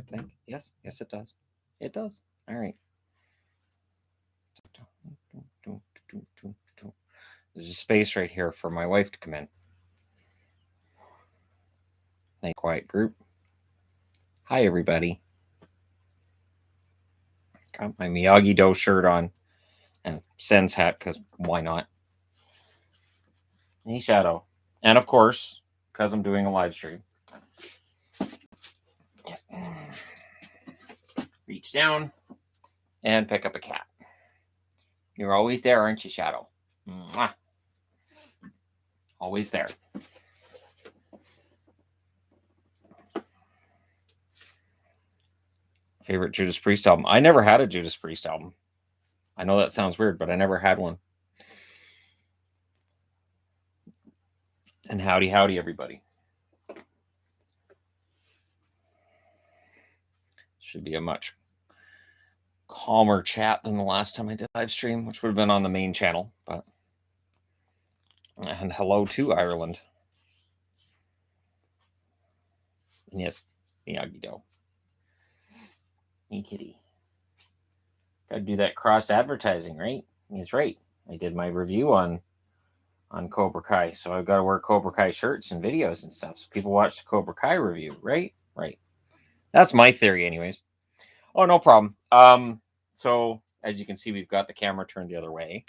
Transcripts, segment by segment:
think. Yes, it does. It does. All right. There's a space right here for my wife to come in. Nice quiet group. Hi, everybody. Got my Miyagi-Do shirt on and Sen's hat because why not? Hey, Shadow. And of course, because I'm doing a live stream. Reach down and pick up a cat. You're always there, aren't you, Shadow? Mwah. Always there. Favorite Judas Priest album? I never had a Judas Priest album. I know that sounds weird, but I never had one. And howdy, everybody. Should be a much calmer chat than the last time I did live stream, which would have been on the main channel. But and hello to Ireland. And yes, Miyagi-Do. Hey, kitty. Got to do that cross advertising, right? He's right. I did my review on Cobra Kai, so I've got to wear Cobra Kai shirts and videos and stuff, so people watch the Cobra Kai review, right? Right. That's my theory, anyways. Oh, no problem. So as you can see, we've got the camera turned the other way.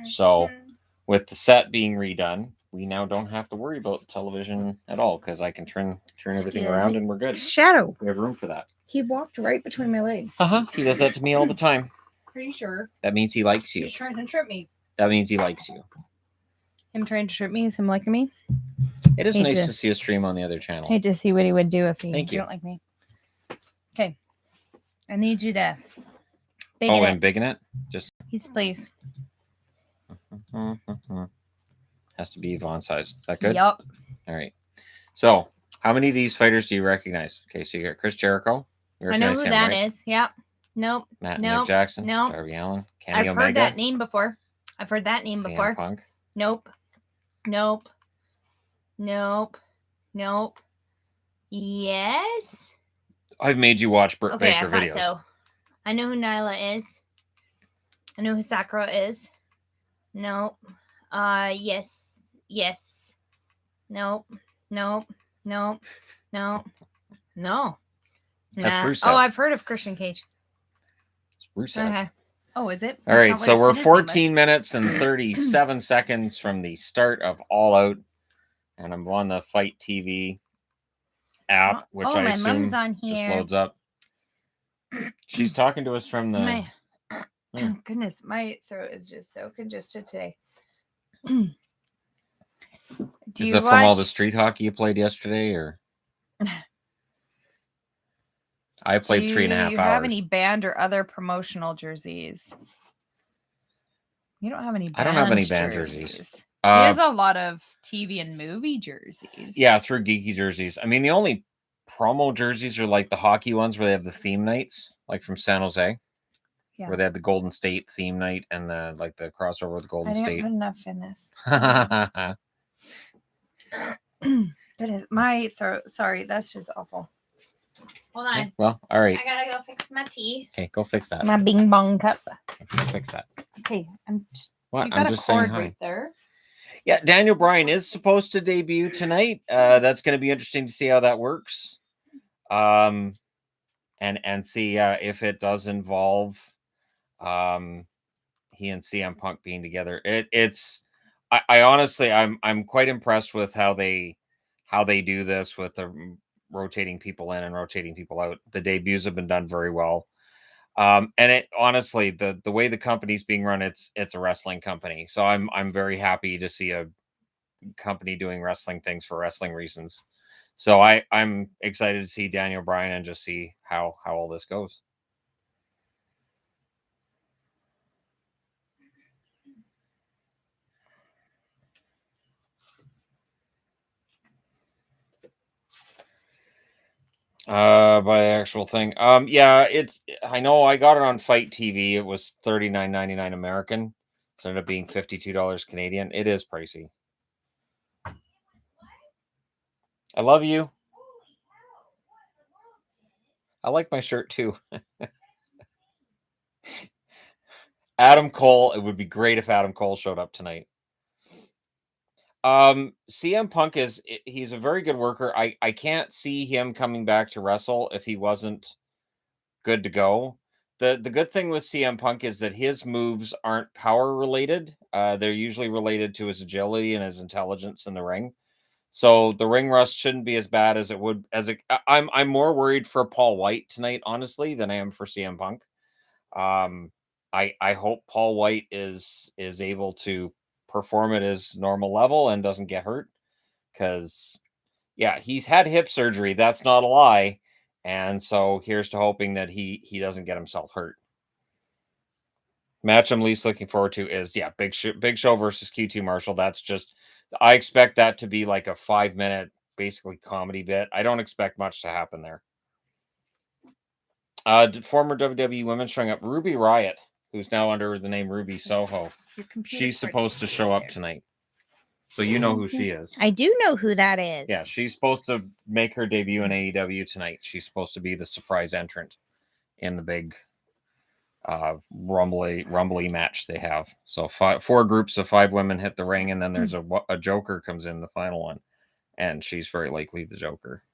So with the set being redone, we now don't have to worry about television at all because I can turn everything around and we're good. Shadow. We have room for that. He walked right between my legs. He does that to me all the time. Pretty sure. That means he likes you. He's trying to trip me. That means he likes you. Him trying to trip me is him liking me. It is nice to see a stream on the other channel. Hate to see what he would do if he didn't like me. Okay. I need you to biggen it. Biggin it? Just yes, please. Has to be Yvonne size. Is that good? Yup. All right. So, how many of these fighters do you recognize? Okay, so you got Chris Jericho. I know who that is. Yep. Nope. Matt Nick Jackson. Nope. Darby Allin. Kenny I've Omega. heard that name before. CM Punk. Nope. Yes. I've made you watch Britt Baker videos. So. I know who Nyla is. I know who Sakura is. Nope. Yes. Nope. No. That's Bruce. Oh, I've heard of Christian Cage. It's Bruce. Okay. Oh, is it? All right, so we're 14 minutes and 37 seconds from the start of All Out, and I'm on the Fight TV app, which I assume just loads up. She's talking to us from the... Oh, goodness, my throat is just so congested today. Is it from all the street hockey you played yesterday, or... I played 3.5 hours. Do you have any band or other promotional jerseys? You don't have any band I don't have any band jerseys. He has a lot of TV and movie jerseys. Yeah, through Geeky jerseys. I mean, the only promo jerseys are like the hockey ones where they have the theme nights, like from San Jose, where they had the Golden State theme night and the crossover with Golden State. I didn't put enough in this. That is my throat. Sorry, that's just awful. Hold on. Okay, well, all right. I gotta go fix my tea. Okay, go fix that. My bing bong cup. Go fix that. Okay, I'm just saying hi. Right there. Yeah, Daniel Bryan is supposed to debut tonight. That's going to be interesting to see how that works. And see if it does involve he and CM Punk being together. I honestly I'm quite impressed with how they do this with the rotating people in and rotating people out. The debuts have been done very well. And it honestly, the way the company's being run, it's a wrestling company. So I'm very happy to see a company doing wrestling things for wrestling reasons. So I'm excited to see Daniel Bryan and just see how all this goes. By actual thing. Yeah, I know I got it on Fight TV. It was $39.99 American. So it ended up being $52 Canadian. It is pricey. I love you. I like my shirt too. Adam Cole. It would be great if Adam Cole showed up tonight. CM Punk he's a very good worker. I can't see him coming back to wrestle if he wasn't good to go. The good thing with CM Punk is that his moves aren't power related. They're usually related to his agility and his intelligence in the ring. So the ring rust shouldn't be as bad as it would I'm more worried for Paul White tonight, honestly, than I am for CM Punk. I hope Paul White is able to perform at his normal level and doesn't get hurt, because yeah, he's had hip surgery. That's not a lie. And so here's to hoping that he doesn't get himself hurt. Match I'm least looking forward to is Big Show versus Q2 Marshall. That's just, I expect that to be like a 5-minute basically comedy bit. I don't expect much to happen there. Former WWE women showing up. Ruby Riott, who's now under the name Ruby Soho. She's supposed to show up tonight. So you know who she is. I do know who that is. Yeah, she's supposed to make her debut in AEW tonight. She's supposed to be the surprise entrant in the big rumbly match they have. So 4 groups of 5 women hit the ring, and then there's a Joker comes in the final one, and she's very likely the Joker.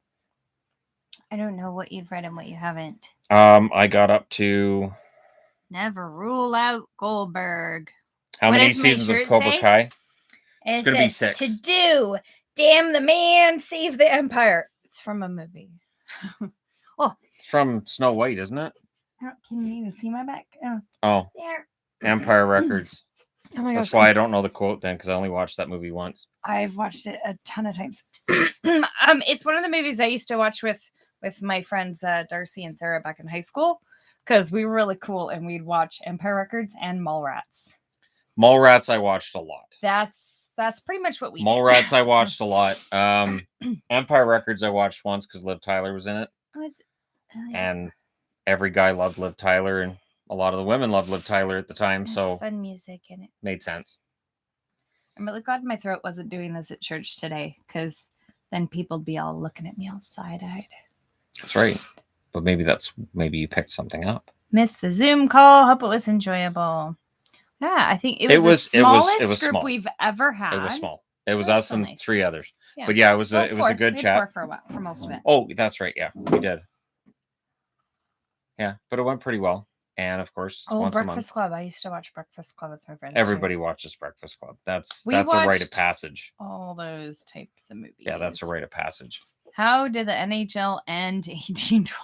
I don't know what you've read and what you haven't. I got up to Never rule out Goldberg. How many seasons of Cobra Kai? It's going to be 6. To do. Damn the man, save the empire. It's from a movie. Oh, it's from Snow White, isn't it? Can you even see my back? Oh, there. Empire Records. Oh my gosh. That's why I don't know the quote then, because I only watched that movie once. I've watched it a ton of times. It's one of the movies I used to watch with my friends Darcy and Sarah back in high school, because we were really cool and we'd watch Empire Records and Mallrats. Mallrats I watched a lot. That's pretty much what we Mallrats did. I watched a lot. Empire Records I watched once because Liv Tyler was in it. And every guy loved Liv Tyler, and a lot of the women loved Liv Tyler at the time. So fun music in it. Made sense. I'm really glad my throat wasn't doing this at church today, because then people'd be all looking at me all side-eyed. That's right. But maybe you picked something up. Missed the Zoom call. Hope it was enjoyable. Yeah, I think it was the smallest group small. we've ever had. It was small. It was us and 3 others. Yeah. But yeah, it was a good chat. 4 for most of it. Oh, that's right. Yeah, we did. Yeah, but it went pretty well. And of course, once Breakfast a month. Club. I used to watch Breakfast Club with my friends. Everybody watches Breakfast Club. That's a rite of passage. All those types of movies. Yeah, that's a rite of passage. How did the NHL end 1812?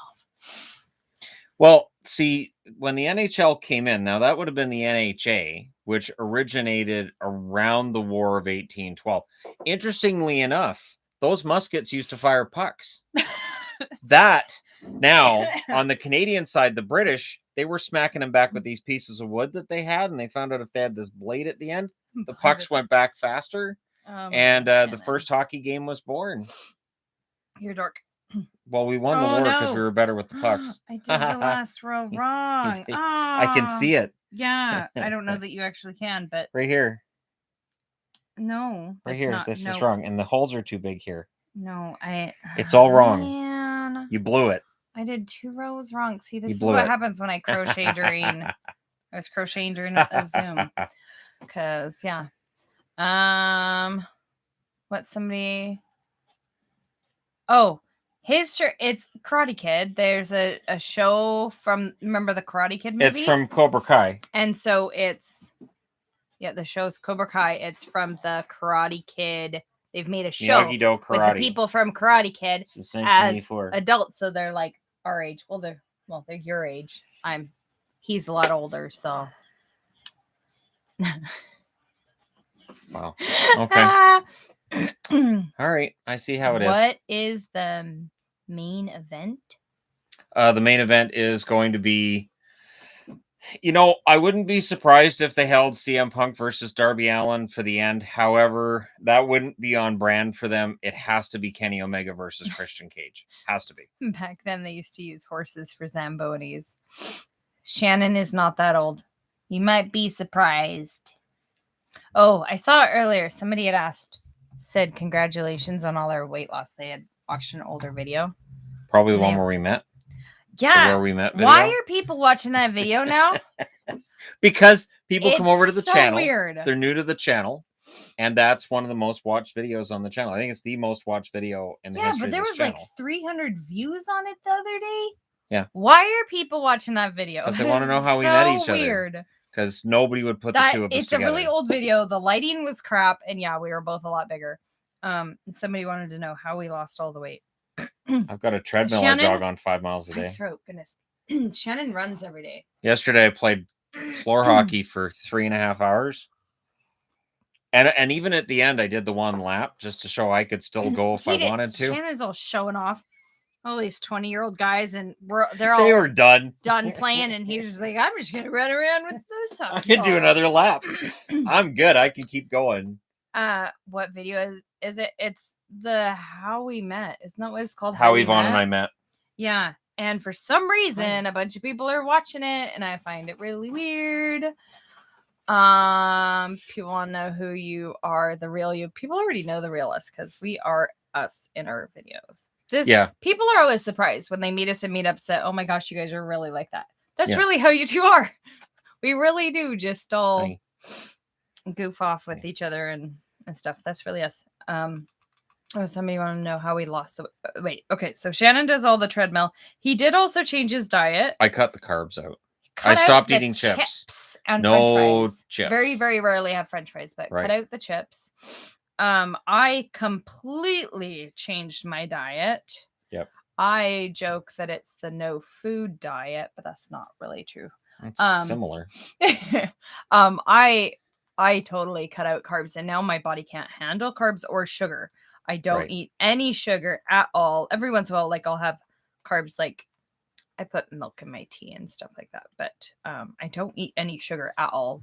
Well, see, when the NHL came in, now that would have been the NHA, which originated around the War of 1812. Interestingly enough, those muskets used to fire pucks. That, now, on the Canadian side, the British, they were smacking them back with these pieces of wood that they had, and they found out if they had this blade at the end, the pucks went back faster, and the first hockey game was born. You're dork. Well, we won the war because we were better with the pucks. I did the last row wrong. I can see it. Yeah, I don't know that you actually can, but... Right here. No. Right here. This is wrong. And the holes are too big here. No, It's all wrong. Man. You blew it. I did 2 rows wrong. See, this is what happens when I crochet during... I was crocheting during a Zoom. Because, yeah. What somebody... Oh, his shirt, it's Karate Kid. There's a show from, remember the Karate Kid movie? It's from Cobra Kai. And so it's, the show's Cobra Kai. It's from the Karate Kid. They've made a show with the people from Karate Kid as adults. So they're like our age. Well, they're your age. He's a lot older, so. Wow. Okay. All right. I see how it is. What is the main event? The main event is going to be, I wouldn't be surprised if they held CM Punk versus Darby Allin for the end. However, that wouldn't be on brand for them. It has to be Kenny Omega versus Christian Cage. Has to be. Back then, they used to use horses for Zambonis. Shannon is not that old. You might be surprised. Oh, I saw it earlier. Somebody had said congratulations on all our weight loss. They had watched an older video. Probably the one where we met. Yeah. Where We Met video. Why are people watching that video now? Because people come over to the so channel. Weird. They're new to the channel. And that's one of the most watched videos on the channel. I think it's the most watched video in the history of this channel. Yeah, but there was like 300 views on it the other day. Yeah. Why are people watching that video? Because they want to know how we met each other. Because nobody would put the two of us together. It's a really old video. The lighting was crap. And yeah, we were both a lot bigger. Somebody wanted to know how we lost all the weight. I've got a treadmill I jog on 5 miles a day. My throat, goodness. Shannon runs every day. Yesterday I played floor hockey for 3.5 hours. And even at the end, I did the one lap just to show I could still go if I wanted to. Shannon's all showing off. All these 20-year-old guys, and they were done playing, and he's just like, I'm just gonna run around with this. I can do another lap. I'm good. I can keep going. What video is it? It's the How We Met. Isn't that what it's called? How Yvonne and I met. Yeah, and for some reason, a bunch of people are watching it, and I find it really weird. People want to know who you are, the real you. People already know the real us because we are us in our videos. People are always surprised when they meet us in meetups that, oh my gosh, you guys are really like that. That's really how you two are. We really do just all goof off with each other and stuff. That's really us. Somebody want to know how we lost the wait. Okay, so Shannon does all the treadmill. He did also change his diet. I cut the carbs out. I stopped eating chips. And French fries. Chips. Very, very rarely have French fries, but cut out the chips. I completely changed my diet. Yep. I joke that it's the no food diet, but that's not really true. It's similar. I totally cut out carbs, and now my body can't handle carbs or sugar. I don't eat any sugar at all. Every once in a while, like I'll have carbs, like I put milk in my tea and stuff like that, but I don't eat any sugar at all.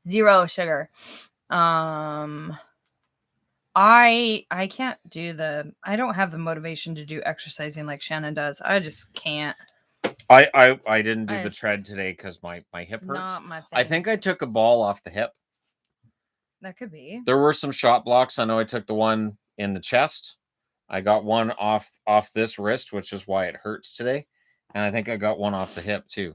Zero sugar. I can't do I don't have the motivation to do exercising like Shannon does. I just can't. I didn't do the tread today because my hip hurts. Not my thing. I think I took a ball off the hip. That could be. There were some shot blocks. I know I took the one in the chest. I got one off this wrist, which is why it hurts today. And I think I got one off the hip too.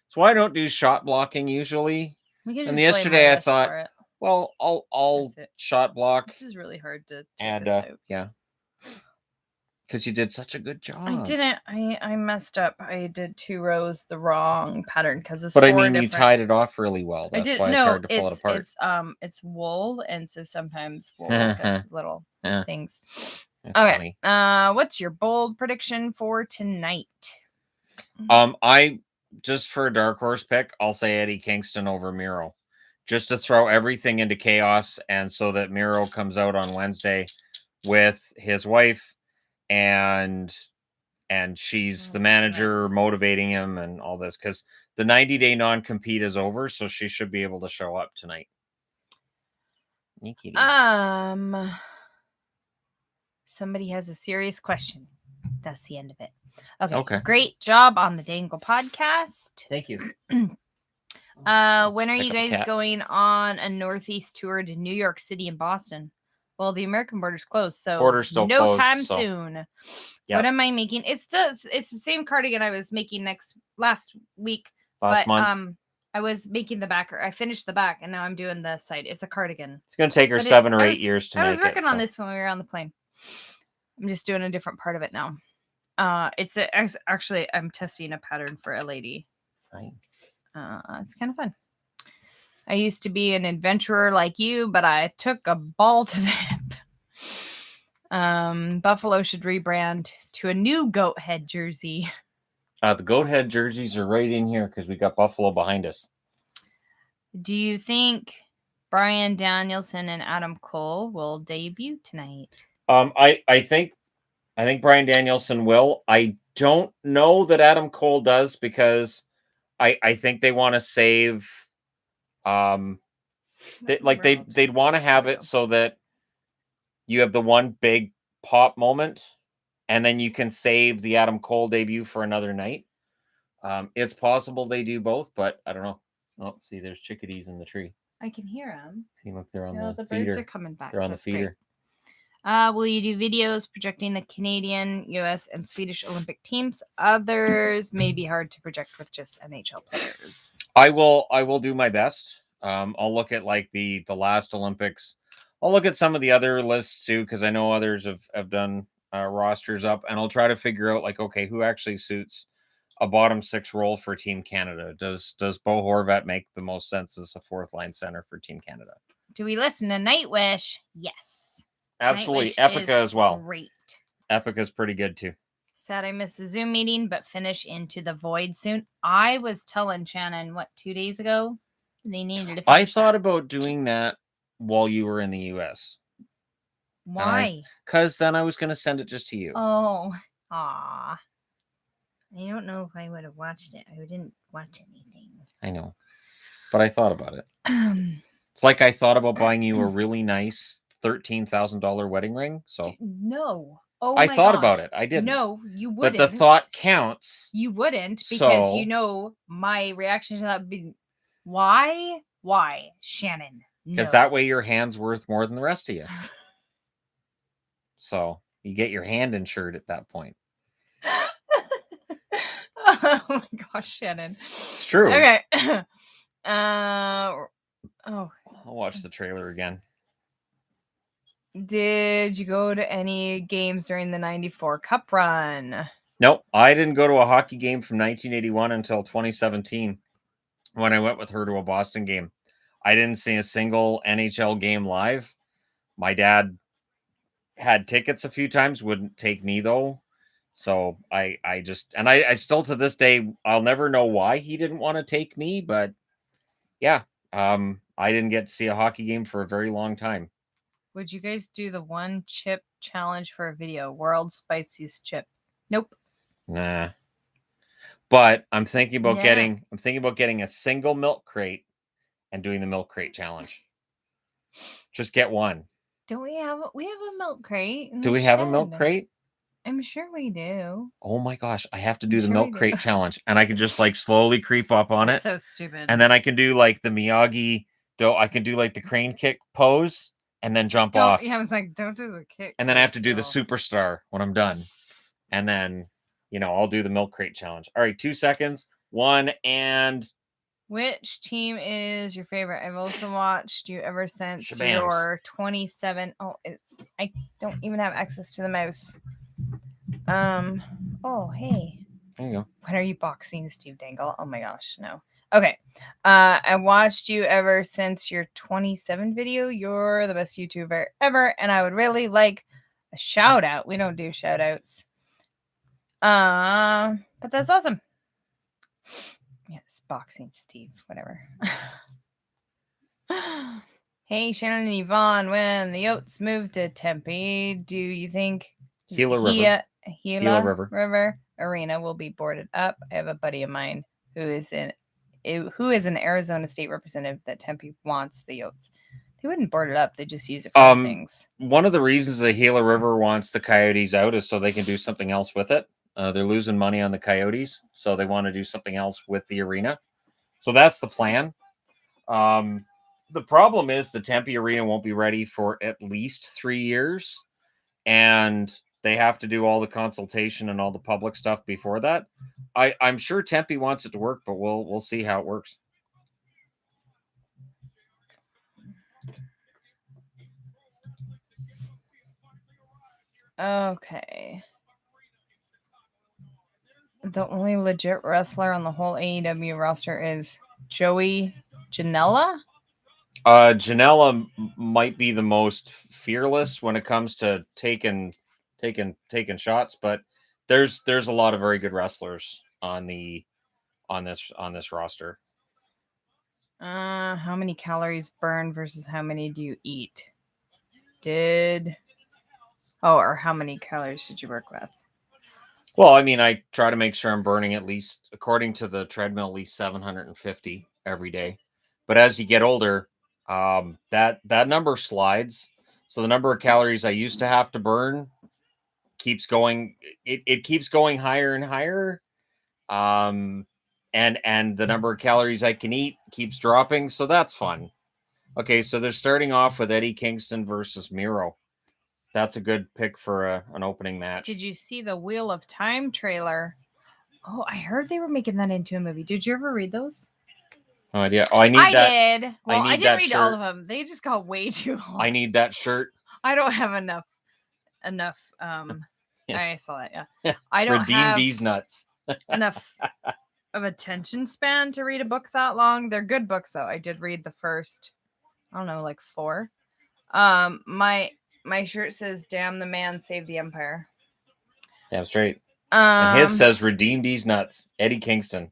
So I don't do shot blocking usually. And yesterday I thought, well, I'll shot block. This is really hard to take this out. Yeah. Because you did such a good job. I didn't. I messed up. I did 2 rows the wrong pattern because it's. But I mean, you tied it off really well. That's why it's hard to pull it apart. It's wool, and so sometimes wool gets little things. That's funny. What's your bold prediction for tonight? I just for a dark horse pick, I'll say Eddie Kingston over Miro, just to throw everything into chaos, and so that Miro comes out on Wednesday with his wife, and she's the manager motivating him and all this, because the 90-day non-compete is over, so she should be able to show up tonight. Somebody has a serious question. That's the end of it. Okay. Great job on the Dangle podcast. Thank you. When are you guys going on a Northeast tour to New York City and Boston? Well, the American border's closed, so border's still closed, time soon. Yep. What am I making? It's the same cardigan I was making last month. I was making the back. I finished the back, and now I'm doing the side. It's a cardigan. It's going to take her 7 or 8 years to make it. I was working on this when we were on the plane. I'm just doing a different part of it now. Actually, I'm testing a pattern for a lady. Fine. It's kind of fun. I used to be an adventurer like you, but I took a ball to the hip. Buffalo should rebrand to a new goat head jersey. The goat head jerseys are right in here because we got Buffalo behind us. Do you think Bryan Danielson and Adam Cole will debut tonight? I think Bryan Danielson will. I don't know that Adam Cole does, because I think they want to save. They'd want to have it so that you have the one big pop moment, and then you can save the Adam Cole debut for another night. It's possible they do both, but I don't know. Oh, see, there's chickadees in the tree. I can hear them. See, look, they're on the birds are coming back. They're on the feeder. Will you do videos projecting the Canadian, US, and Swedish Olympic teams? Others may be hard to project with just NHL players. I will do my best. I'll look at like the last Olympics. I'll look at some of the other lists too, because I know others have done rosters up, and I'll try to figure out like, okay, who actually suits a bottom six role for Team Canada. Does Bo Horvat make the most sense as a fourth line center for Team Canada? Do we listen to Nightwish? Yes. Absolutely. Nightwish Epica as well. Great. Epica's pretty good too. Sad I missed the Zoom meeting, but finish Into the Void soon. I was telling Shannon, 2 days ago? They needed to I thought about doing that while you were in the US. Why? Because then I was going to send it just to you. Oh, aw. I don't know if I would have watched it. I didn't watch anything. I know. But I thought about it. It's like I thought about buying you a really nice $13,000 wedding ring. So no. Oh, I thought about it. I didn't. No, you wouldn't. But the thought counts. You wouldn't, because you know my reaction to that would be, why? Why, Shannon? Because that way your hand's worth more than the rest of you. So you get your hand insured at that point. Oh my gosh, Shannon. It's true. Okay. I'll watch the trailer again. Did you go to any games during the 94 Cup run? Nope. I didn't go to a hockey game from 1981 until 2017 when I went with her to a Boston game. I didn't see a single NHL game live. My dad had tickets a few times, wouldn't take me though. So I still to this day, I'll never know why he didn't want to take me, but yeah, I didn't get to see a hockey game for a very long time. Would you guys do the one chip challenge for a video? World's spiciest chip? Nope. Nah. But I'm thinking about getting a single milk crate and doing the milk crate challenge. Just get one. Don't we have a milk crate? Do we have a milk crate? I'm sure we do. Oh my gosh, I have to do the milk crate challenge, and I can just like slowly creep up on it. So stupid. And then I can do like the Miyagi, I can do like the crane kick pose and then jump off. Yeah, I was like, don't do the kick. And then I have to do the superstar when I'm done. And then, I'll do the milk crate challenge. All right, 2 seconds. 1 and... Which team is your favorite? I've also watched you ever since your 27. Oh, I don't even have access to the mouse. Oh, hey. There you go. When are you boxing, Steve Dangle? Oh my gosh, no. Okay. I watched you ever since your 27 video. You're the best YouTuber ever, and I would really like a shout out. We don't do shout outs. But that's awesome. Yes, boxing Steve, whatever. Hey, Shannon and Yvonne, when the Yotes moved to Tempe, do you think Gila River Arena will be boarded up? I have a buddy of mine who is an Arizona State representative that Tempe wants the Yotes. They wouldn't board it up. They just use it for things. One of the reasons the Gila River wants the Coyotes out is so they can do something else with it. They're losing money on the Coyotes, so they want to do something else with the arena. So that's the plan. The problem is the Tempe Arena won't be ready for at least 3 years, and they have to do all the consultation and all the public stuff before that. I'm sure Tempe wants it to work, but we'll see how it works. Okay. The only legit wrestler on the whole AEW roster is Joey Janela. Janela might be the most fearless when it comes to taking shots, but there's a lot of very good wrestlers on this roster. How many calories burn versus how many do you eat? Or how many calories did you work with? Well, I mean, I try to make sure I'm burning at least, according to the treadmill, at least 750 every day. But as you get older, that number slides. So the number of calories I used to have to burn keeps going. It keeps going higher and higher. And the number of calories I can eat keeps dropping. So that's fun. Okay, so they're starting off with Eddie Kingston versus Miro. That's a good pick for an opening match. Did you see the Wheel of Time trailer? Oh, I heard they were making that into a movie. Did you ever read those? No idea. Oh, I need that. Did. Well, I didn't read all of them. They just got way too long. I need that shirt. I don't have enough. Yeah. I saw that. Yeah. I don't Redeem have these nuts. enough of attention span to read a book that long. They're good books though. I did read the first, I don't know, like 4. My shirt says "Damn the man, save the empire." Damn straight. And his says "Redeem these nuts." Eddie Kingston.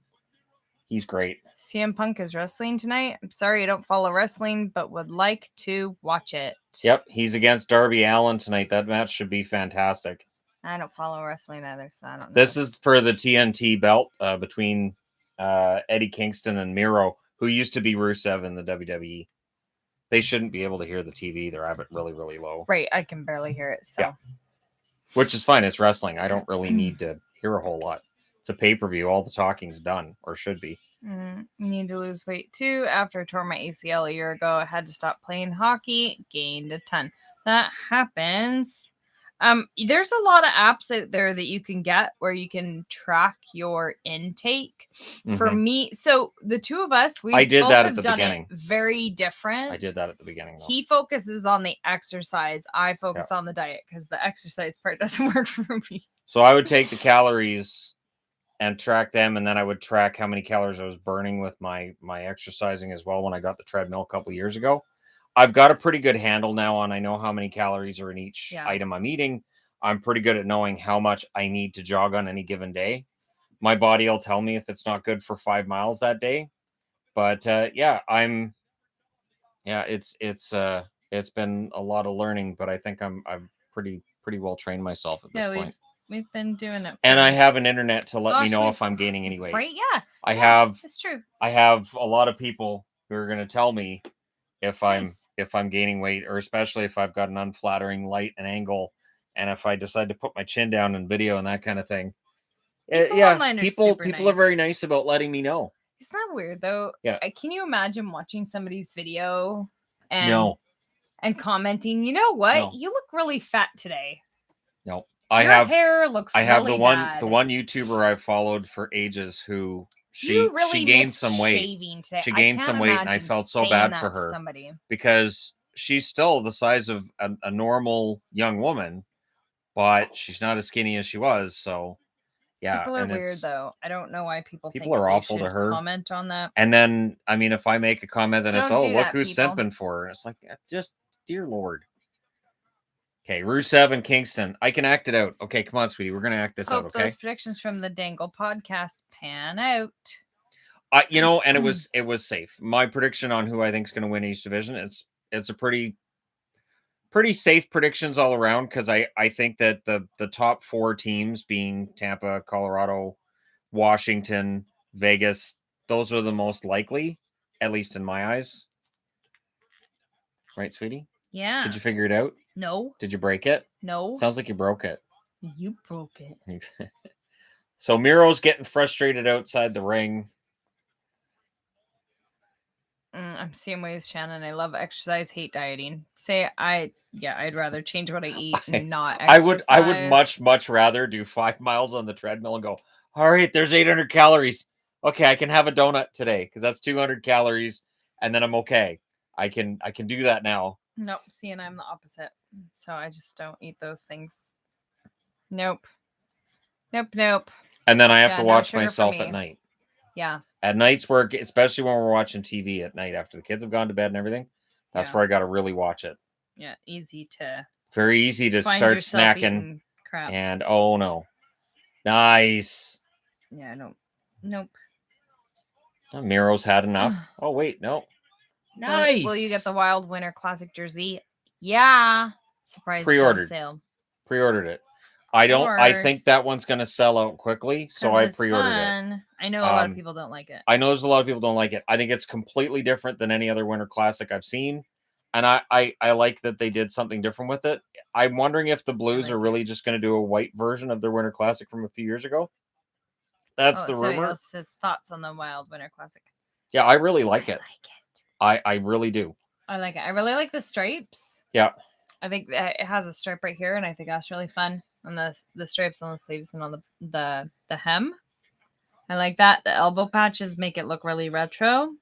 He's great. CM Punk is wrestling tonight. I'm sorry I don't follow wrestling, but would like to watch it. Yep, he's against Darby Allin tonight. That match should be fantastic. I don't follow wrestling either, so I don't know. This is for the TNT belt between Eddie Kingston and Miro, who used to be Rusev in the WWE. They shouldn't be able to hear the TV. They have it really, really low. Right, I can barely hear it. So. Yeah. Which is fine. It's wrestling. I don't really need to hear a whole lot. It's a pay-per-view. All the talking's done, or should be. Need to lose weight too. After I tore my ACL a year ago, I had to stop playing hockey. Gained a ton. That happens. There's a lot of apps out there that you can get where you can track your intake. For me, so the two of us, I did that at the beginning. Very different. I did that at the beginning. Though. He focuses on the exercise. I focus on the diet because the exercise part doesn't work for me. So I would take the calories and track them, and then I would track how many calories I was burning with my exercising as well when I got the treadmill a couple years ago. I've got a pretty good handle now on I know how many calories are in each item I'm eating. I'm pretty good at knowing how much I need to jog on any given day. My body will tell me if it's not good for 5 miles that day. But it's been a lot of learning, but I think I'm pretty well trained myself at this point. We've been doing it. And I have an internet to let me know if I'm gaining any weight. Right? Yeah. It's true. I have a lot of people who are going to tell me if I'm gaining weight, or especially if I've got an unflattering light and angle, and if I decide to put my chin down in video and that kind of thing. People are very nice about letting me know. Isn't that weird though? Yeah. Can you imagine watching somebody's video and commenting, you know what? No. You look really fat today. No. Your hair looks I have really the one bad. the one YouTuber I've followed for ages who she gained some weight. Today. She gained some weight, and I felt so bad for her because she's still the size of a normal young woman, but she's not as skinny as she was. So, yeah. People are weird, though. I don't know why people think are awful to her. Comment on that. And then, I mean, if I make a comment, then it's, look who's simping for her. It's like, just, dear Lord. Okay, Rusev and Kingston. I can act it out. Okay, come on, sweetie. We're going to act this out, okay? Those predictions from the Dangle podcast pan out. And it was safe. My prediction on who I think is going to win each division, it's a pretty safe predictions all around, because I think that the top 4 teams, being Tampa, Colorado, Washington, Vegas, those are the most likely, at least in my eyes. Right, sweetie? Yeah. Did you figure it out? No. Did you break it? No. Sounds like you broke it. You broke it. So Miro's getting frustrated outside the ring. I'm same way as Shannon. I love exercise, hate dieting. I'd rather change what I eat and not exercise. I would much rather do 5 miles on the treadmill and go, all right, there's 800 calories. Okay, I can have a donut today because that's 200 calories, and then I'm okay. I can do that now. Nope. See, and I'm the opposite. So I just don't eat those things. Nope. And then I have to watch myself at night. Yeah. At nights, especially when we're watching TV at night after the kids have gone to bed and everything, that's where I got to really watch it. Yeah, very easy to start snacking. Crap. And oh no, nice. Yeah, nope. Miro's had enough. Oh wait, no. Nice. Will you get the Wild Winter Classic jersey? Yeah. Surprise. Pre-ordered. Sale. Pre-ordered it. I think that one's going to sell out quickly, so I pre-ordered it. I know a lot of people don't like it. I know there's a lot of people don't like it. I think it's completely different than any other Winter Classic I've seen, and I like that they did something different with it. I'm wondering if the Blues are really just going to do a white version of their Winter Classic from a few years ago. That's the rumor. His thoughts on the Wild Winter Classic. Yeah, I really like it. I really do. I like it. I really like the stripes. Yeah. I think that it has a stripe right here, and I think that's really fun. And the stripes on the sleeves and on the hem. I like that. The elbow patches make it look really retro.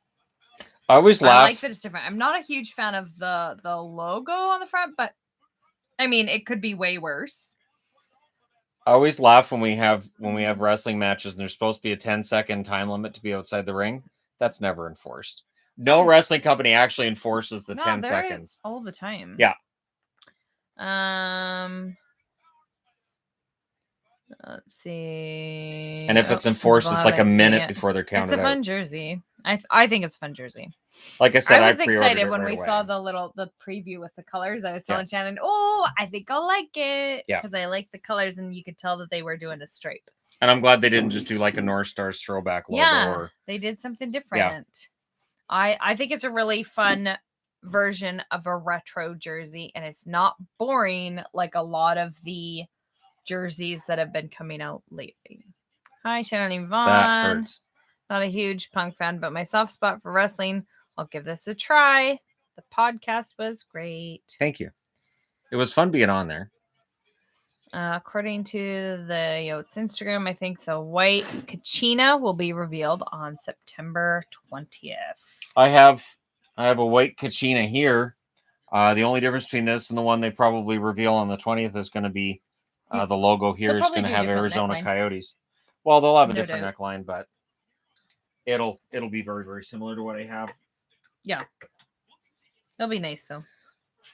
I always laugh. I like that it's different. I'm not a huge fan of the logo on the front, but I mean, it could be way worse. I always laugh when we have wrestling matches and there's supposed to be a 10-second time limit to be outside the ring. That's never enforced. No wrestling company actually enforces the 10 seconds all the time. Yeah. Let's see. And if it's enforced, it's like a minute before they're counted out. It's a fun jersey. I think it's a fun jersey. Like I said, I was excited right when we away. saw the preview with the colors. I was telling Shannon, "Oh, I think I'll like it." Yeah, because I like the colors, and you could tell that they were doing a stripe. And I'm glad they didn't just do like a North Stars throwback logo. Yeah, they did something different. Yeah. I think it's a really fun version of a retro jersey, and it's not boring like a lot of the jerseys that have been coming out lately. Hi, Shannon and Yvonne. That hurts. Not a huge Punk fan, but my soft spot for wrestling. I'll give this a try. The podcast was great. Thank you. It was fun being on there. According to the Yotes Instagram, I think the white Kachina will be revealed on September 20th. I have a white Kachina here. The only difference between this and the one they probably reveal on the 20th is going to be the logo here is going to have Arizona neckline. Coyotes. Well, they'll have a different neckline, but it'll be very, very similar to what I have. Yeah. It'll be nice though.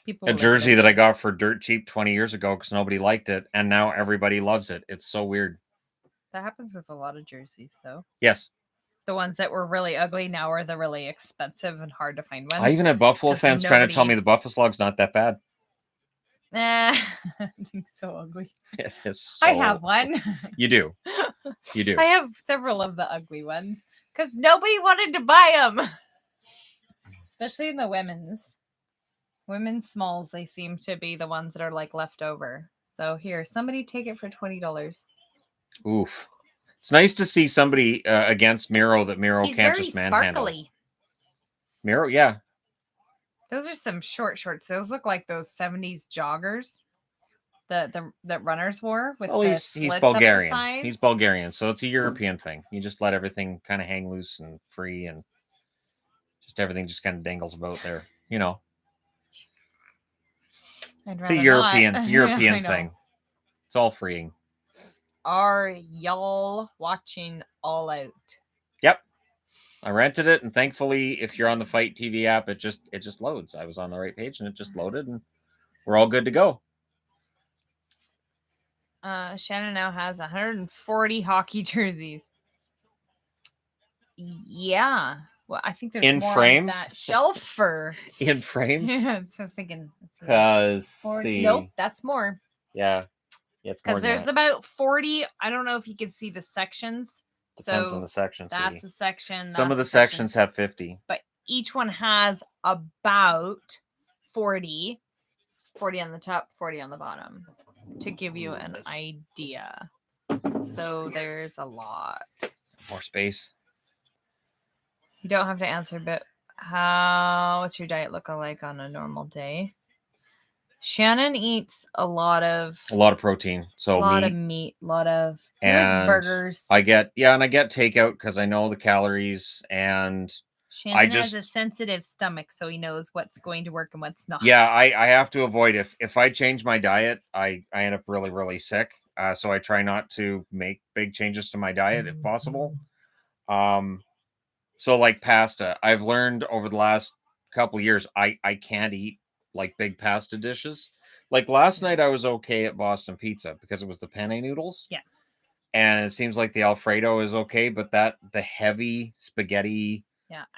People a jersey that I got for dirt cheap 20 years ago because nobody liked it, and now everybody loves it. It's so weird. That happens with a lot of jerseys, though. Yes. The ones that were really ugly now are the really expensive and hard to find ones. I even had Buffalo fans trying to tell me the Buffalo Slug's not that bad. It's so ugly. It is so I have one. You do. You do. I have several of the ugly ones because nobody wanted to buy them. Especially in the women's smalls, they seem to be the ones that are like left over. So here, somebody take it for $20. Oof. It's nice to see somebody against Miro that Miro He's can't just manhandle. Sparkly. Miro, yeah. Those are some short shorts. Those look like those 70s joggers that runners wore with the slits he's Bulgarian. Up the sides. He's Bulgarian, so it's a European thing. You just let everything kind of hang loose and free, and just everything just kind of dangles about there. You know, it's a European thing. It's all freeing. Are y'all watching All Out? Yep. I rented it, and thankfully, if you're on the Fight TV app, it just loads. I was on the right page, and it just loaded, and we're all good to go. Shannon now has 140 hockey jerseys. Yeah. Well, I think there's in more frame on that shelf for in frame. Yeah, so I was thinking. See. Nope, that's more. Yeah. It's more. Because there's about 40. I don't know if you can see the sections. Depends on the section. That's a section. Some of the sections have 50. But each one has about 40. 40 on the top, 40 on the bottom. To give you an idea. So there's a lot. More space. You don't have to answer, but what's your diet look like on a normal day? Shannon eats a lot of protein. So a lot of meat, a lot of burgers. I get takeout because I know the calories, and Shannon has a sensitive stomach, so he knows what's going to work and what's not. Yeah, I have to avoid if I change my diet, I end up really, really sick. So I try not to make big changes to my diet if possible. So like pasta, I've learned over the last couple of years, I can't eat like big pasta dishes. Like last night I was okay at Boston Pizza because it was the penne noodles. Yeah. And it seems like the Alfredo is okay, but the heavy spaghetti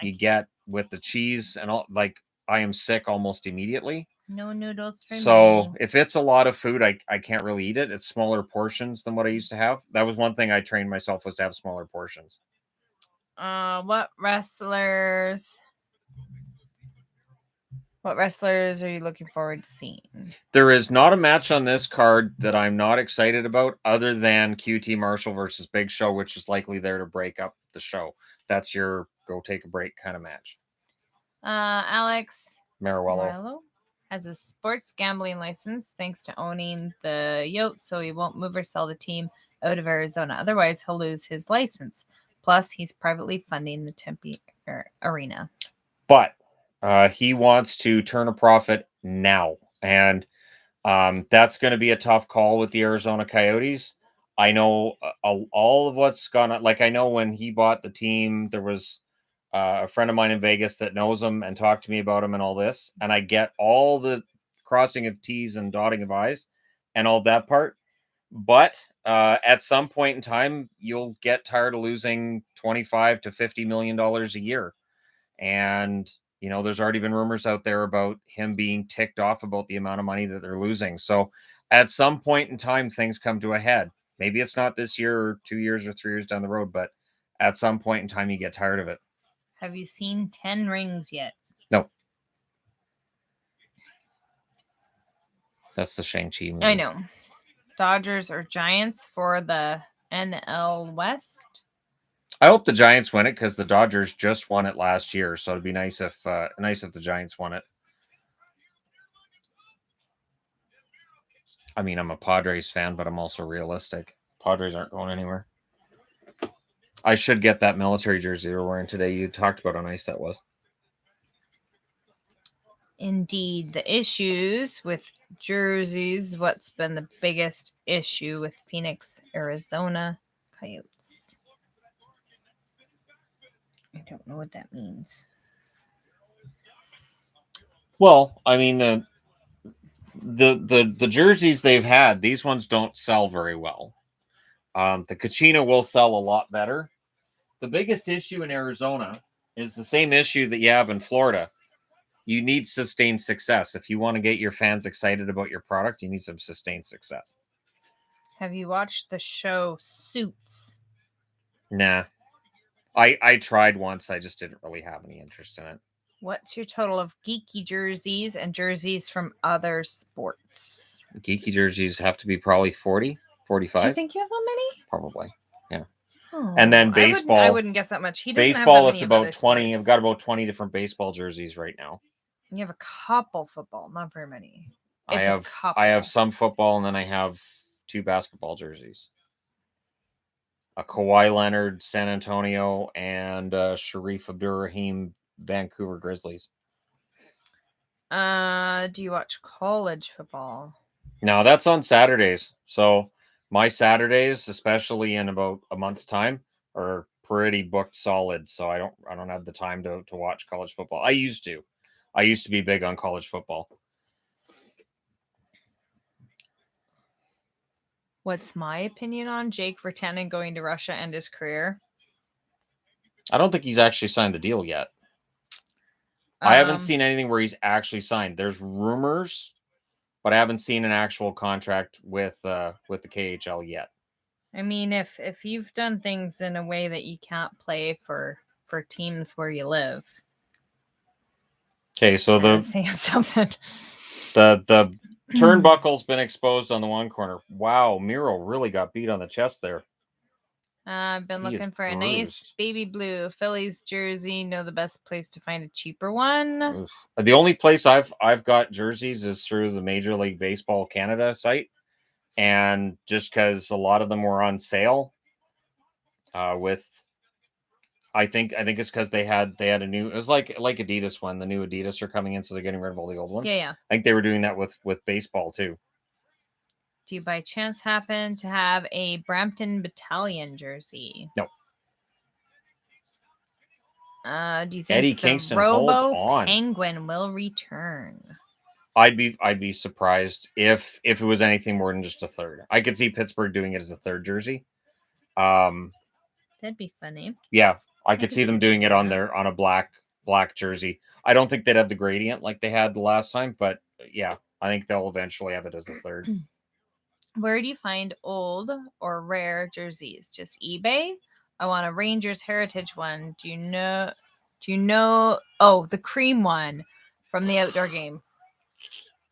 you get with the cheese and all, like I am sick almost immediately. No noodles for me. So if it's a lot of food, I can't really eat it. It's smaller portions than what I used to have. That was one thing I trained myself was to have smaller portions. What wrestlers are you looking forward to seeing? There is not a match on this card that I'm not excited about other than QT Marshall versus Big Show, which is likely there to break up the show. That's your go take a break kind of match. Alex Maruello. has a sports gambling license thanks to owning the yacht, so he won't move or sell the team out of Arizona. Otherwise, he'll lose his license. Plus, he's privately funding the Tempe arena. But he wants to turn a profit now. And that's going to be a tough call with the Arizona Coyotes. I know all of what's gone on. Like, I know when he bought the team, there was a friend of mine in Vegas that knows him and talked to me about him and all this. And I get all the crossing of T's and dotting of I's and all that part. But at some point in time, you'll get tired of losing $25 to $50 million a year. And, you know, there's already been rumors out there about him being ticked off about the amount of money that they're losing. So at some point in time, things come to a head. Maybe it's not this year or 2 years or 3 years down the road, but at some point in time, you get tired of it. Have you seen 10 Rings yet? No. That's the Shang-Chi movie. I know. Dodgers or Giants for the NL West? I hope the Giants win it because the Dodgers just won it last year. So it'd be nice if the Giants won it. I mean, I'm a Padres fan, but I'm also realistic. Padres aren't going anywhere. I should get that military jersey you're wearing today. You talked about how nice that was. Indeed. The issues with jerseys. What's been the biggest issue with Phoenix, Arizona Coyotes? I don't know what that means. Well, I mean, the jerseys they've had, these ones don't sell very well. The Kachina will sell a lot better. The biggest issue in Arizona is the same issue that you have in Florida. You need sustained success. If you want to get your fans excited about your product, you need some sustained success. Have you watched the show Suits? Nah. I tried once. I just didn't really have any interest in it. What's your total of geeky jerseys and jerseys from other sports? Geeky jerseys have to be probably 40, 45. Do you think you have that many? Probably. Yeah. Oh, And then baseball. I wouldn't guess that much. He doesn't baseball, have that it's many about 20. sports. I've got about 20 different baseball jerseys right now. You have a couple football, not very many. I have some football, and then I have 2 basketball jerseys. A Kawhi Leonard, San Antonio, and Sharif Abdur-Rahim, Vancouver Grizzlies. Do you watch college football? No, that's on Saturdays. So my Saturdays, especially in about a month's time, are pretty booked solid. So I don't have the time to watch college football. I used to be big on college football. What's my opinion on Jake Virtanen going to Russia and his career? I don't think he's actually signed the deal yet. I haven't seen anything where he's actually signed. There's rumors, but I haven't seen an actual contract with the KHL yet. I mean, if you've done things in a way that you can't play for teams where you live. Okay, so saying something. The turnbuckle's been exposed on the one corner. Wow, Miro really got beat on the chest there. I've been looking for a nice baby blue Phillies jersey. Know the best place to find a cheaper one? Oof. The only place I've got jerseys is through the Major League Baseball Canada site, and just because a lot of them were on sale, I think it's because they had a new. It was like Adidas when the new Adidas are coming in, so they're getting rid of all the old ones. Yeah. I think they were doing that with baseball too. Do you by chance happen to have a Brampton Battalion jersey? No. Do you think Eddie the Kingston Robo Penguin will return? I'd be surprised if it was anything more than just a third. I could see Pittsburgh doing it as a third jersey. That'd be funny. Yeah, I could see them doing it on a black jersey. I don't think they'd have the gradient like they had the last time, but yeah, I think they'll eventually have it as a third. Where do you find old or rare jerseys? Just eBay? I want a Rangers Heritage one. Do you know? Oh, the cream one from the outdoor game.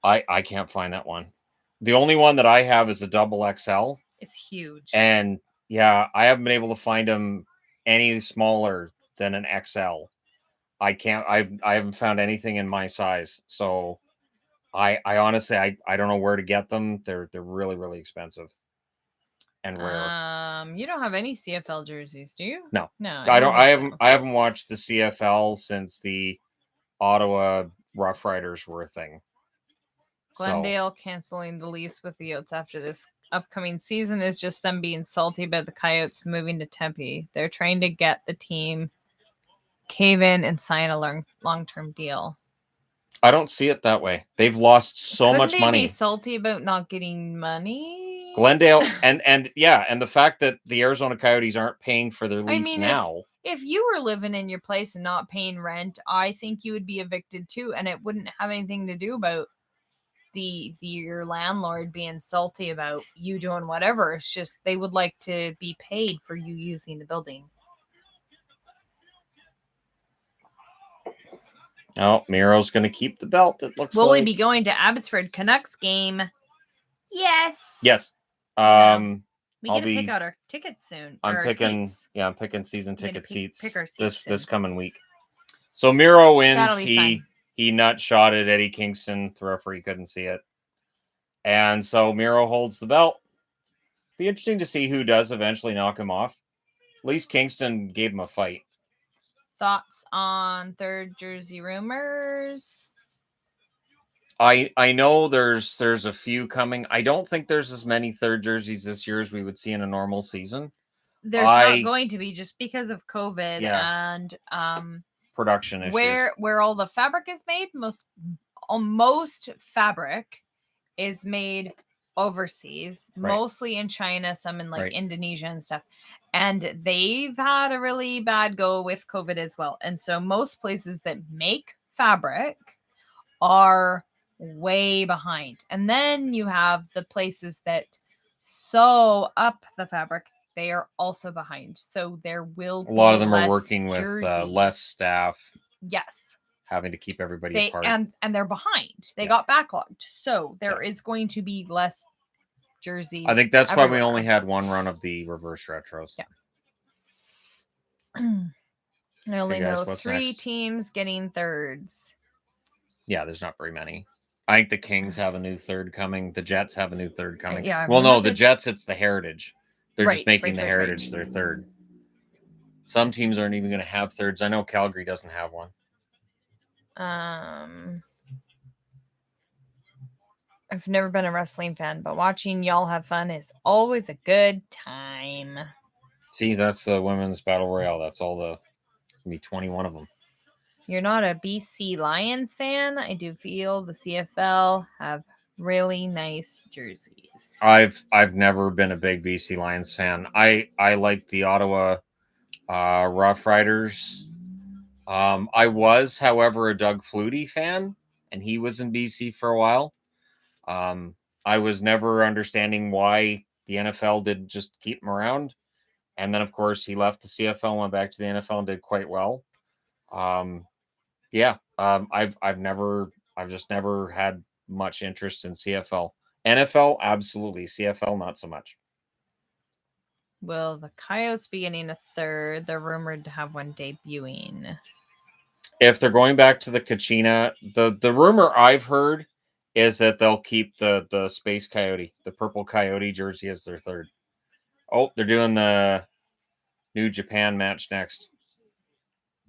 I can't find that one. The only one that I have is a double XL. It's huge. And yeah, I haven't been able to find them any smaller than an XL. I haven't found anything in my size. So I honestly I don't know where to get them. They're really, really expensive and rare. You don't have any CFL jerseys, do you? No. No, I haven't watched the CFL since the Ottawa Rough Riders were a thing. Glendale canceling the lease with the Yotes after this upcoming season is just them being salty about the Coyotes moving to Tempe. They're trying to get the team cave in and sign a long-term deal. I don't see it that way. They've lost so Couldn't much they money. be salty about not getting money? Glendale and the fact that the Arizona Coyotes aren't paying for their lease now. If you were living in your place and not paying rent, I think you would be evicted too, and it wouldn't have anything to do about your landlord being salty about you doing whatever. It's just they would like to be paid for you using the building. Oh, Miro's going to keep the belt. It looks Will like. we be going to Abbotsford Canucks game? Yes. Yes. We get to pick out our tickets soon. I'm picking. Seats. Yeah, I'm picking season ticket seats. Pick our seats this coming week. So Miro wins. That'll be fun. He nut shot at Eddie Kingston. The referee couldn't see it, and so Miro holds the belt. Be interesting to see who does eventually knock him off. At least Kingston gave him a fight. Thoughts on third jersey rumors? I know there's a few coming. I don't think there's as many third jerseys this year as we would see in a normal season. There's not going to be, just because of COVID and production issues. Where all the fabric is made, most fabric is made overseas, mostly in China, some in Indonesia and stuff. And they've had a really bad go with COVID as well. And so most places that make fabric are way behind. And then you have the places that sew up the fabric. They are also behind. So there will be a lot of them are working jerseys. with less staff. Yes. Having to keep everybody apart. And they're behind. They got backlogged. So there is going to be less jerseys. I think that's why we only had one run of the reverse retros. Yeah. I only know 3 teams getting thirds. Yeah, there's not very many. I think the Kings have a new third coming. The Jets have a new third coming. Yeah. Well, no, the Jets, it's the Heritage. They're just making the Heritage their third. Some teams aren't even going to have thirds. I know Calgary doesn't have one. I've never been a wrestling fan, but watching y'all have fun is always a good time. See, that's the women's battle royale. That's all the be 21 of them. You're not a BC Lions fan? I do feel the CFL have really nice jerseys. I've never been a big BC Lions fan. I like the Ottawa Rough Riders. I was, however, a Doug Flutie fan, and he was in BC for a while. I was never understanding why the NFL did just keep him around. And then, of course, he left the CFL, went back to the NFL, and did quite well. I've just never had much interest in CFL. NFL, absolutely. CFL, not so much. Will the Coyotes be getting a third? They're rumored to have one debuting. If they're going back to the Kachina, the rumor I've heard is that they'll keep the Space Coyote, the purple Coyote jersey as their third. Oh, they're doing the New Japan match next,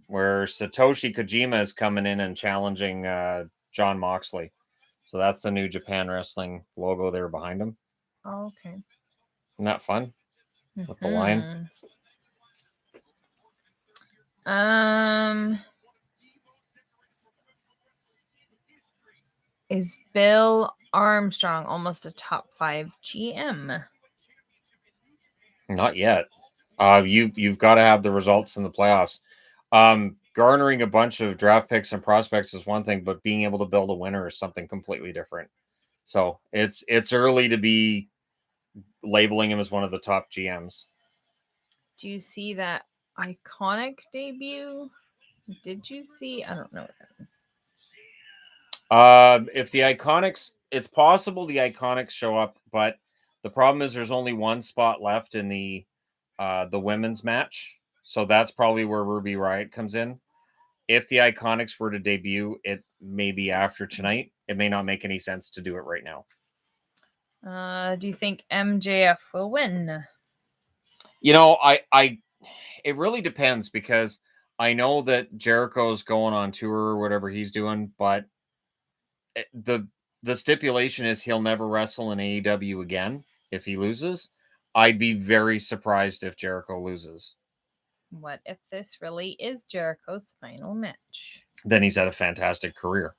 where Satoshi Kojima is coming in and challenging John Moxley. So that's the New Japan Wrestling logo there behind him. Oh, okay. Isn't that fun? With the line. Is Bill Armstrong almost a top 5 GM? Not yet. You've got to have the results in the playoffs. Garnering a bunch of draft picks and prospects is one thing, but being able to build a winner is something completely different. So it's early to be labeling him as one of the top GMs. Do you see that iconic debut? Did you see? I don't know what that means. If the Iconics, it's possible the Iconics show up, but the problem is there's only one spot left in the women's match. So that's probably where Ruby Riott comes in. If the Iconics were to debut, it may be after tonight. it may not make any sense to do it right now. Do you think MJF will win? You know, it really depends, because I know that Jericho's going on tour or whatever he's doing, but the stipulation is he'll never wrestle in AEW again if he loses. I'd be very surprised if Jericho loses. What if this really is Jericho's final match? Then he's had a fantastic career.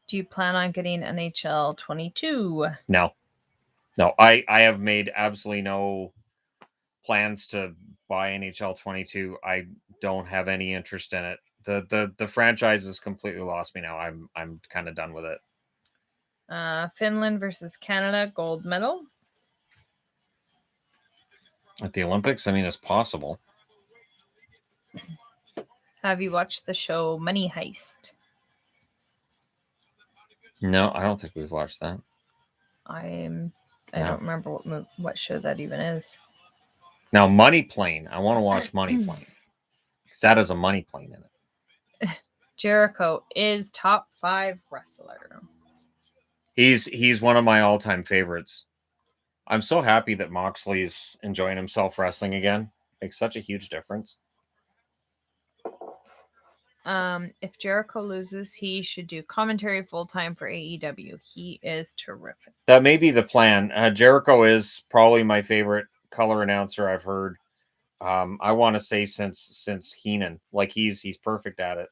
Do you plan on getting NHL 22? No, I have made absolutely no plans to buy NHL 22. I don't have any interest in it. The franchise has completely lost me now. I'm kind of done with it. Finland versus Canada, gold medal. At the Olympics, I mean, it's possible. Have you watched the show Money Heist? No, I don't think we've watched that. I don't remember what show that even is. Now, Money Plane. I want to watch Money Plane, because that has a money plane in it. Jericho is top 5 wrestler. He's one of my all-time favorites. I'm so happy that Moxley's enjoying himself wrestling again. Makes such a huge difference. If Jericho loses, he should do commentary full-time for AEW. He is terrific. That may be the plan. Jericho is probably my favorite color announcer I've heard. I want to say since Heenan. Like, he's perfect at it.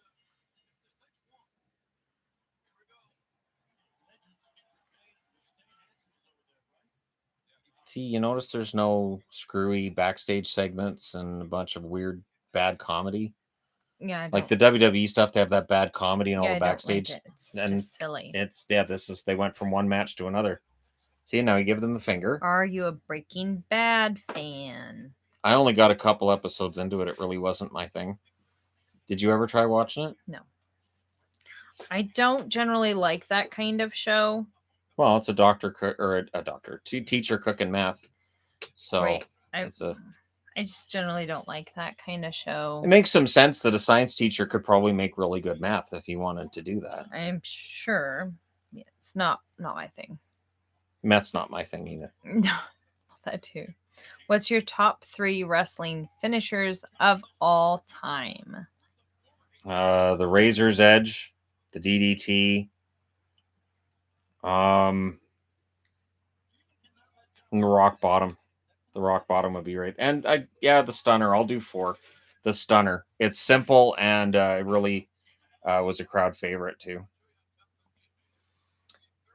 See, you notice there's no screwy backstage segments and a bunch of weird bad comedy. Yeah, like the WWE stuff, they have that bad comedy and all the backstage. Like it's just silly. They went from one match to another. See, now you give them the finger. Are you a Breaking Bad fan? I only got a couple episodes into it. It really wasn't my thing. Did you ever try watching it? No. I don't generally like that kind of show. Well, it's a teacher cooking math. So right. I just generally don't like that kind of show. It makes some sense that a science teacher could probably make really good math if he wanted to do that. I'm sure. Yeah, it's not my thing. Math's not my thing either. No, that too. What's your top 3 wrestling finishers of all time? The Razor's Edge, the DDT, and the Rock Bottom. The Rock Bottom would be right. And the Stunner. I'll do 4. The Stunner. It's simple, and it really was a crowd favorite too.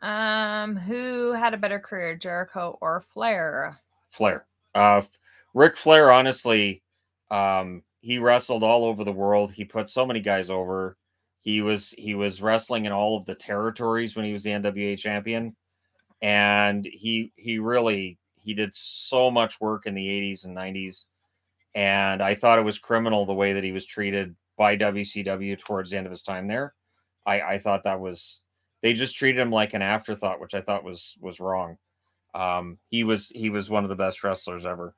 Who had a better career, Jericho or Flair? Flair. Ric Flair, honestly, he wrestled all over the world. He put so many guys over. He was wrestling in all of the territories when he was the NWA champion, and he did so much work in the 80s and 90s, and I thought it was criminal the way that he was treated by WCW towards the end of his time there. I thought that was, they just treated him like an afterthought, which I thought was wrong. He was one of the best wrestlers ever.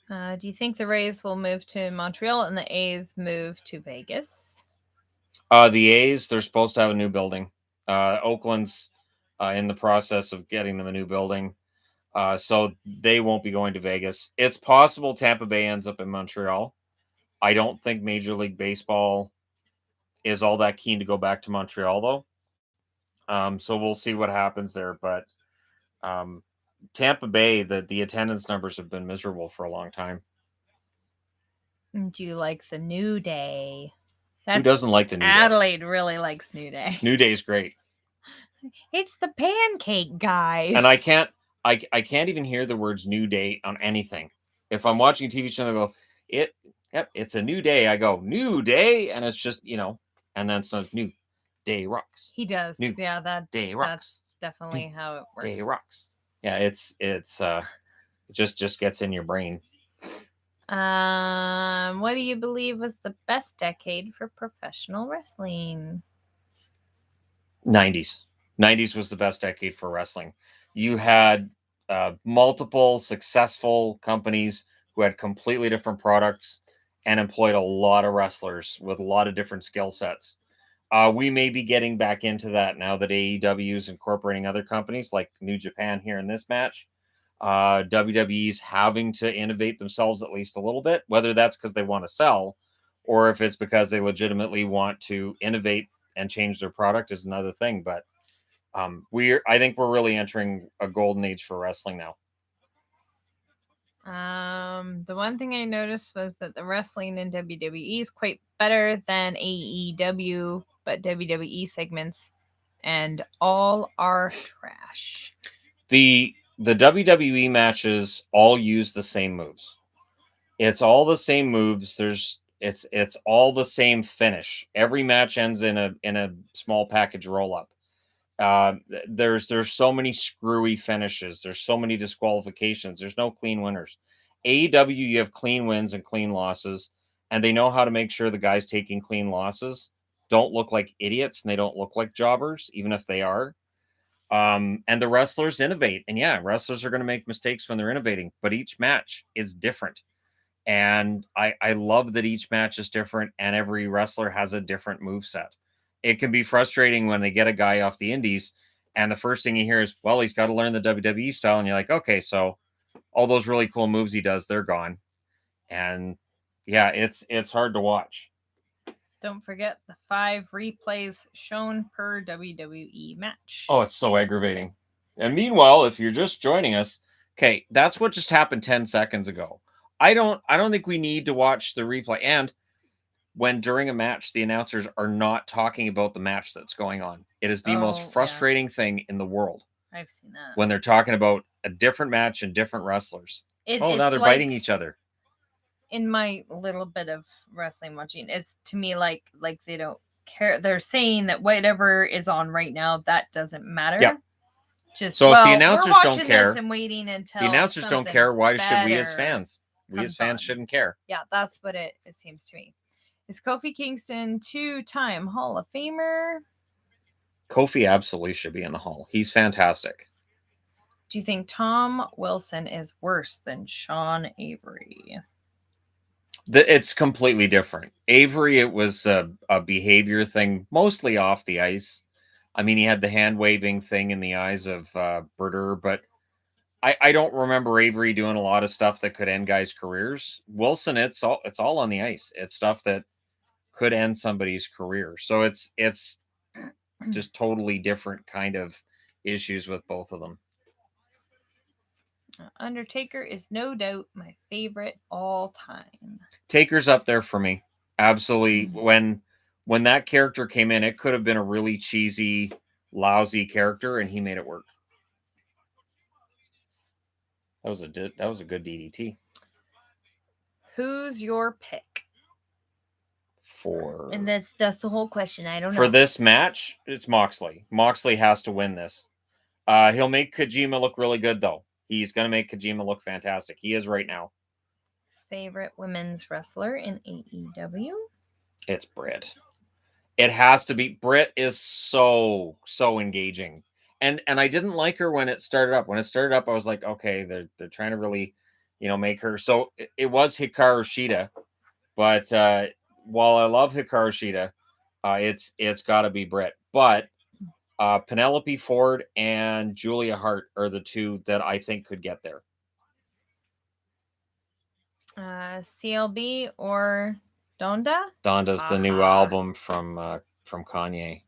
Do you think the Rays will move to Montreal and the A's move to Vegas? The A's, they're supposed to have a new building. Oakland's in the process of getting them a new building. So they won't be going to Vegas. It's possible Tampa Bay ends up in Montreal. I don't think Major League Baseball is all that keen to go back to Montreal, though. So we'll see what happens there. But Tampa Bay, the attendance numbers have been miserable for a long time. Do you like the New Day? Who doesn't like the New Day? Adelaide really likes New Day. New Day's great. It's the pancake guys. And I can't even hear the words New Day on anything. If I'm watching a TV show, I go, it's a new day. I go, New Day, and it's just, and then it's New Day rocks. He does. New that Day rocks. That's definitely how it works. Day rocks. Yeah, it just gets in your brain. What do you believe was the best decade for professional wrestling? 90s. 90s was the best decade for wrestling. You had multiple successful companies who had completely different products, and employed a lot of wrestlers with a lot of different skill sets. We may be getting back into that now that AEW is incorporating other companies like New Japan here in this match. WWE's having to innovate themselves at least a little bit, whether that's because they want to sell or if it's because they legitimately want to innovate and change their product is another thing. But I think we're really entering a golden age for wrestling now. The one thing I noticed was that the wrestling in WWE is quite better than AEW, but WWE segments and all are trash. The WWE matches all use the same moves. It's all the same moves. It's all the same finish. Every match ends in a small package roll up. There's so many screwy finishes. There's so many disqualifications. There's no clean winners. AEW, you have clean wins and clean losses, and they know how to make sure the guys taking clean losses don't look like idiots and they don't look like jobbers, even if they are. And the wrestlers innovate, and yeah, wrestlers are going to make mistakes when they're innovating, but each match is different. And I love that each match is different and every wrestler has a different move set. It can be frustrating when they get a guy off the indies and the first thing you hear is, well, he's got to learn the WWE style. And you're like, okay, so all those really cool moves he does, they're gone. And yeah, it's hard to watch. Don't forget the 5 replays shown per WWE match. Oh, it's so aggravating. And meanwhile, if you're just joining us, okay, that's what just happened 10 seconds ago. I don't think we need to watch the replay. And when during a match, the announcers are not talking about the match that's going on. It is the most frustrating thing in the world. I've seen that. When they're talking about a different match and different wrestlers. Now they're biting each other. In my little bit of wrestling watching, it's to me like they don't care. They're saying that whatever is on right now, that doesn't matter. Yeah. Just so if the announcers don't care, and waiting until the announcers don't care. Why should we as fans? We as fans shouldn't care. Yeah, that's what it seems to me. Is Kofi Kingston 2-time Hall of Famer? Kofi absolutely should be in the Hall. He's fantastic. Do you think Tom Wilson is worse than Sean Avery? It's completely different. Avery, it was a behavior thing, mostly off the ice. I mean, he had the hand waving thing in the eyes of Berter, but I don't remember Avery doing a lot of stuff that could end guys' careers. Wilson, it's all on the ice. It's stuff that could end somebody's career. So it's just totally different kind of issues with both of them. Undertaker is no doubt my favorite all time. Taker's up there for me. Absolutely. When that character came in, it could have been a really cheesy, lousy character, and he made it work. That was a good DDT. Who's your pick? And that's the whole question. I don't know. For this match, it's Moxley. Moxley has to win this. He'll make Kojima look really good, though. He's going to make Kojima look fantastic. He is right now. Favorite women's wrestler in AEW? It's Britt. It has to be. Britt is so engaging. And I didn't like her when it started up. When it started up, I was like, okay, they're trying to really, make her. So it was Hikaru Shida. But while I love Hikaru Shida, it's got to be Britt. But Penelope Ford and Julia Hart are the two that I think could get there. CLB or Donda? Donda's the new album from Kanye.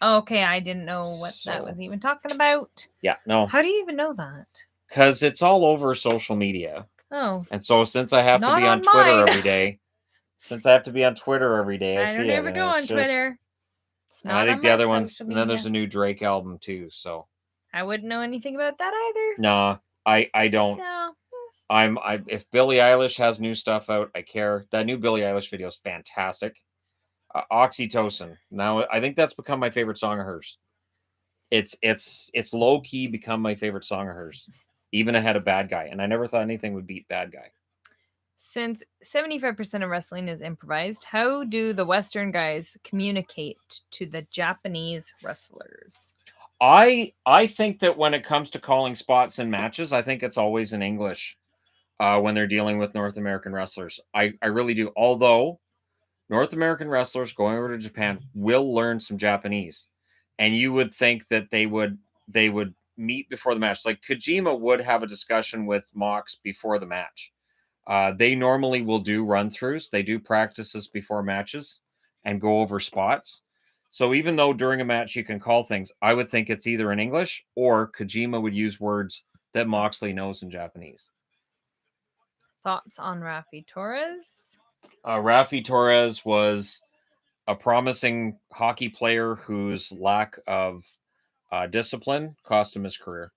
Okay, I didn't know what that was even talking about. Yeah, no. How do you even know that? Because it's all over social media. Oh. And so since I have to be on Twitter every day, I see it. I don't ever go on Twitter. And I think the other ones, and then there's a new Drake album too. So I wouldn't know anything about that either. Nah, I don't. So, if Billie Eilish has new stuff out, I care. That new Billie Eilish video is fantastic. Oxytocin. Now I think that's become my favorite song of hers. It's low key become my favorite song of hers, even ahead of Bad Guy. And I never thought anything would beat Bad Guy. Since 75% of wrestling is improvised, how do the Western guys communicate to the Japanese wrestlers? I think that when it comes to calling spots in matches, I think it's always in English. when they're dealing with North American wrestlers. I really do. Although North American wrestlers going over to Japan will learn some Japanese, and you would think that they would meet before the match. Like Kojima would have a discussion with Mox before the match. They normally will do run throughs. They do practices before matches and go over spots. So even though during a match you can call things, I would think it's either in English or Kojima would use words that Moxley knows in Japanese. Thoughts on Rafi Torres? Rafi Torres was a promising hockey player whose lack of discipline cost him his career.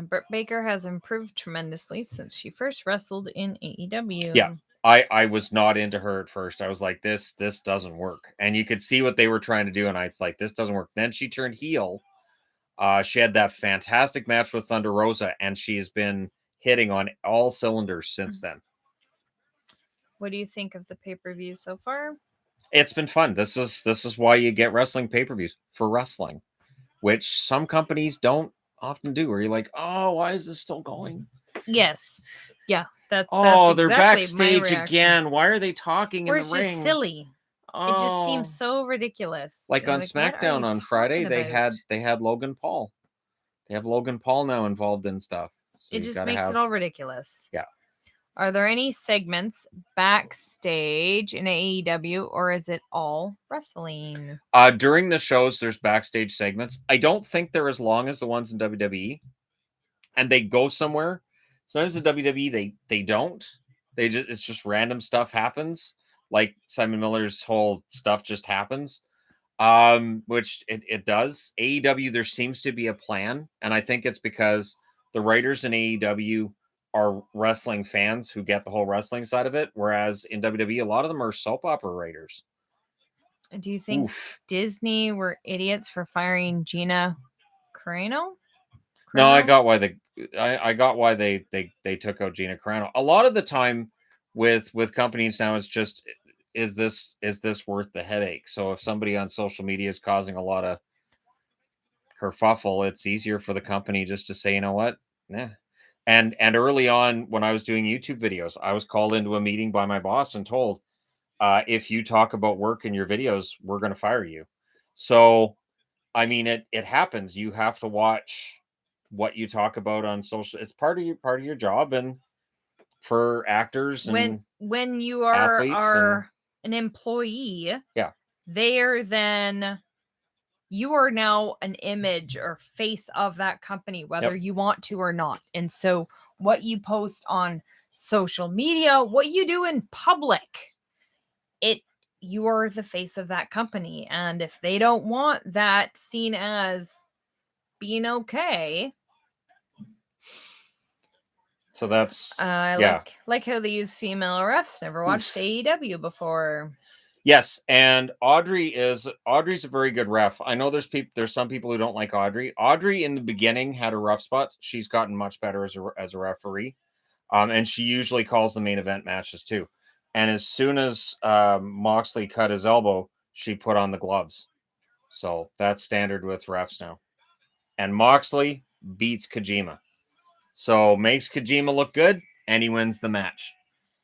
Britt Baker has improved tremendously since she first wrestled in AEW. Yeah. I was not into her at first. I was like, this doesn't work. And you could see what they were trying to do. And I was like, this doesn't work. Then she turned heel. She had that fantastic match with Thunder Rosa, and she has been hitting on all cylinders since then. What do you think of the pay-per-view so far? It's been fun. This is why you get wrestling pay-per-views, for wrestling, which some companies don't often do. Where you're like, oh, why is this still going? Yes. Yeah. That's they're exactly backstage again. Why are they talking in the ring? It's just silly. Oh. It just seems so ridiculous. Like on SmackDown on Friday, they had Logan Paul. They have Logan Paul now involved in stuff. So it just makes it all ridiculous. Yeah. Are there any segments backstage in AEW, or is it all wrestling? During the shows, there's backstage segments. I don't think they're as long as the ones in WWE, and they go somewhere. Sometimes in WWE, they don't. It's just random stuff happens. Like Simon Miller's whole stuff just happens. Which it does. AEW, there seems to be a plan, and I think it's because the writers in AEW are wrestling fans who get the whole wrestling side of it, whereas in WWE, a lot of them are soap opera writers. Do you think Disney were idiots for firing Gina Carano? No, I got why they took out Gina Carano. A lot of the time with companies now, it's just, is this worth the headache? So if somebody on social media is causing a lot of kerfuffle, it's easier for the company just to say, you know what? Nah. And early on, when I was doing YouTube videos, I was called into a meeting by my boss and told, if you talk about work in your videos, we're going to fire you. So, I mean, it happens. You have to watch what you talk about on social. It's part of your job, and for actors and when you are an employee, yeah, you are now an image or face of that company, whether you want to or not. And so what you post on social media, what you do in public, you are the face of that company. And if they don't want that seen as being okay. So that's like how they use female refs. Never watched AEW before. Yes, and Audrey's a very good ref. I know there's some people who don't like Audrey. Audrey in the beginning had her rough spots. She's gotten much better as a referee, and she usually calls the main event matches too. And as soon as Moxley cut his elbow, she put on the gloves. So that's standard with refs now. And Moxley beats Kojima, so makes Kojima look good, and he wins the match.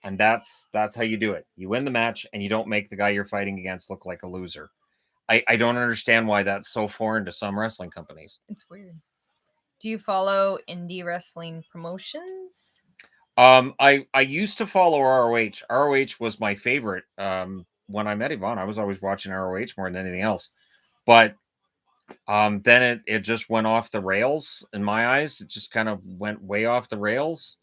And that's how you do it. You win the match, and you don't make the guy you're fighting against look like a loser. I don't understand why that's so foreign to some wrestling companies. It's weird. Do you follow indie wrestling promotions? I used to follow ROH. ROH was my favorite. When I met Yvonne, I was always watching ROH more than anything else. But then it just went off the rails in my eyes. It just kind of went way off the rails,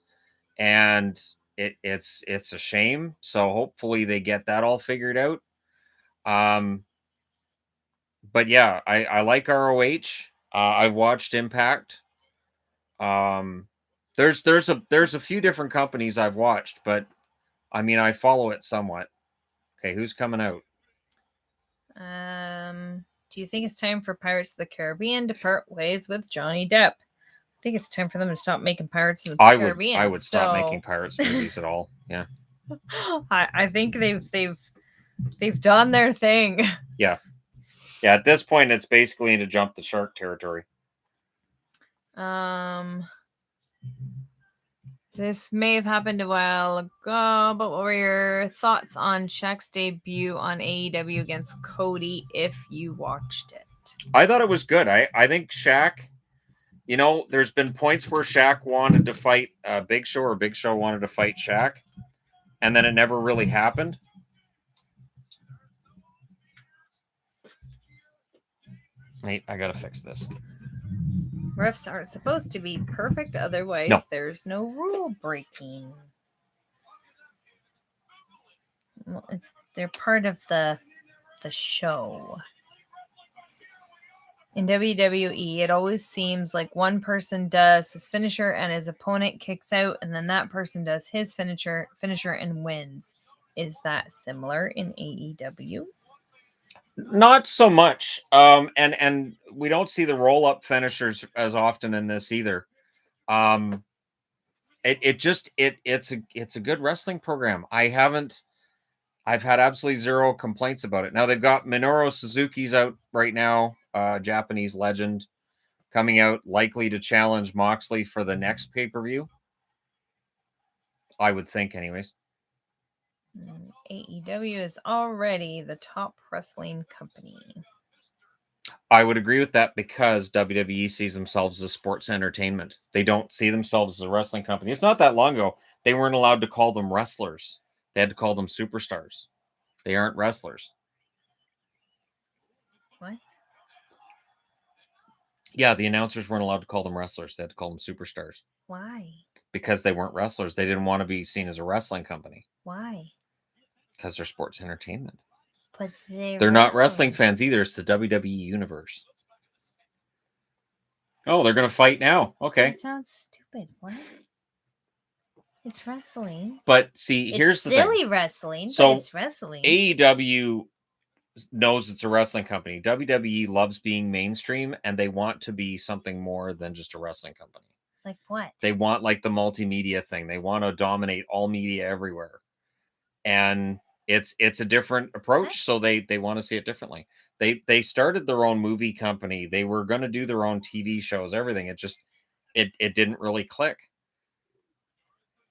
and it's a shame. So hopefully they get that all figured out. But yeah, I like ROH. I've watched Impact. There's a few different companies I've watched, but I mean, I follow it somewhat. Okay, who's coming out? Do you think it's time for Pirates of the Caribbean to part ways with Johnny Depp? I think it's time for them to stop making Pirates of the Caribbean. I would stop making Pirates movies at all. Yeah. I think they've done their thing. Yeah. Yeah, at this point it's basically into jump the shark territory. This may have happened a while ago, but what were your thoughts on Shaq's debut on AEW against Cody if you watched it? I thought it was good. I think Shaq, there's been points where Shaq wanted to fight Big Show or Big Show wanted to fight Shaq, and then it never really happened. Mate, I gotta fix this. Refs aren't supposed to be perfect, otherwise No. there's no rule breaking. Well, they're part of the show. In WWE, it always seems like one person does his finisher and his opponent kicks out, and then that person does his finisher and wins. Is that similar in AEW? Not so much. And we don't see the roll-up finishers as often in this either. It's a good wrestling program. I've had absolutely zero complaints about it. Now they've got Minoru Suzuki's out right now, Japanese legend, coming out, likely to challenge Moxley for the next pay-per-view. I would think, anyways. AEW is already the top wrestling company. I would agree with that because WWE sees themselves as sports entertainment. They don't see themselves as a wrestling company. It's not that long ago. They weren't allowed to call them wrestlers. They had to call them superstars. They aren't wrestlers. What? Yeah, the announcers weren't allowed to call them wrestlers. They had to call them superstars. Why? Because they weren't wrestlers. They didn't want to be seen as a wrestling company. Why? Because they're sports entertainment. But they're not wrestling fans either. It's the WWE universe. Oh, they're going to fight now. Okay. That sounds stupid. What? It's wrestling. But see, here's the thing. It's silly wrestling, so but it's wrestling. AEW knows it's a wrestling company. WWE loves being mainstream, and they want to be something more than just a wrestling company. Like what? They want like the multimedia thing. They want to dominate all media everywhere. And it's a different approach, so they want to see it differently. They started their own movie company. They were going to do their own TV shows, everything. It just it didn't really click.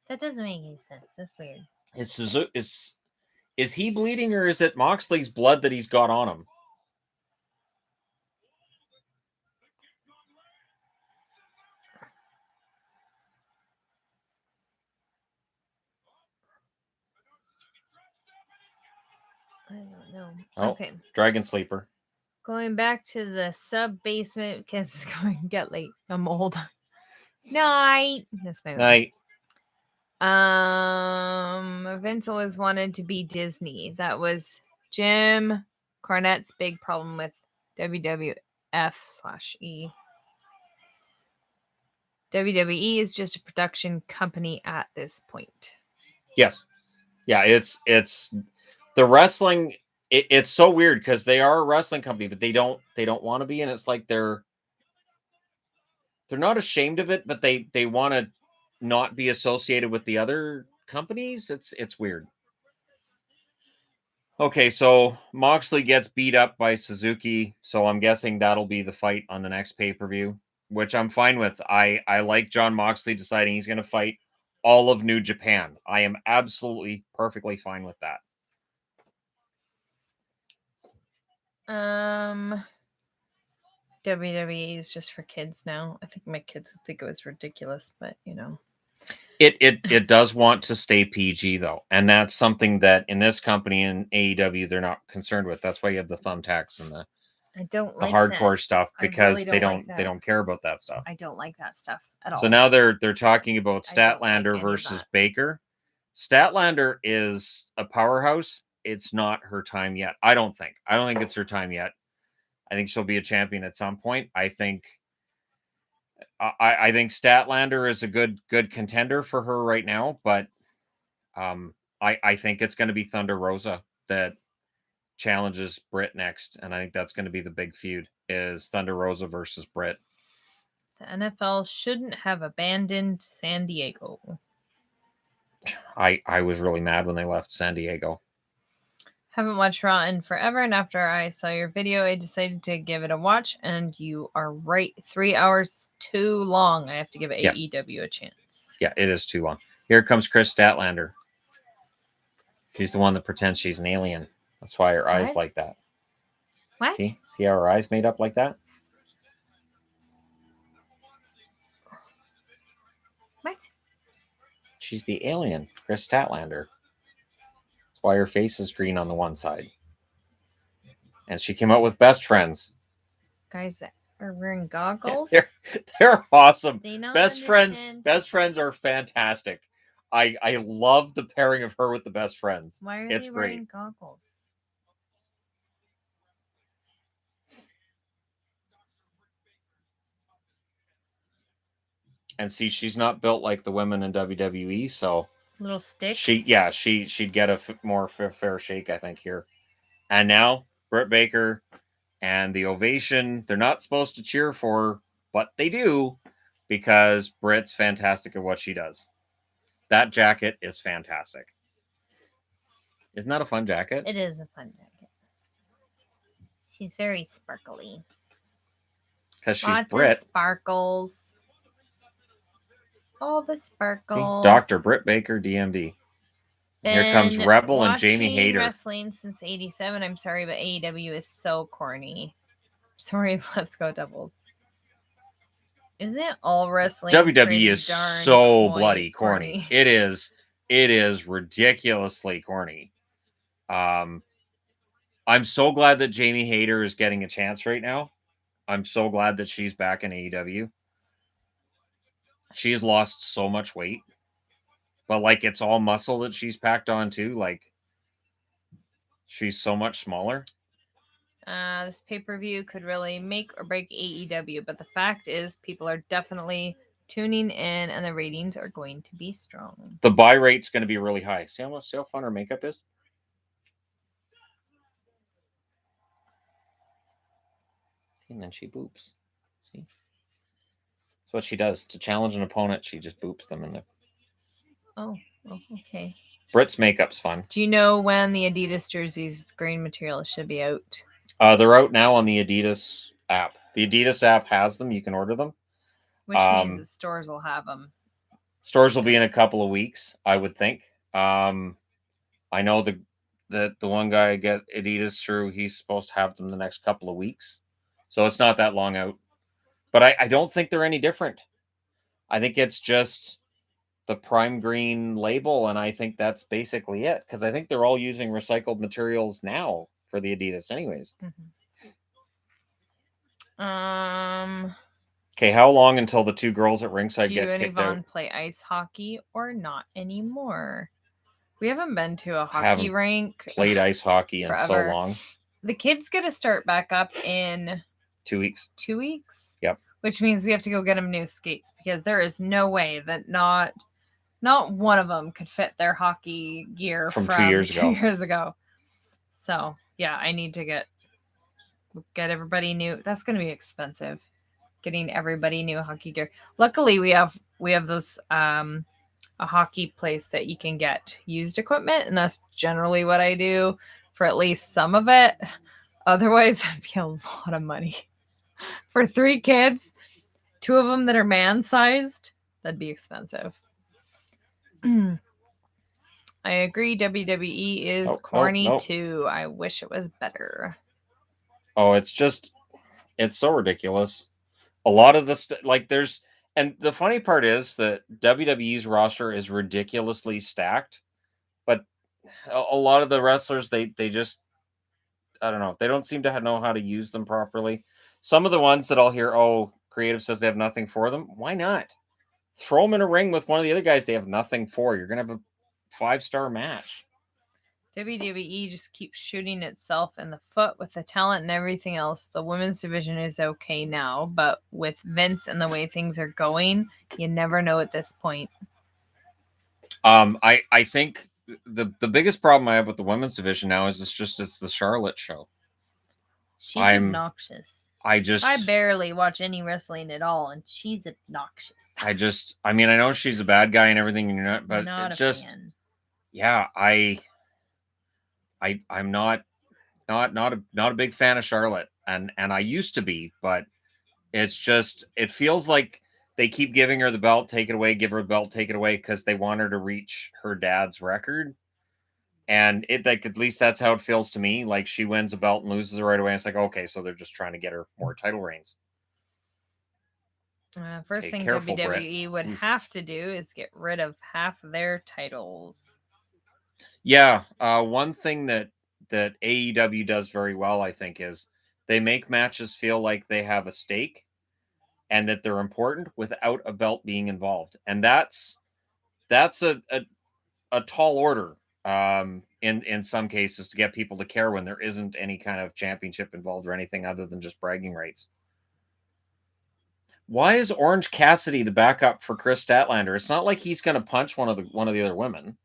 That doesn't make any sense. That's weird. Is he bleeding, or is it Moxley's blood that he's got on him? I don't know. Oh, okay. Dragon Sleeper. Going back to the sub basement because it's going to get late. I'm old. Night. That's my Night. Vince always wanted to be Disney. That was Jim Cornette's big problem with WWF/E. WWE is just a production company at this point. Yes. Yeah, it's the wrestling. It's so weird because they are a wrestling company, but they don't want to be, and it's like they're not ashamed of it, but they want to not be associated with the other companies. It's weird. Okay, so Moxley gets beat up by Suzuki, so I'm guessing that'll be the fight on the next pay-per-view, which I'm fine with. I like John Moxley deciding he's going to fight all of New Japan. I am absolutely perfectly fine with that. WWE is just for kids now. I think my kids would think it was ridiculous, but you know. It does want to stay PG though, and that's something that in this company in AEW they're not concerned with. That's why you have the thumbtacks and the hardcore stuff, because really they don't care about that stuff. I don't like that stuff at all. So now they're talking about Statlander versus Baker. Statlander is a powerhouse. It's not her time yet. I don't think it's her time yet. I think she'll be a champion at some point. I think Statlander is a good contender for her right now, but I think it's going to be Thunder Rosa that challenges Britt next, and I think that's going to be the big feud, is Thunder Rosa versus Britt. The NFL shouldn't have abandoned San Diego. I was really mad when they left San Diego. Haven't watched Raw in forever, and after I saw your video, I decided to give it a watch, and you are right. 3 hours too long. I have to give AEW a chance. Yeah, it is too long. Here comes Chris Statlander. She's the one that pretends she's an alien. That's why her eyes like that. What? See how her eyes made up like that? What? She's the alien, Chris Statlander. That's why her face is green on the one side. And she came out with Best Friends. Guys that are wearing goggles? They're awesome. Best friends are fantastic. I love the pairing of her with the Best Friends. Why are it's they great. wearing goggles? And see, she's not built like the women in WWE, so little sticks. She'd get a more fair shake, I think, here. And now Britt Baker and the ovation. They're not supposed to cheer for her, but they do because Britt's fantastic at what she does. That jacket is fantastic. Isn't that a fun jacket? It is a fun jacket. She's very sparkly. Because she's Lots Britt. of sparkles. All the sparkles. See? Dr. Britt Baker, DMD. Here comes Rebel and Jamie Hayter. Wrestling since '87. I'm sorry, but AEW is so corny. Sorry, Let's Go Doubles. Isn't all wrestling? WWE is so bloody corny. It is ridiculously corny. I'm so glad that Jamie Hayter is getting a chance right now. I'm so glad that she's back in AEW. She has lost so much weight. But like it's all muscle that she's packed on too. Like she's so much smaller. This pay-per-view could really make or break AEW, but the fact is people are definitely tuning in and the ratings are going to be strong. The buy rate's going to be really high. See how fun her makeup is? See, and then she boops. See? That's what she does. To challenge an opponent, she just boops them in the... Oh, okay. Britt's makeup's fun. Do you know when the Adidas jerseys with green material should be out? They're out now on the Adidas app. The Adidas app has them. You can order them. Which means the stores will have them. Stores will be in a couple of weeks, I would think. I know the one guy I get Adidas through, he's supposed to have them the next couple of weeks. So it's not that long out. But I don't think they're any different. I think it's just the prime green label, and I think that's basically it. Because I think they're all using recycled materials now for the Adidas anyways. Okay, how long until the two girls at ringside get kicked out? Do you and Yvonne play ice hockey or not anymore? We haven't been to a hockey rink. Played ice hockey in so long. The kids get to start back up in 2 weeks. 2 weeks? Yep. Which means we have to go get them new skates because there is no way that not one of them could fit their hockey gear from 2 years ago. So, yeah, I need to get everybody new. That's going to be expensive. Getting everybody new hockey gear. Luckily, we have those a hockey place that you can get used equipment, and that's generally what I do for at least some of it. Otherwise, it'd be a lot of money for 3 kids, 2 of them that are man-sized. That'd be expensive. I agree. WWE is corny too. I wish it was better. Oh, it's so ridiculous. A lot of this, and the funny part is that WWE's roster is ridiculously stacked, but a lot of the wrestlers, they just, I don't know, they don't seem to know how to use them properly. Some of the ones that I'll hear, creative says they have nothing for them. Why not? Throw them in a ring with one of the other guys they have nothing for. You're going to have a 5-star match. WWE just keeps shooting itself in the foot with the talent and everything else. The women's division is okay now, but with Vince and the way things are going, you never know at this point. I think the biggest problem I have with the women's division now is it's the Charlotte show. She's obnoxious. I barely watch any wrestling at all, and she's obnoxious. I know she's a bad guy and everything, but not it's just, fan. Yeah, I'm not a big fan of Charlotte, and I used to be, but it's just it feels like they keep giving her the belt, take it away, give her the belt, take it away, because they want her to reach her dad's record. And it like at least that's how it feels to me. Like she wins a belt and loses it right away. And it's like, okay, so they're just trying to get her more title reigns. First thing careful, WWE Brett. would have to do is get rid of half of their titles. Yeah, one thing that AEW does very well, I think, is they make matches feel like they have a stake and that they're important without a belt being involved, and that's a tall order in some cases to get people to care when there isn't any kind of championship involved or anything other than just bragging rights. Why is Orange Cassidy the backup for Chris Statlander? It's not like he's going to punch one of the other women.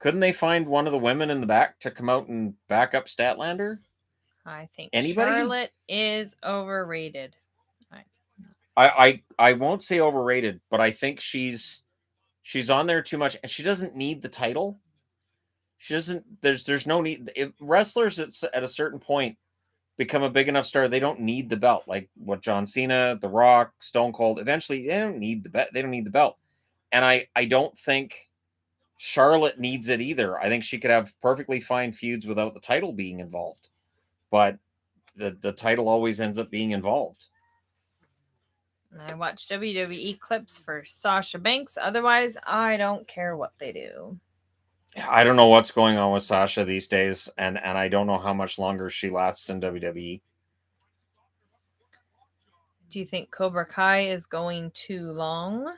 Couldn't they find one of the women in the back to come out and back up Statlander? I think Anybody? Charlotte is overrated. I won't say overrated, but I think she's on there too much, and she doesn't need the title. She doesn't. There's no need. If wrestlers at a certain point become a big enough star, they don't need the belt. Like what John Cena, The Rock, Stone Cold. Eventually, they don't need the belt. They don't need the belt, and I don't think Charlotte needs it either. I think she could have perfectly fine feuds without the title being involved, but the title always ends up being involved. I watch WWE clips for Sasha Banks. Otherwise, I don't care what they do. I don't know what's going on with Sasha these days, and I don't know how much longer she lasts in WWE. Do you think Cobra Kai is going too long?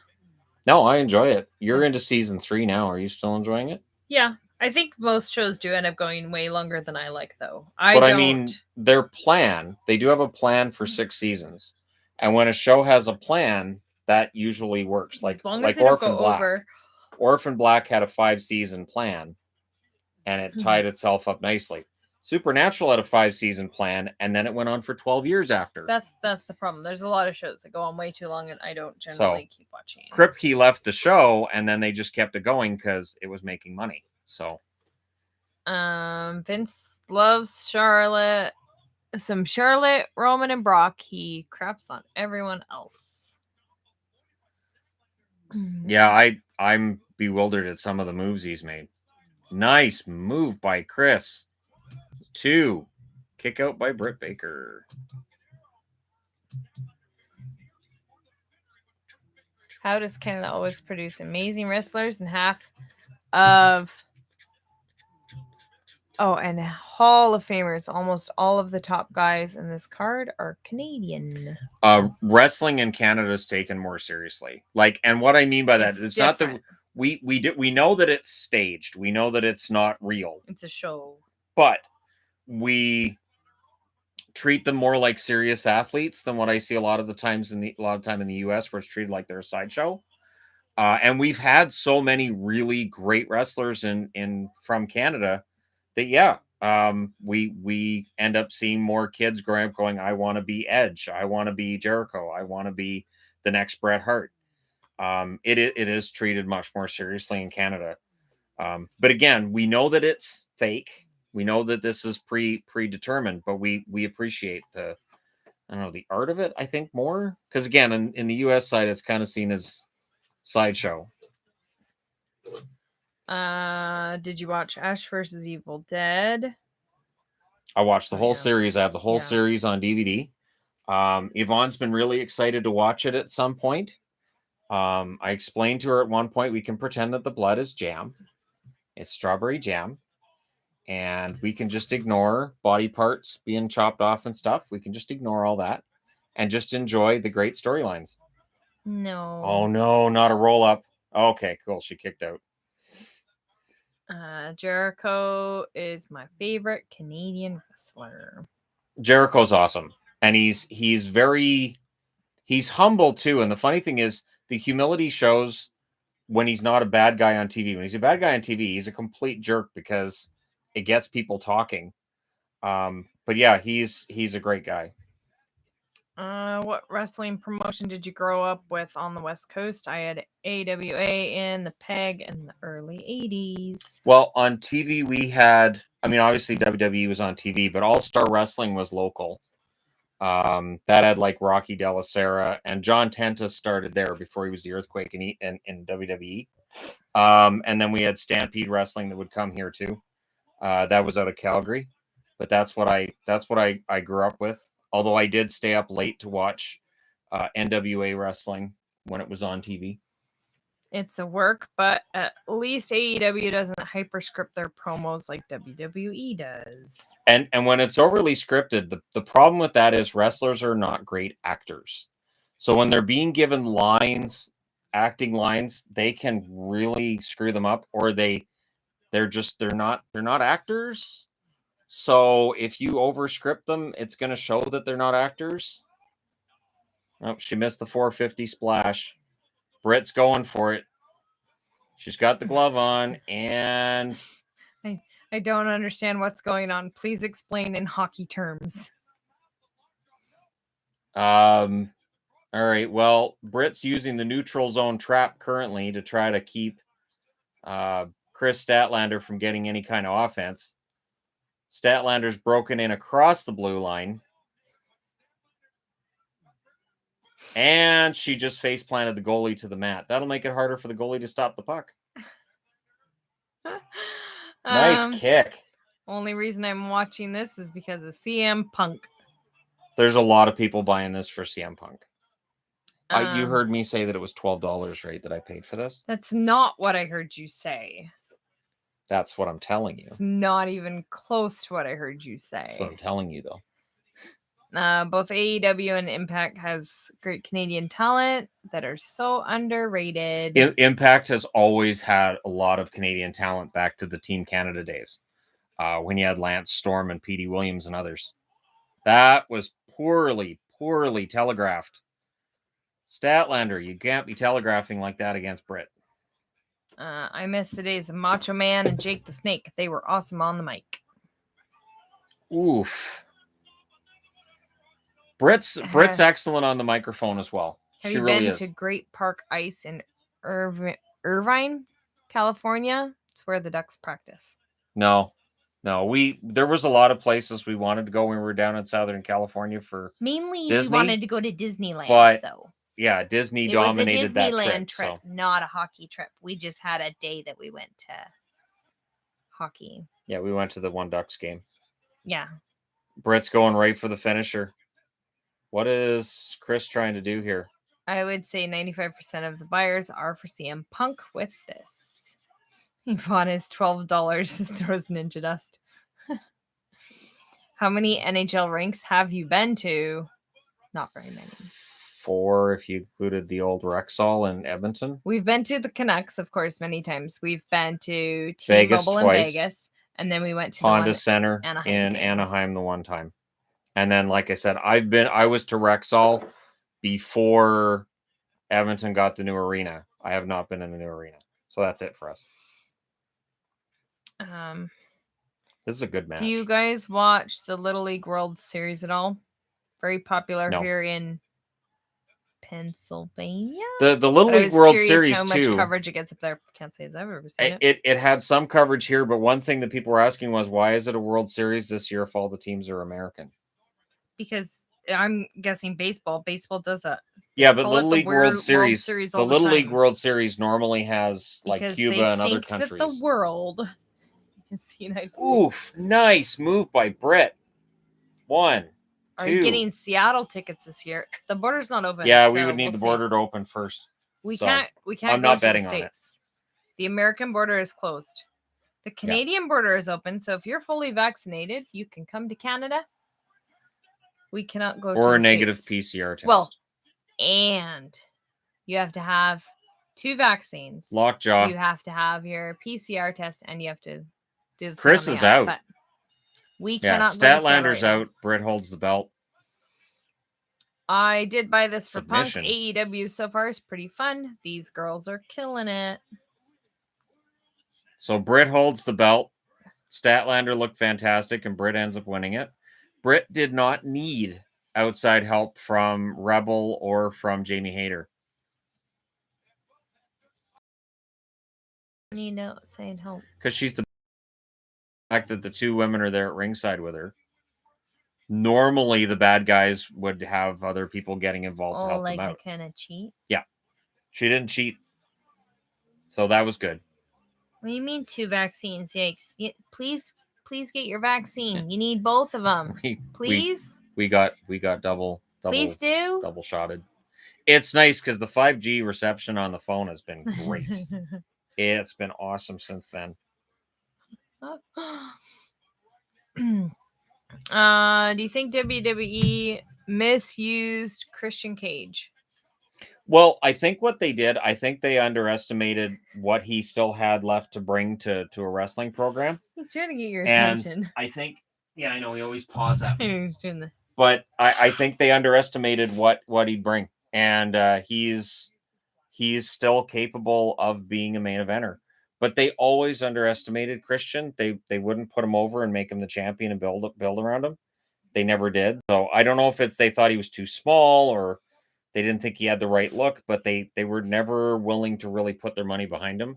No, I enjoy it. You're into season 3 now. Are you still enjoying it? Yeah, I think most shows do end up going way longer than I like, though. I mean, their plan, they do have a plan for 6 seasons. And when a show has a plan, that usually works. Like Orphan Black. Orphan Black had a 5-season plan, and it tied itself up nicely. Supernatural had a 5-season plan, and then it went on for 12 years after. That's the problem. There's a lot of shows that go on way too long, and I don't generally keep watching. Kripke left the show, and then they just kept it going because it was making money. So, Vince loves Charlotte. Some Charlotte, Roman, and Brock. He craps on everyone else. Yeah, I'm bewildered at some of the moves he's made. Nice move by Chris. 2. Kick out by Britt Baker. How does Canada always produce amazing wrestlers and half of... Oh, and Hall of Famers. Almost all of the top guys in this card are Canadian. Wrestling in Canada is taken more seriously. Like, and what I mean by that, it's not that we know that it's staged. We know that it's not real. It's a show. But we treat them more like serious athletes than what I see a lot of time in the US, where it's treated like they're a sideshow. And we've had so many really great wrestlers from Canada that we end up seeing more kids growing up going, I want to be Edge, I want to be Jericho, I want to be the next Bret Hart. It is treated much more seriously in Canada. But again, we know that it's fake. We know that this is predetermined, but we appreciate the art of it, I think, more. Because again, in the US side, it's kind of seen as sideshow. Did you watch Ash vs. Evil Dead? I watched the whole series. I have the whole series on DVD. Yvonne's been really excited to watch it at some point. I explained to her at one point, we can pretend that the blood is jam. It's strawberry jam. And we can just ignore body parts being chopped off and stuff. We can just ignore all that and just enjoy the great storylines. No. Oh, no, not a roll-up. Okay, cool. She kicked out. Jericho is my favorite Canadian wrestler. Jericho's awesome. And he's humble, too. And the funny thing is, the humility shows when he's not a bad guy on TV. When he's a bad guy on TV, he's a complete jerk because it gets people talking. But yeah, he's a great guy. What wrestling promotion did you grow up with on the West Coast? I had AWA in the PEG in the early 80s. Well, on TV we had, I mean, obviously WWE was on TV, but All Star Wrestling was local. That had like Rocky De La Sera, and John Tenta started there before he was the Earthquake in WWE. And then we had Stampede Wrestling that would come here too. That was out of Calgary, but that's what I grew up with. Although I did stay up late to watch NWA wrestling when it was on TV. It's a work, but at least AEW doesn't hyperscript their promos like WWE does. And when it's overly scripted, the problem with that is wrestlers are not great actors. So when they're being given lines, acting lines, they can really screw them up, or they're not actors. So if you overscript them, it's going to show that they're not actors. Oh, she missed the 450 splash. Britt's going for it. She's got the glove on, and I don't understand what's going on. Please explain in hockey terms. All right. Well, Britt's using the neutral zone trap currently to try to keep Chris Statlander from getting any kind of offense. Statlander's broken in across the blue line. And she just face planted the goalie to the mat. That'll make it harder for the goalie to stop the puck. Nice kick. Only reason I'm watching this is because of CM Punk. There's a lot of people buying this for CM Punk. You heard me say that it was $12, right, that I paid for this? That's not what I heard you say. That's what I'm telling you. It's not even close to what I heard you say. That's what I'm telling you, though. Both AEW and Impact has great Canadian talent that are so underrated. Impact has always had a lot of Canadian talent back to the Team Canada days, when you had Lance Storm and Petey Williams and others. That was poorly telegraphed. Statlander, you can't be telegraphing like that against Britt. I miss the days of Macho Man and Jake the Snake. They were awesome on the mic. Oof. Britt's excellent on the microphone as well. Have she you really been is. to Great Park Ice in Irvine, California? It's where the Ducks practice. No. There was a lot of places we wanted to go when we were down in Southern California for mainly Disney, we wanted to go to Disneyland, though. Yeah, Disney dominated that trip. It was a Disneyland trip, not a hockey trip. We just had a day that we went to hockey. Yeah, we went to the One Ducks game. Yeah. Britt's going right for the finisher. What is Chris trying to do here? I would say 95% of the buyers are for CM Punk with this. Yvonne is $12, throws ninja dust. How many NHL rinks have you been to? Not very many. 4 if you included the old Rexall in Edmonton. We've been to the Canucks, of course, many times. We've been to T-Mobile in Vegas. And then we went to Honda Center in Anaheim the one time. And then, like I said, I was to Rexall before Edmonton got the new arena. I have not been in the new arena. So that's it for us. This is a good match. Do you guys watch the Little League World Series at all? Very popular here in Pennsylvania. The Little League World Series how much coverage it gets up there. Can't say as I've ever seen it. It had some coverage here, but one thing that people were asking was, why is it a World Series this year if all the teams are American? Because I'm guessing baseball does a but Little League World Series the Little League World Series normally has like Cuba and other countries. That the world is the United States. Oof, nice move by Britt. 1, 2. Are you getting Seattle tickets this year? The border's not open. Yeah, we would need the border to open first. We can't I'm go not to betting the on it. States. The American border is closed. The Canadian border is open, so if you're fully vaccinated, you can come to Canada. We cannot go to or the a negative States. PCR test. Well, and you have to have 2 vaccines. Lockjaw. You have to have your PCR test, and you have to do the Chris is out. But we cannot go Statlander's out. Britt holds the belt. I did buy this for Submission. Punk. AEW so far is pretty fun. These girls are killing it. So Britt holds the belt. Statlander looked fantastic, and Britt ends up winning it. Britt did not need outside help from Rebel or from Jamie Hayter. Need outside help. Because she's the fact that the two women are there at ringside with her. Normally, the bad guys would have other people getting involved to help them out. Like a kind of cheat? Yeah. She didn't cheat. So that was good. What do you mean 2 vaccines? Yikes. Please get your vaccine. You need both of them. Please? We got double Please do. double shotted. It's nice because the 5G reception on the phone has been great. It's been awesome since then. Do you think WWE misused Christian Cage? Well, I think what they did, I think they underestimated what he still had left to bring to a wrestling program. He's trying to get your attention. I think, yeah, I know, he always paws at me. He's doing that. But I think they underestimated what he'd bring. And he's still capable of being a main eventer. But they always underestimated Christian. They wouldn't put him over and make him the champion and build around him. They never did. So I don't know if it's they thought he was too small or they didn't think he had the right look, but they were never willing to really put their money behind him.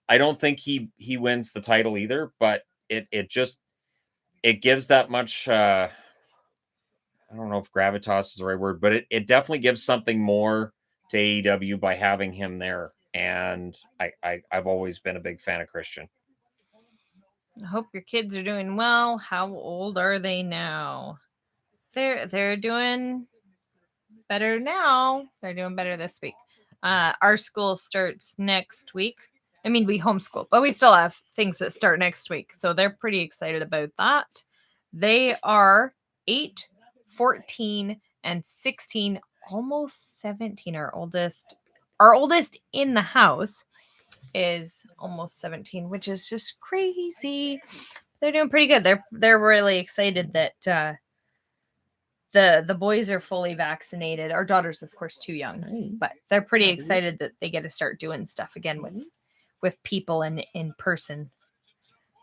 I don't think he wins the title either, but it gives that much I don't know if gravitas is the right word, but it definitely gives something more to AEW by having him there. And I've always been a big fan of Christian. I hope your kids are doing well. How old are they now? They're doing better now. They're doing better this week. Our school starts next week. I mean, we homeschool, but we still have things that start next week. So they're pretty excited about that. They are 8, 14, and 16, almost 17. Our oldest in the house is almost 17, which is just crazy. They're doing pretty good. They're really excited that the boys are fully vaccinated. Our daughter's, of course, too young, but they're pretty excited that they get to start doing stuff again with people in person.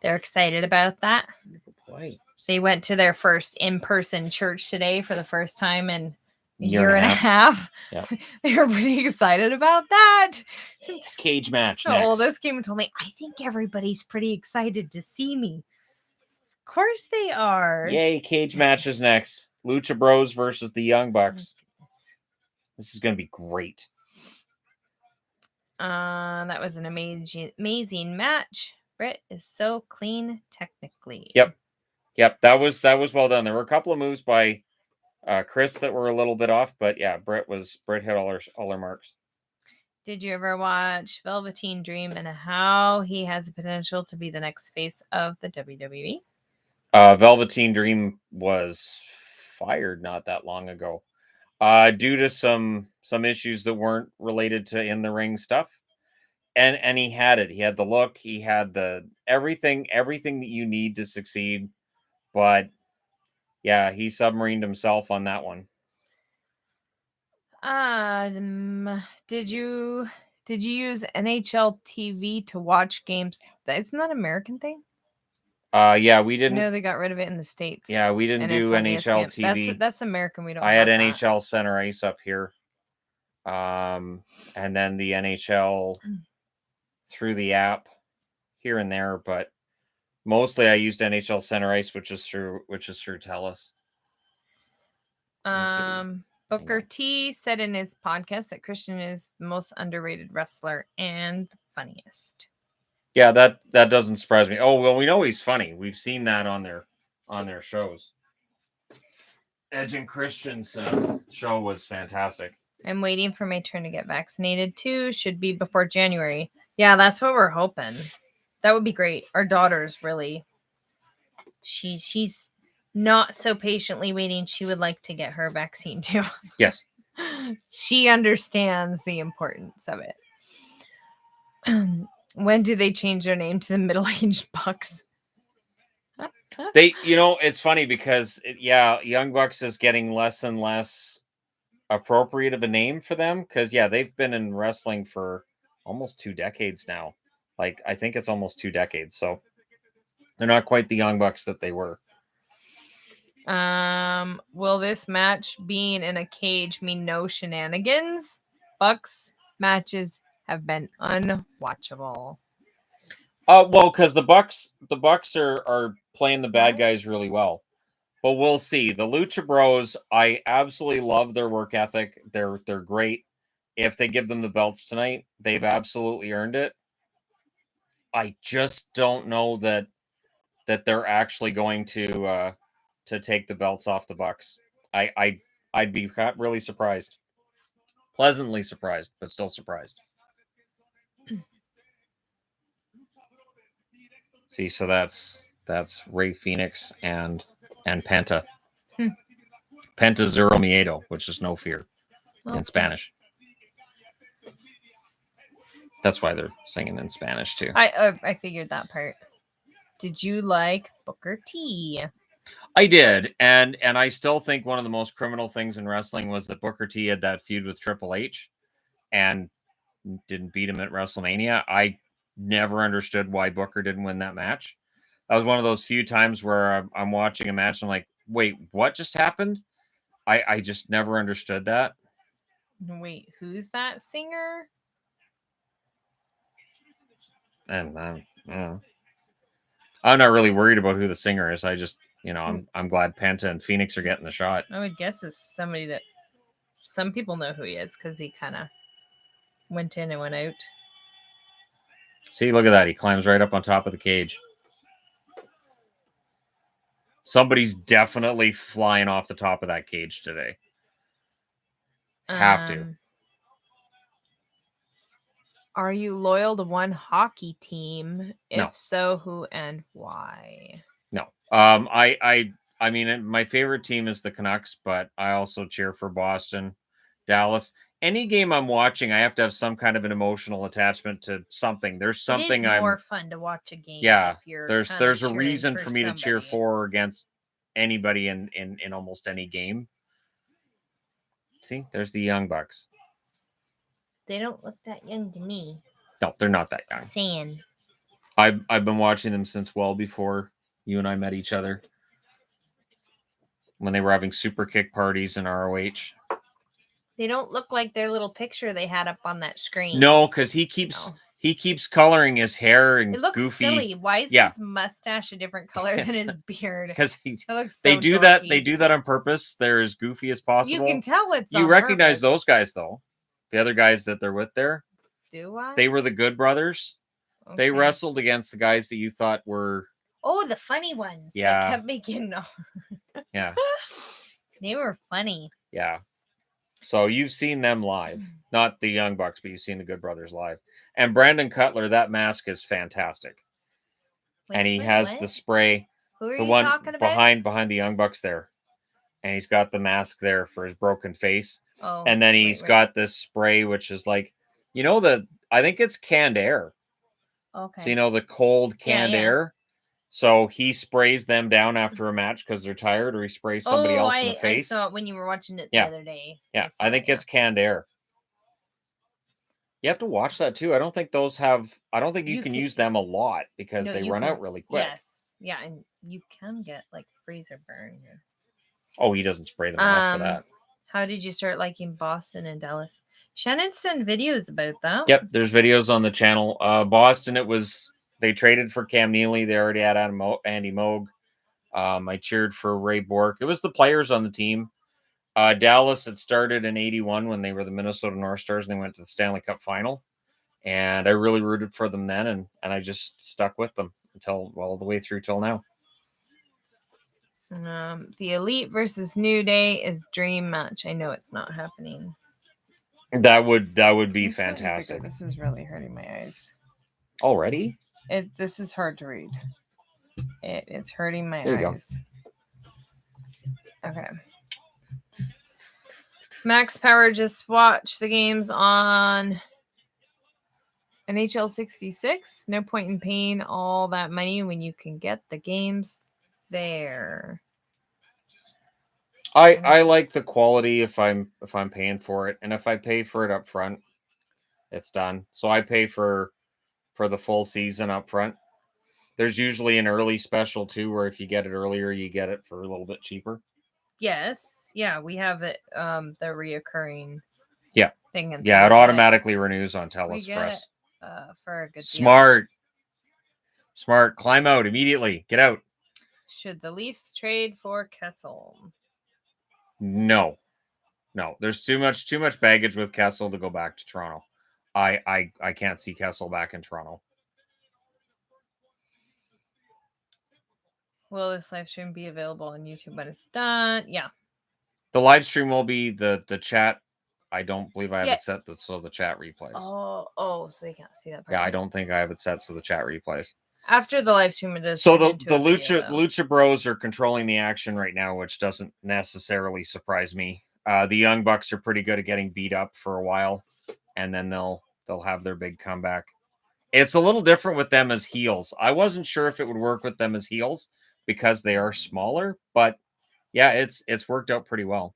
They're excited about that. They went to their first in-person church today for the first time in a year and a half. Yep. They were pretty excited about that. Cage match The next. oldest came and told me, I think everybody's pretty excited to see me. Of course they are. Yay, cage matches next. Lucha Bros versus the Young Bucks. This is going to be great. That was an amazing match. Britt is so clean technically. Yep. That was well done. There were a couple of moves by Chris that were a little bit off, but yeah, Britt hit all her marks. Did you ever watch Velveteen Dream and how he has the potential to be the next face of the WWE? Velveteen Dream was fired not that long ago, due to some issues that weren't related to in the ring stuff, and he had it. He had the look. He had the everything that you need to succeed. But yeah, he submarined himself on that one. Did you use NHL TV to watch games? Isn't that an American thing? Yeah, we didn't. No, they got rid of it in the States. Yeah, we didn't do NHL TV. That's American. We don't. I had NHL Center Ice up here, and then the NHL through the app here and there, but mostly I used NHL Center Ice, which is through TELUS. Booker T said in his podcast that Christian is the most underrated wrestler and the funniest. Yeah, that doesn't surprise me. Oh, well, we know he's funny. We've seen that on their shows. Edge and Christian's show was fantastic. I'm waiting for my turn to get vaccinated too. Should be before January. Yeah, that's what we're hoping. That would be great. Our daughter's really she's not so patiently waiting. She would like to get her vaccine too. Yes. She understands the importance of it. When do they change their name to the middle-aged Bucks? It's funny because Young Bucks is getting less and less appropriate of a name for them because they've been in wrestling for almost 2 decades now. Like, I think it's almost 2 decades, so they're not quite the Young Bucks that they were. Will this match being in a cage mean no shenanigans? Bucks matches have been unwatchable. Well, because the Bucks are playing the bad guys really well. But we'll see. The Lucha Bros, I absolutely love their work ethic. They're great. If they give them the belts tonight, they've absolutely earned it. I just don't know that they're actually going to take the belts off the Bucks. I'd be really surprised. Pleasantly surprised, but still surprised. See, so that's Rey Fenix and Penta. Penta Zero Miedo, which is no fear in Spanish. That's why they're singing in Spanish too. I figured that part. Did you like Booker T? I did, and I still think one of the most criminal things in wrestling was that Booker T had that feud with Triple H, and didn't beat him at WrestleMania. I never understood why Booker didn't win that match. That was one of those few times where I'm watching a match and I'm like, wait, what just happened? I just never understood that. Wait, who's that singer? And I'm not really worried about who the singer is. I just, I'm glad Penta and Phoenix are getting the shot. I would guess it's somebody that some people know who he is because he kind of went in and went out. See, look at that. He climbs right up on top of the cage. Somebody's definitely flying off the top of that cage today. Have to. Are you loyal to one hockey team? If No. so, who and why? No. I mean, my favorite team is the Canucks, but I also cheer for Boston, Dallas. Any game I'm watching, I have to have some kind of an emotional attachment to something. There's something more fun to watch a game. Yeah. If you're There's a reason for me to cheer for or against anybody in almost any game. See, there's the Young Bucks. They don't look that young to me. No, they're not that young. Saying. I've been watching them since well before you and I met each other. When they were having super kick parties in ROH. They don't look like their little picture they had up on that screen. No, because he keeps coloring his hair and it looks goofy. Silly. Why is his mustache a different color than his beard? Because they do that. They do that on purpose. They're as goofy as possible. You can tell it's. You recognize those guys though. The other guys that they're with there. Do I? They were the Good Brothers. Okay. They wrestled against the guys that you thought were. Oh, the funny ones. Yeah. That kept making. Yeah. They were funny. Yeah. So you've seen them live, not the Young Bucks, but you've seen the Good Brothers live. And Brandon Cutler, that mask is fantastic. And he has the spray, the one behind the Young Bucks there, and he's got the mask there for his broken face. Oh, and then he's got this spray, which is like, I think it's canned air. Okay. So the cold canned air. So he sprays them down after a match because they're tired, or he sprays somebody else in the face. I saw it when you were watching it the other day. Yeah, I think it's canned air. You have to watch that too. I don't think those have. I don't think you can use them a lot because they run out really quick. Yes, yeah, and you can get like freezer burn. Oh, he doesn't spray them enough for that. How did you start liking Boston and Dallas? Shannon sent videos about that. Yep, there's videos on the channel. Boston, they traded for Cam Neely. They already had Andy Moog. I cheered for Ray Bork. It was the players on the team. Dallas had started in 81 when they were the Minnesota North Stars and they went to the Stanley Cup final. And I really rooted for them then. And I just stuck with them until, the way through till now. The Elite versus New Day is dream match. I know it's not happening. That would be fantastic. This is really hurting my eyes. Already? This is hard to read. It is hurting my eyes. Okay. Max Power just watched the games on NHL 66. No point in paying all that money when you can get the games there. I like the quality if I'm paying for it, and if I pay for it up front, it's done. So I pay for the full season up front. There's usually an early special too, where if you get it earlier, you get it for a little bit cheaper. Yes. Yeah, we have it. The reoccurring. Yeah. Thing. And yeah, so it automatically renews on we TELUS get for it us. for a good Smart. Climb out immediately. Get out. Should the Leafs trade for Kessel? No. There's too much baggage with Kessel to go back to Toronto. I can't see Kessel back in Toronto. Will this live stream be available on YouTube when it's done? Yeah. The live stream will be the chat. I don't believe I have it set so the chat replays. Oh, so they can't see that part. Yeah, I don't think I have it set so the chat replays. After the live stream, it does. So the Lucha Bros are controlling the action right now, which doesn't necessarily surprise me. The Young Bucks are pretty good at getting beat up for a while, and then they'll have their big comeback. It's a little different with them as heels. I wasn't sure if it would work with them as heels because they are smaller, but yeah, it's worked out pretty well.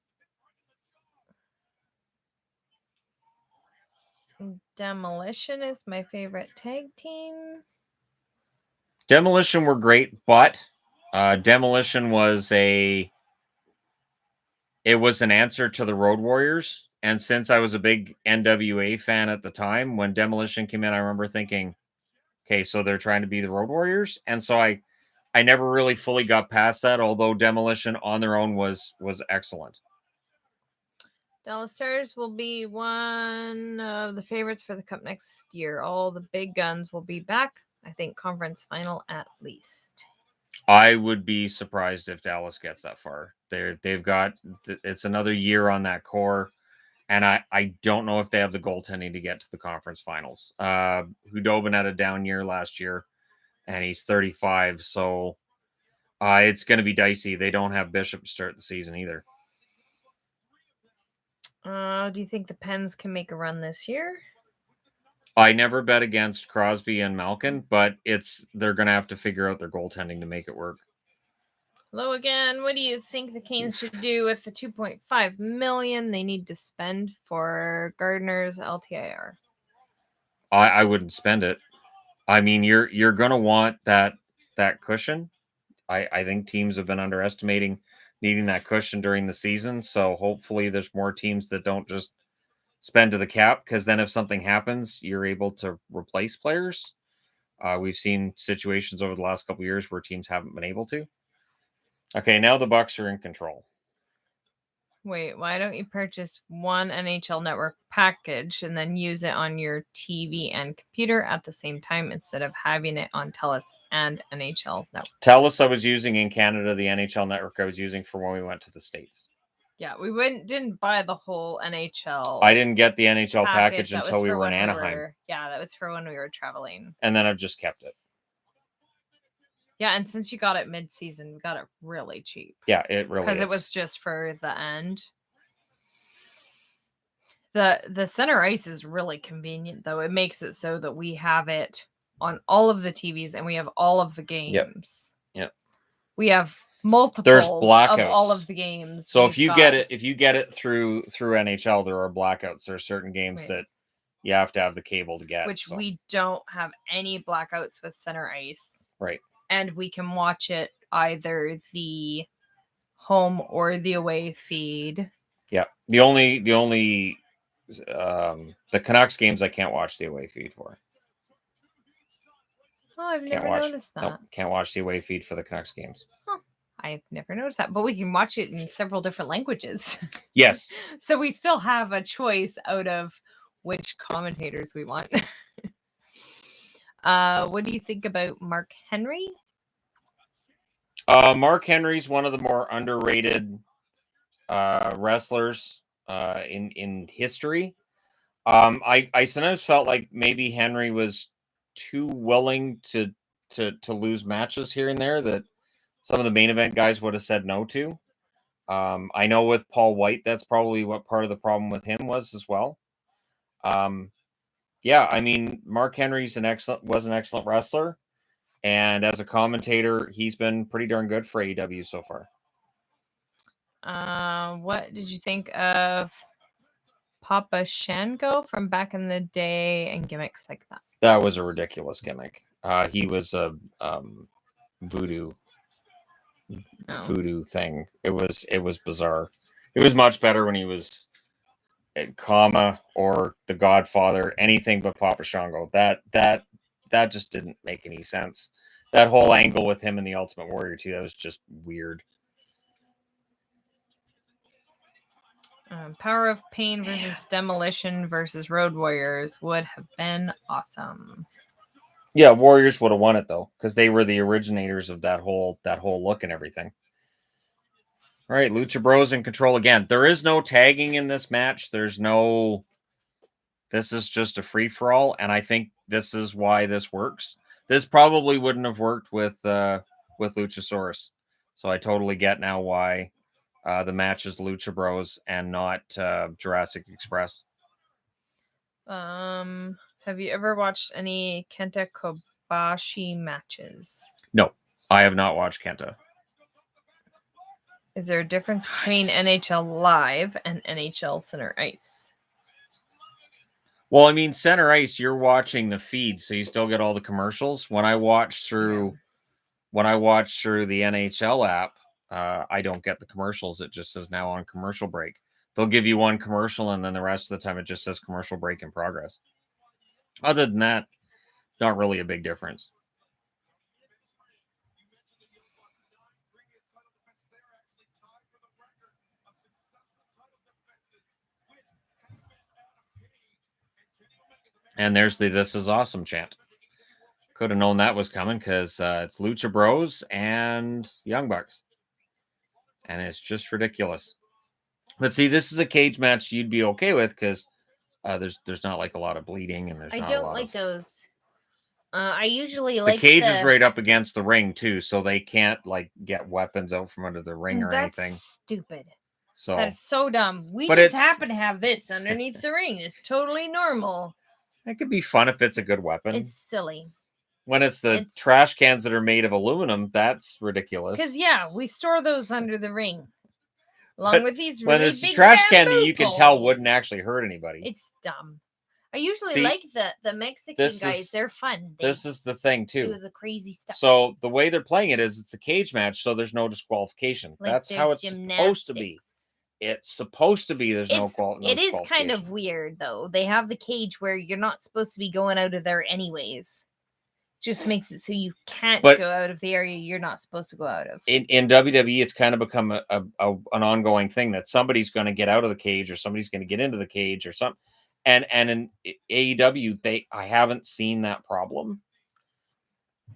Demolition is my favorite tag team. Demolition were great, but Demolition was an answer to the Road Warriors. And since I was a big NWA fan at the time, when Demolition came in, I remember thinking, okay, so they're trying to be the Road Warriors. And so I never really fully got past that, although Demolition on their own was excellent. Dallas Stars will be one of the favorites for the Cup next year. All the big guns will be back. I think conference final at least. I would be surprised if Dallas gets that far. They've got it's another year on that core, and I don't know if they have the goaltending to get to the conference finals. Hudobin had a down year last year, and he's 35, so it's going to be dicey. They don't have Bishop to start the season either. Do you think the Pens can make a run this year? I never bet against Crosby and Malkin, but they're going to have to figure out their goaltending to make it work. Hello again. What do you think the Canes should do with the $2.5 million they need to spend for Gardner's LTIR? I wouldn't spend it. I mean, you're going to want that cushion. I think teams have been underestimating needing that cushion during the season. So hopefully there's more teams that don't just spend to the cap, because then if something happens, you're able to replace players. We've seen situations over the last couple of years where teams haven't been able to. Okay, now the Bucks are in control. Wait, why don't you purchase one NHL Network package and then use it on your TV and computer at the same time instead of having it on TELUS and NHL Network? TELUS I was using in Canada. The NHL Network I was using for when we went to the States. Yeah, we didn't buy the whole NHL. I didn't get the NHL package until we were in Anaheim. That was for when we were traveling. And then I've just kept it. Yeah, and since you got it mid-season, we got it really cheap. Yeah, it really is. Because it was just for the end. The center ice is really convenient, though. It makes it so that we have it on all of the TVs and we have all of the games. Yep. We have multiples of all of the games. So if you get it through NHL, there are blackouts. There are certain games that you have to have the cable to get. Which we don't have any blackouts with center ice. Right. And we can watch it either the home or the away feed. Yeah. The only the Canucks games I can't watch the away feed for. Oh, I've never noticed that. Nope, can't watch the away feed for the Canucks games. Huh. I've never noticed that, but we can watch it in several different languages. Yes. So we still have a choice out of which commentators we want. What do you think about Mark Henry? Mark Henry's one of the more underrated wrestlers in history. I sometimes felt like maybe Henry was too willing to lose matches here and there that some of the main event guys would have said no to. I know with Paul White, that's probably what part of the problem with him was as well. Yeah, I mean, Mark Henry's was an excellent wrestler, and as a commentator, he's been pretty darn good for AEW so far. What did you think of Papa Shango from back in the day and gimmicks like that? That was a ridiculous gimmick. He was a voodoo thing. It was bizarre. It was much better when he was Kama or the Godfather, anything but Papa Shango. That just didn't make any sense. That whole angle with him and the Ultimate Warrior too, that was just weird. Power of Pain versus Demolition versus Road Warriors would have been awesome. Yeah, Warriors would have won it though, because they were the originators of that whole look and everything. All right, Lucha Bros in control again. There is no tagging in this match. This is just a free for all, and I think this is why this works. This probably wouldn't have worked with Luchasaurus, so I totally get now why the match is Lucha Bros and not Jurassic Express. Have you ever watched any Kenta Kobashi matches? No, I have not watched Kenta. Is there a difference between NHL Live and NHL Center Ice? Well, I mean, Center Ice, you're watching the feed, so you still get all the commercials. When I watch through the NHL app, I don't get the commercials. It just says now on commercial break. They'll give you one commercial, and then the rest of the time it just says commercial break in progress. Other than that, not really a big difference. And there's the "This is awesome" chant. Could have known that was coming because it's Lucha Bros and Young Bucks. And it's just ridiculous. But see, this is a cage match you'd be okay with because there's not like a lot of bleeding and there's I not don't a lot like of... those. I usually the cage is right up against the ring too, so they can't like get weapons out from under the ring or That's anything. stupid. So that's so dumb. We but just it's- happen to have this underneath the ring. It's totally normal. it could be fun if it's a good weapon. It's silly. When it's the trash cans that are made of aluminum, that's ridiculous. Because we store those under the ring, along with these really when there's big a trash can that bamboo you can tell poles. wouldn't actually hurt anybody. It's dumb. I usually I like the Mexican guys. They're fun. This is the thing too. Do the crazy stuff. So the way they're playing it is it's a cage match, so there's no disqualification. Like That's how it's supposed to be. It's supposed to be. There's no It is kind of weird though. They have the cage where you're not supposed to be going out of there anyways. Just makes it so you can't go out of the area you're not supposed to go out of. In WWE, it's kind of become an ongoing thing that somebody's going to get out of the cage or somebody's going to get into the cage or something. And in AEW, I haven't seen that problem.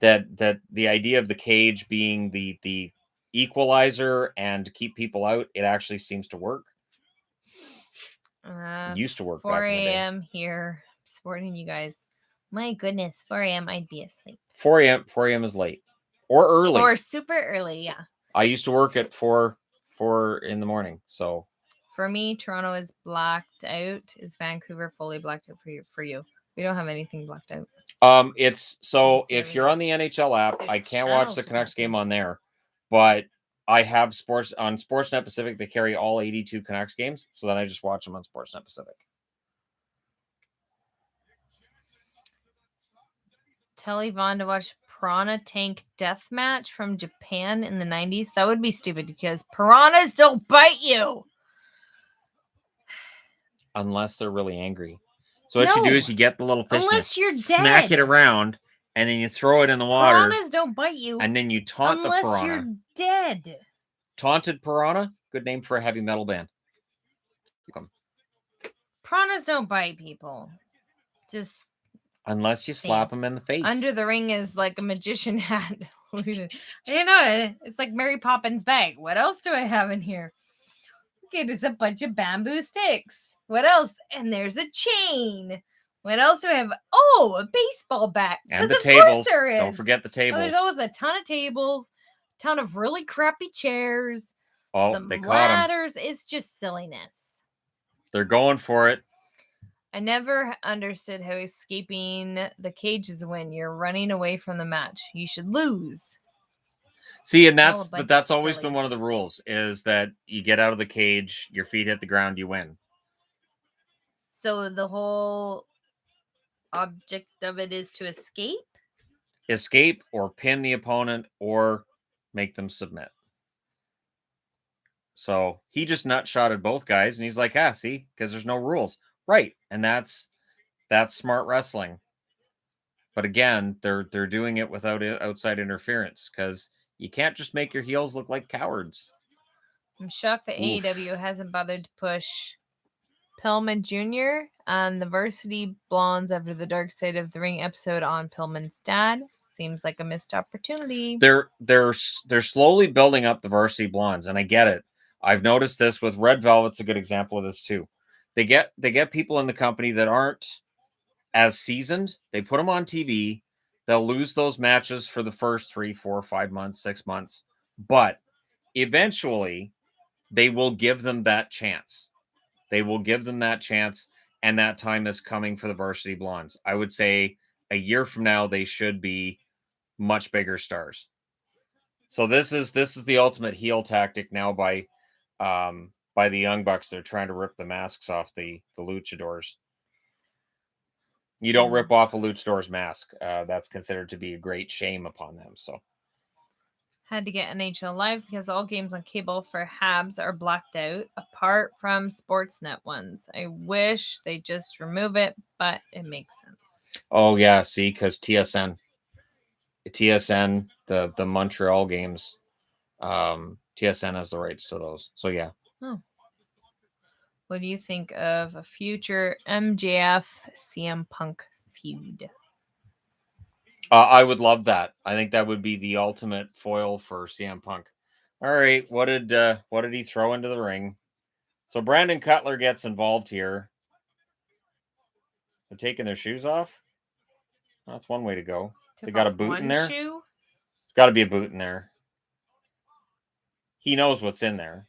That the idea of the cage being the equalizer and to keep people out, it actually seems to work. It used to work. 4 a.m. here, supporting you guys. My goodness, 4 a.m. I'd be asleep. 4 a.m. is late or early or super early. Yeah. I used to work at 4 in the morning, so. For me, Toronto is blacked out. Is Vancouver fully blacked out for you? We don't have anything blacked out. It's so if you're on the NHL app, I can't watch the Canucks game on there, but I have on Sportsnet Pacific. They carry all 82 Canucks games, so then I just watch them on Sportsnet Pacific. Tell Yvonne to watch Piranha Tank Death Match from Japan in the 90s. That would be stupid because piranhas don't bite you. Unless they're really angry. So what you do is you get the little fish, unless you're smack dead. it around, and then you throw it in the water. Piranhas don't bite you. And then you taunt the piranha. Unless you're dead. Taunted Piranha? Good name for a heavy metal band. Piranhas don't bite people. Just... unless you slap them in the face. Under the ring is like a magician hat. You know, it's like Mary Poppins' bag. What else do I have in here? Okay, there's a bunch of bamboo sticks. What else? And there's a chain. What else do I have? Oh, a baseball bat. And the of tables. Course there is. Don't forget the tables. Oh, there's always a ton of tables, a ton of really crappy chairs, some they caught ladders. It's just silliness. They're going for it. I never understood how escaping the cage is when you're running away from the match. You should lose. See, and that's always been one of the rules is that you get out of the cage, your feet hit the ground, you win. So the whole object of it is to escape? escape or pin the opponent or make them submit. So he just nut-shotted both guys, and he's like, see, because there's no rules. Right, and that's smart wrestling. But again, they're doing it without outside interference, because you can't just make your heels look like cowards. I'm shocked that AEW hasn't bothered to push Pillman Jr. and the Varsity Blondes after the Dark Side of the Ring episode on Pillman's dad. Seems like a missed opportunity. They're slowly building up the Varsity Blondes, and I get it. I've noticed this with Red Velvet's a good example of this too. They get people in the company that aren't as seasoned. They put them on TV. They'll lose those matches for the first 3, 4, 5 months, 6 months, but eventually they will give them that chance. They will give them that chance, and that time is coming for the Varsity Blondes. I would say a year from now they should be much bigger stars. So this is the ultimate heel tactic now by the Young Bucks. They're trying to rip the masks off the luchadors. You don't rip off a luchador's mask. That's considered to be a great shame upon them. So had to get NHL Live because all games on cable for Habs are blacked out, apart from Sportsnet ones. I wish they just remove it, but it makes sense. Oh yeah, see, because TSN, the Montreal games, TSN has the rights to those. So yeah. Oh. What do you think of a future MJF CM Punk feud? I would love that. I think that would be the ultimate foil for CM Punk. All right, what did he throw into the ring? So Brandon Cutler gets involved here. They're taking their shoes off. That's one way to go. They got a boot in there. Shoe? It's got to be a boot in there. He knows what's in there.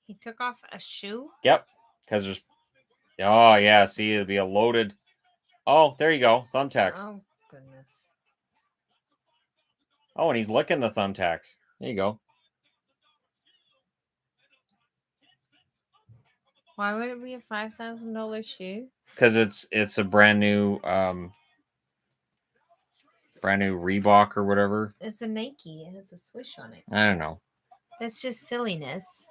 He took off a shoe? Yep, because there's. Oh yeah, see, it'll be a loaded. Oh, there you go, thumbtacks. Oh goodness. Oh, and he's licking the thumbtacks. There you go. Why would it be a $5,000 shoe? Because it's a brand new Reebok or whatever. It's a Nike. It has a swoosh on it. I don't know. That's just silliness.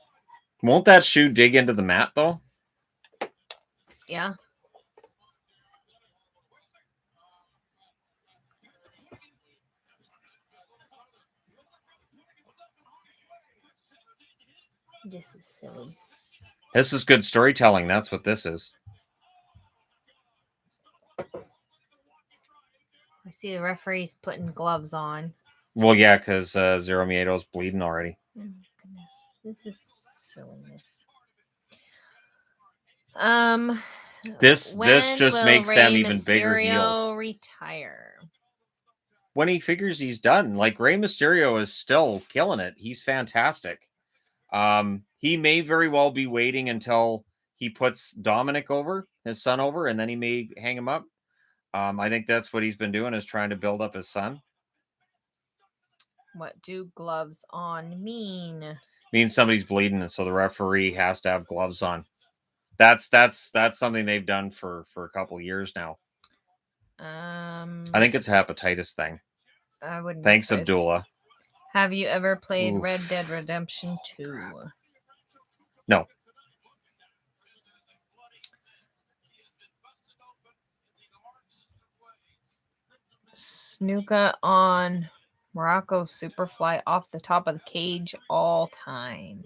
Won't that shoe dig into the mat though? Yeah. This is silly. This is good storytelling. That's what this is. I see the referee's putting gloves on. Well, yeah, because Zero Mieto's bleeding already. Oh, goodness. This is silliness. This just makes them even bigger Mysterio heels. Retire. When he figures he's done, like Rey Mysterio is still killing it. He's fantastic. He may very well be waiting until he puts Dominic over, his son over, and then he may hang him up. I think that's what he's been doing, is trying to build up his son. What do gloves on mean? Means somebody's bleeding, and so the referee has to have gloves on. That's something they've done for a couple of years now. I think it's a hepatitis thing. I wouldn't. Thanks, Abdullah. Have you ever played Red Dead Redemption 2? No. Snuka on Morocco Superfly off the top of the cage all time.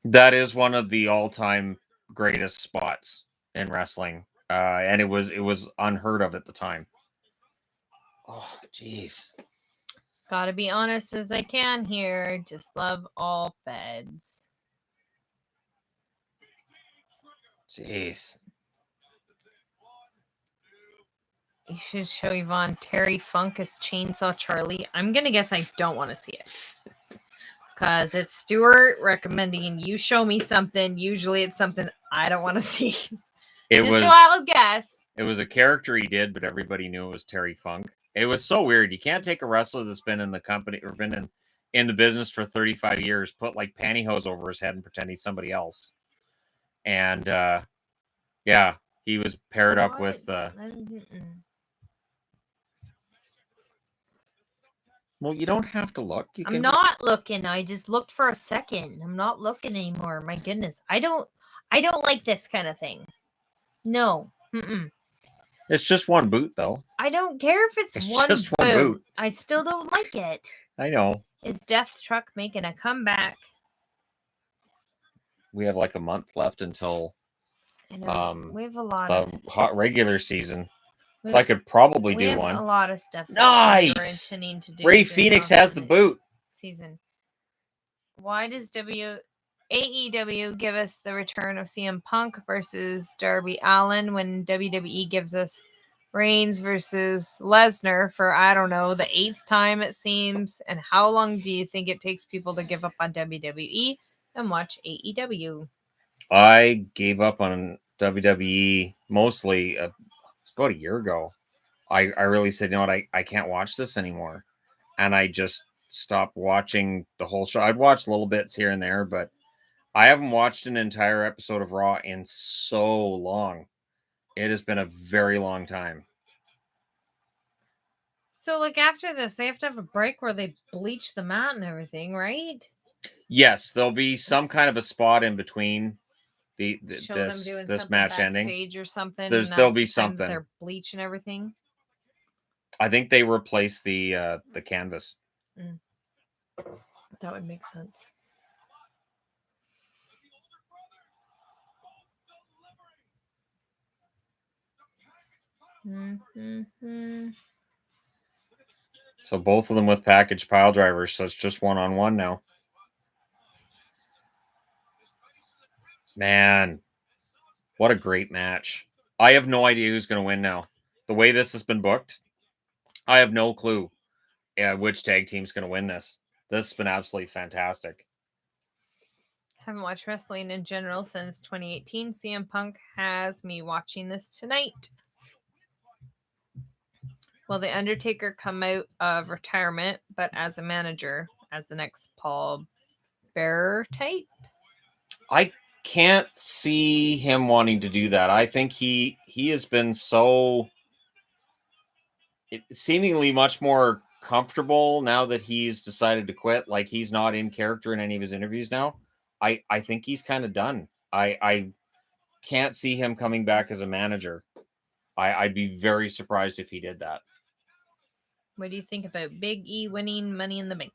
That is one of the all-time greatest spots in wrestling. And it was unheard of at the time. Oh, jeez. Gotta be honest as I can here. Just love all feds. Jeez. You should show Yvonne Terry Funk as Chainsaw Charlie. I'm gonna guess I don't want to see it. Because it's Stuart recommending and you show me something. Usually it's something I don't want to see. Just a wild guess. It was a character he did, but everybody knew it was Terry Funk. It was so weird. You can't take a wrestler that's been in the company or been in the business for 35 years, put like pantyhose over his head and pretend he's somebody else. And yeah, he was paired up with Well, you don't have to look. You I'm can not looking. I just looked for a second. I'm not looking anymore. My goodness. I don't like this kind of thing. No. It's just one boot, though. I don't care if it's one just boot. one boot. I still don't like it. I know. Is Death Truck making a comeback? We have like a month left until I know. We have a lot the of hot regular season. So I could probably we do have one. a lot of stuff. Nice. We're intending to do Ray during Phoenix the has the boot. season. Why does AEW give us the return of CM Punk versus Darby Allin when WWE gives us Reigns versus Lesnar for, I don't know, the 8th time it seems? And how long do you think it takes people to give up on WWE and watch AEW? I gave up on WWE mostly about a year ago. I really said, you know what, I can't watch this anymore. And I just stopped watching the whole show. I'd watch little bits here and there, but I haven't watched an entire episode of Raw in so long. It has been a very long time. So, like, after this, they have to have a break where they bleach the mat and everything, right? Yes, there'll be some kind of a spot in between Show them doing this something match ending. backstage or something. There'll be something. They're bleach and everything. I think they replaced the canvas. That would make sense. So both of them with package pile drivers, so it's just one-on-one now. Man, what a great match. I have no idea who's going to win now. The way this has been booked, I have no clue which tag team's going to win this. This has been absolutely fantastic. Haven't watched wrestling in general since 2018. CM Punk has me watching this tonight. Will The Undertaker come out of retirement, but as a manager, as the next Paul Bearer type? I can't see him wanting to do that. I think he has been so seemingly much more comfortable now that he's decided to quit. Like, he's not in character in any of his interviews now. I think he's kind of done. I can't see him coming back as a manager. I'd be very surprised if he did that. What do you think about Big E winning Money in the Bank?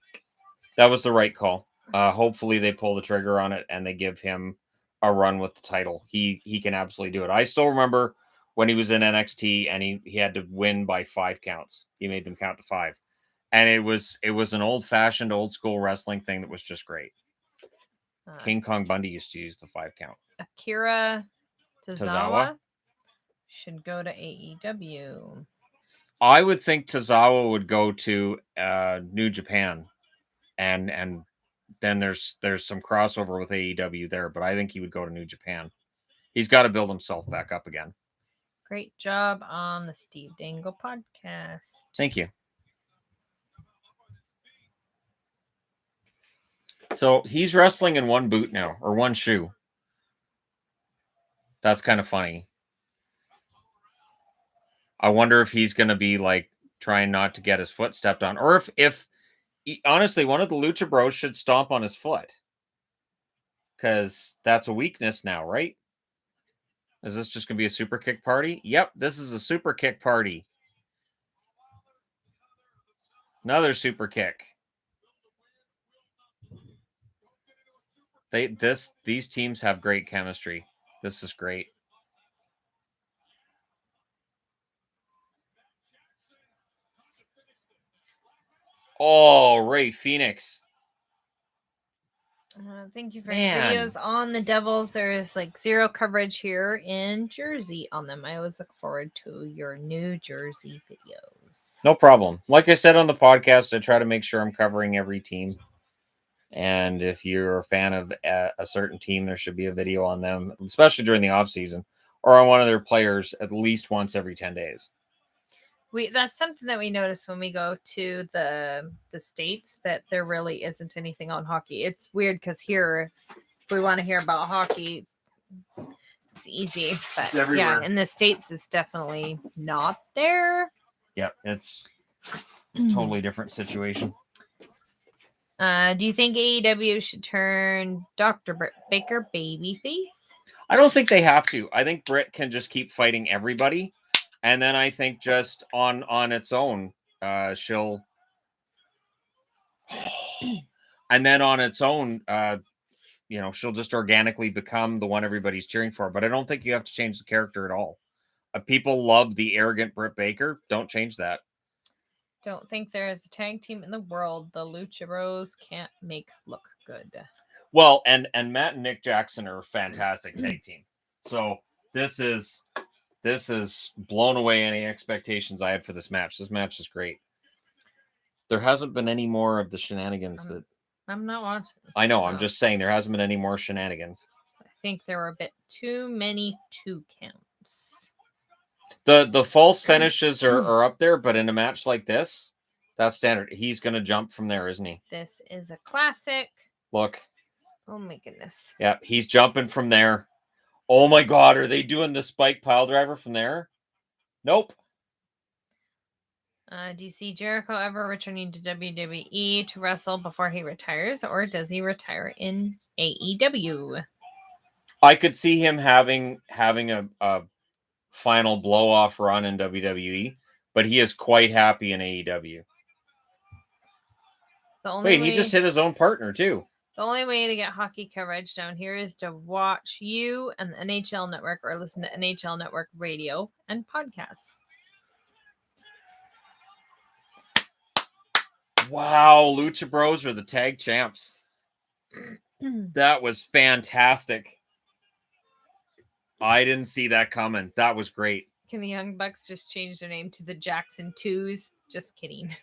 That was the right call. Hopefully they pull the trigger on it and they give him a run with the title. He can absolutely do it. I still remember when he was in NXT and he had to win by 5 counts. He made them count to 5. And it was an old-fashioned, old-school wrestling thing that was just great. King Kong Bundy used to use the 5 count. Akira Tozawa should go to AEW. I would think Tozawa would go to New Japan, and then there's some crossover with AEW there, but I think he would go to New Japan. He's got to build himself back up again. Great job on the Steve Dangle podcast. Thank you. So he's wrestling in one boot now, or one shoe. That's kind of funny. I wonder if he's going to be like trying not to get his foot stepped on, or if honestly, one of the Lucha Bros should stomp on his foot, because that's a weakness now, right? Is this just going to be a super kick party? Yep, this is a super kick party. Another super kick. These teams have great chemistry. This is great. Oh, Ray Phoenix. Thank you for videos on the Devils. There is like zero coverage here in Jersey on them. I always look forward to your New Jersey videos. No problem. Like I said on the podcast, I try to make sure I'm covering every team. And if you're a fan of a certain team, there should be a video on them, especially during the off season, or on one of their players at least once every 10 days. That's something that we notice when we go to the States, that there really isn't anything on hockey. It's weird because here, if we want to hear about hockey, it's easy. But yeah, in the States, it's definitely not there. Yep, it's a totally different situation. Do you think AEW should turn Dr. Britt Baker babyface? I don't think they have to. I think Britt can just keep fighting everybody, and then I think just on its own, she'll. And then on its own, she'll just organically become the one everybody's cheering for. But I don't think you have to change the character at all. People love the arrogant Britt Baker. Don't change that. Don't think there is a tag team in the world the Lucha Bros can't make look good. Well, and Matt and Nick Jackson are a fantastic tag team. So this is blown away any expectations I had for this match. This match is great. There hasn't been any more of the shenanigans that I'm not watching. I know. I'm just saying there hasn't been any more shenanigans. I think there were a bit too many 2 counts. The false finishes are up there, but in a match like this, that's standard. He's going to jump from there, isn't he? This is a classic. Look. Oh my goodness. Yeah, he's jumping from there. Oh my God, are they doing the spike pile driver from there? Nope. Do you see Jericho ever returning to WWE to wrestle before he retires, or does he retire in AEW? I could see him having a final blow-off run in WWE, but he is quite happy in AEW. He just hit his own partner, too. The only way to get hockey coverage down here is to watch you and the NHL Network or listen to NHL Network radio and podcasts. Wow, Lucha Bros are the tag champs. That was fantastic. I didn't see that coming. That was great. Can the Young Bucks just change their name to the Jackson 2s? Just kidding.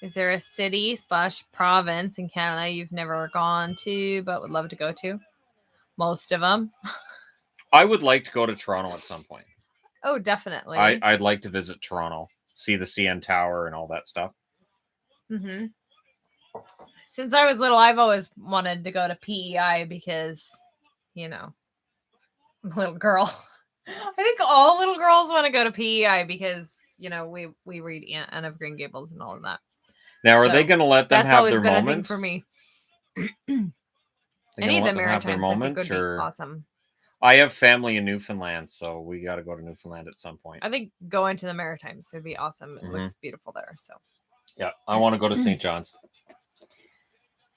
Is there a city/province in Canada you've never gone to but would love to go to? Most of them. I would like to go to Toronto at some point. Oh, definitely. I'd like to visit Toronto, see the CN Tower and all that stuff. Mm-hmm. Since I was little, I've always wanted to go to PEI because, I'm a little girl. I think all little girls want to go to PEI because, we read Anne of Green Gables and all of that. Now, are they going to let them have their moments? That's always been a thing for me. Any of the Maritimes, I think, would be awesome. I have family in Newfoundland, so we got to go to Newfoundland at some point. I think going to the Maritimes would be awesome. It looks beautiful there. So, yeah, I want to go to St. John's.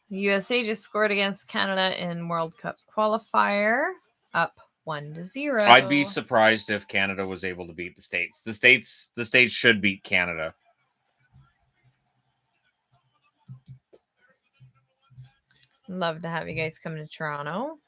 USA just scored against Canada in World Cup qualifier, up 1-0. I'd be surprised if Canada was able to beat the States. The States should beat Canada. Love to have you guys come to Toronto.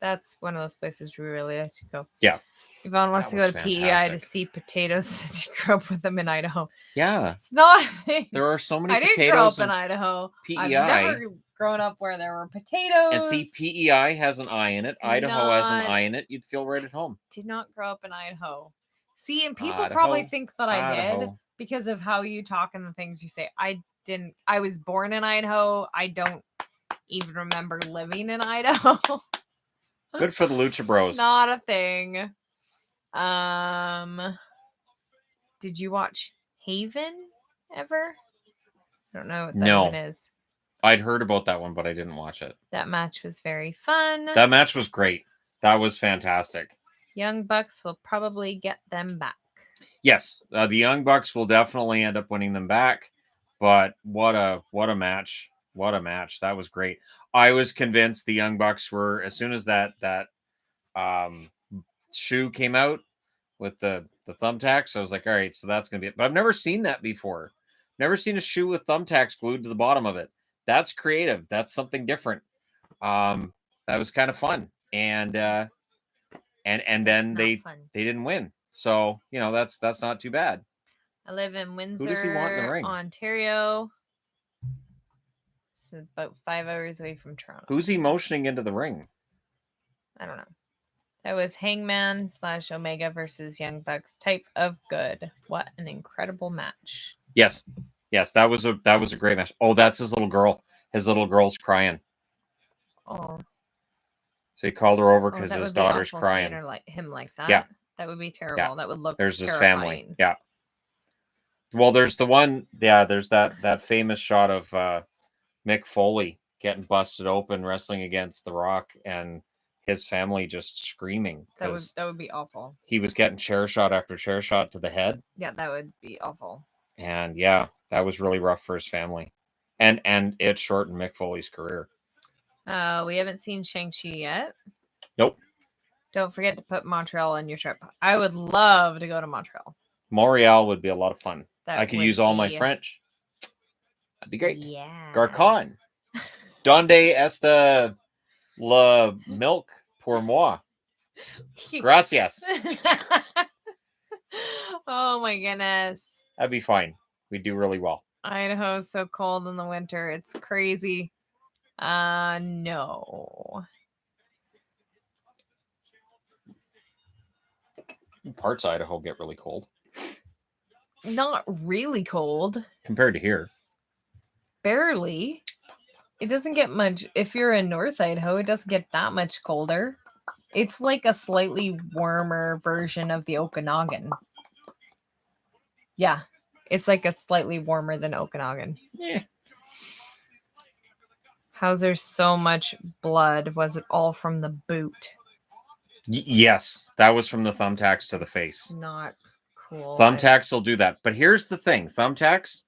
That's one of those places we really like to go. Yeah. Yvonne wants to go to PEI to see potatoes since you grew up with them in Idaho. Yeah. It's not a thing. There are so many potatoes. I didn't grow up in Idaho. PEI. I've never grown up where there were potatoes. And see, PEI has an I in it. Idaho has an I in it. You'd feel right at home. Did not grow up in Idaho. See, and people probably think that I did because of how you talk and the things you say. I didn't. I was born in Idaho. I don't even remember living in Idaho. Good for the Lucha Bros. Not a thing. Did you watch Haven ever? I don't know what that even is. I'd heard about that one, but I didn't watch it. That match was very fun. That match was great. That was fantastic. Young Bucks will probably get them back. Yes, the Young Bucks will definitely end up winning them back. But what a match! What a match! That was great. I was convinced the Young Bucks were, as soon as that shoe came out with the thumbtacks, I was like, all right, so that's gonna be it. But I've never seen that before. Never seen a shoe with thumbtacks glued to the bottom of it. That's creative. That's something different. That was kind of fun. And then they didn't win. So, that's not too bad. I live in Windsor, Who does he want in the ring? Ontario. It's about 5 hours away from Toronto. Who's he motioning into the ring? I don't know. That was Hangman / Omega versus Young Bucks. Type of good. What an incredible match. Yes, that was a great match. Oh, that's his little girl. His little girl's crying. Oh. So he called her over because his daughter's crying. Him like that. Yeah. That would be terrible. Yeah. That would look There's terrifying. his family. Yeah. Well, there's the one. Yeah, there's that famous shot of Mick Foley getting busted open wrestling against The Rock, and his family just screaming That because would be awful. he was getting chair shot after chair shot to the head. Yeah, that would be awful. And yeah, that was really rough for his family, and it shortened Mick Foley's career. We haven't seen Shang-Chi yet. Nope. Don't forget to put Montreal on your trip. I would love to go to Montreal. Montreal would be a lot of fun. That I could would use all my be- French. That'd be great. Yeah. Garcon. Donde esta la milk pour moi? Gracias. Oh my goodness. That'd be fine. We do really well. Idaho is so cold in the winter. It's crazy. No. Parts of Idaho get really cold Not really cold. compared to here. Barely. It doesn't get much. If you're in North Idaho, it doesn't get that much colder. It's like a slightly warmer version of the Okanagan. Yeah. It's like a slightly warmer than Okanagan. Yeah. How's there so much blood? Was it all from the boot? Yes, that was from the thumbtacks to the face. Not cool. Thumbtacks will do that. But here's the thing. Thumbtacks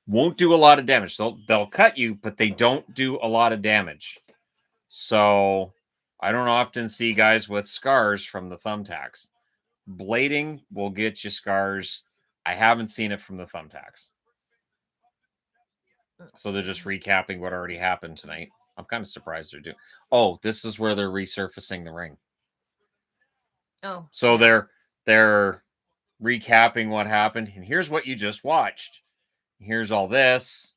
won't do a lot of damage. They'll cut you, but they don't do a lot of damage. So I don't often see guys with scars from the thumbtacks. Blading will get you scars. I haven't seen it from the thumbtacks. So they're just recapping what already happened tonight. I'm kind of surprised they're doing. Oh, this is where they're resurfacing the ring. Oh. So they're recapping what happened, and here's what you just watched. Here's all this,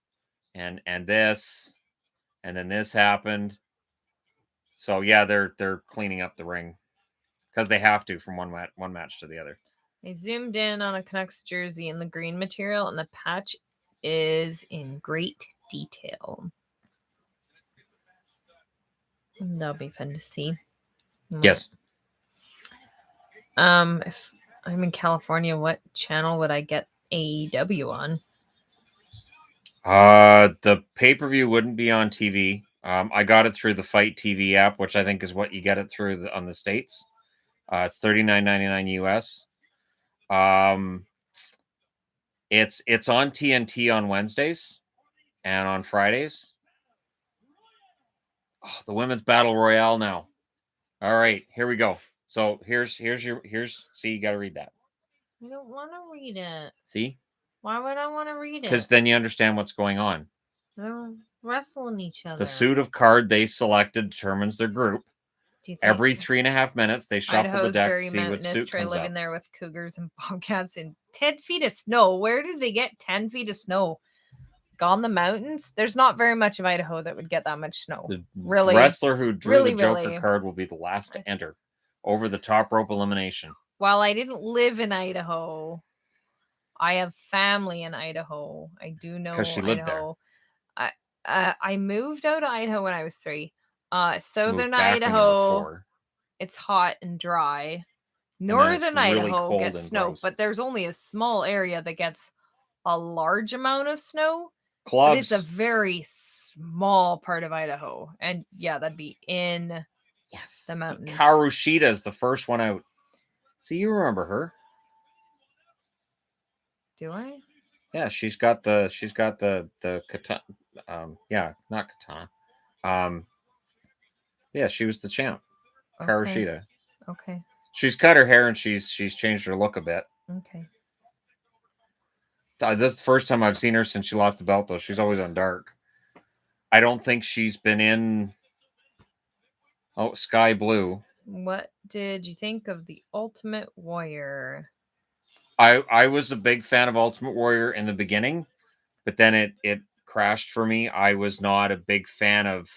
and this, and then this happened. So yeah, they're cleaning up the ring because they have to from one match to the other. I zoomed in on a Canucks jersey in the green material, and the patch is in great detail. That'll be fun to see. Yes. If I'm in California, what channel would I get AEW on? The pay-per-view wouldn't be on TV. I got it through the Fight TV app, which I think is what you get it through on the States. It's $39.99 US. It's on TNT on Wednesdays and on Fridays. Oh, the women's battle royale now. All right, here we go. So here's see, you got to read that. I don't want to read it. See? Why would I want to read it? Because then you understand what's going on. They're wrestling each other. The suit of card they selected determines their group. Every 3.5 minutes, they shuffle Idaho's the deck to very see what mountainous. suit Try comes living up. there with cougars and bobcats and 10 feet of snow. Where did they get 10 feet of snow? On the mountains? There's not very much of Idaho that would get that much snow. The Really? wrestler who drew Really, the Joker really. card will be the last to enter over the top rope elimination. While I didn't live in Idaho, I have family in Idaho. I do know 'Cause she lived Idaho. I moved out of Idaho when I was 3. Southern Moved back when you were Idaho, 4. it's hot and dry. then it's Northern really Idaho cold gets and snow, gross. but there's only a small area that gets a large amount of snow. But Clubs. it's a very small part of Idaho. And yeah, that'd be in the mountains. Karushita is the first one out. See, you remember her? Do I? Yeah, she's got the katana. Yeah, not katana. Yeah, she was the champ. Okay. Karushita. Okay. She's cut her hair and she's changed her look a bit. Okay. This is the first time I've seen her since she lost the belt, though. She's always on dark. I don't think she's been in. Oh, Sky Blue. What did you think of the Ultimate Warrior? I was a big fan of Ultimate Warrior in the beginning, but then it crashed for me. I was not a big fan of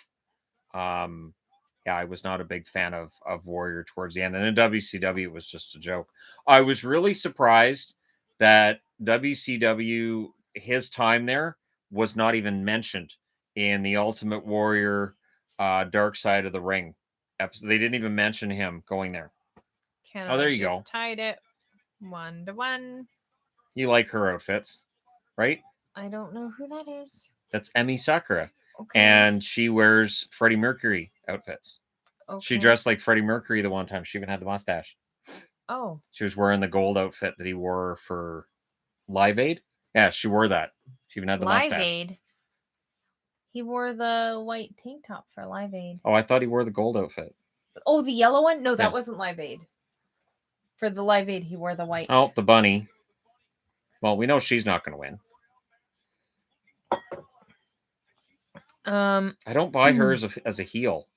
I was not a big fan of Warrior towards the end. And in WCW, it was just a joke. I was really surprised that WCW, his time there was not even mentioned in the Ultimate Warrior Dark Side of the Ring episode. They didn't even mention him going there. Canada there you just go. Tied it 1-1. You like her outfits, right? I don't know who that is. That's Emi Sakura. Okay. And she wears Freddie Mercury outfits. okay. She dressed like Freddie Mercury the one time. She even had the mustache. Oh, She was wearing the gold outfit that he wore for Live Aid. Yeah, she wore that. She even had the Live mustache. Aid. He wore the white tank top for Live Aid. Oh, I thought he wore the gold outfit. Oh, the yellow one? No, that Yeah. wasn't Live Aid. For the Live Aid, he wore the white. Oh, the bunny. Well, we know she's not going to win. I don't buy her as a heel.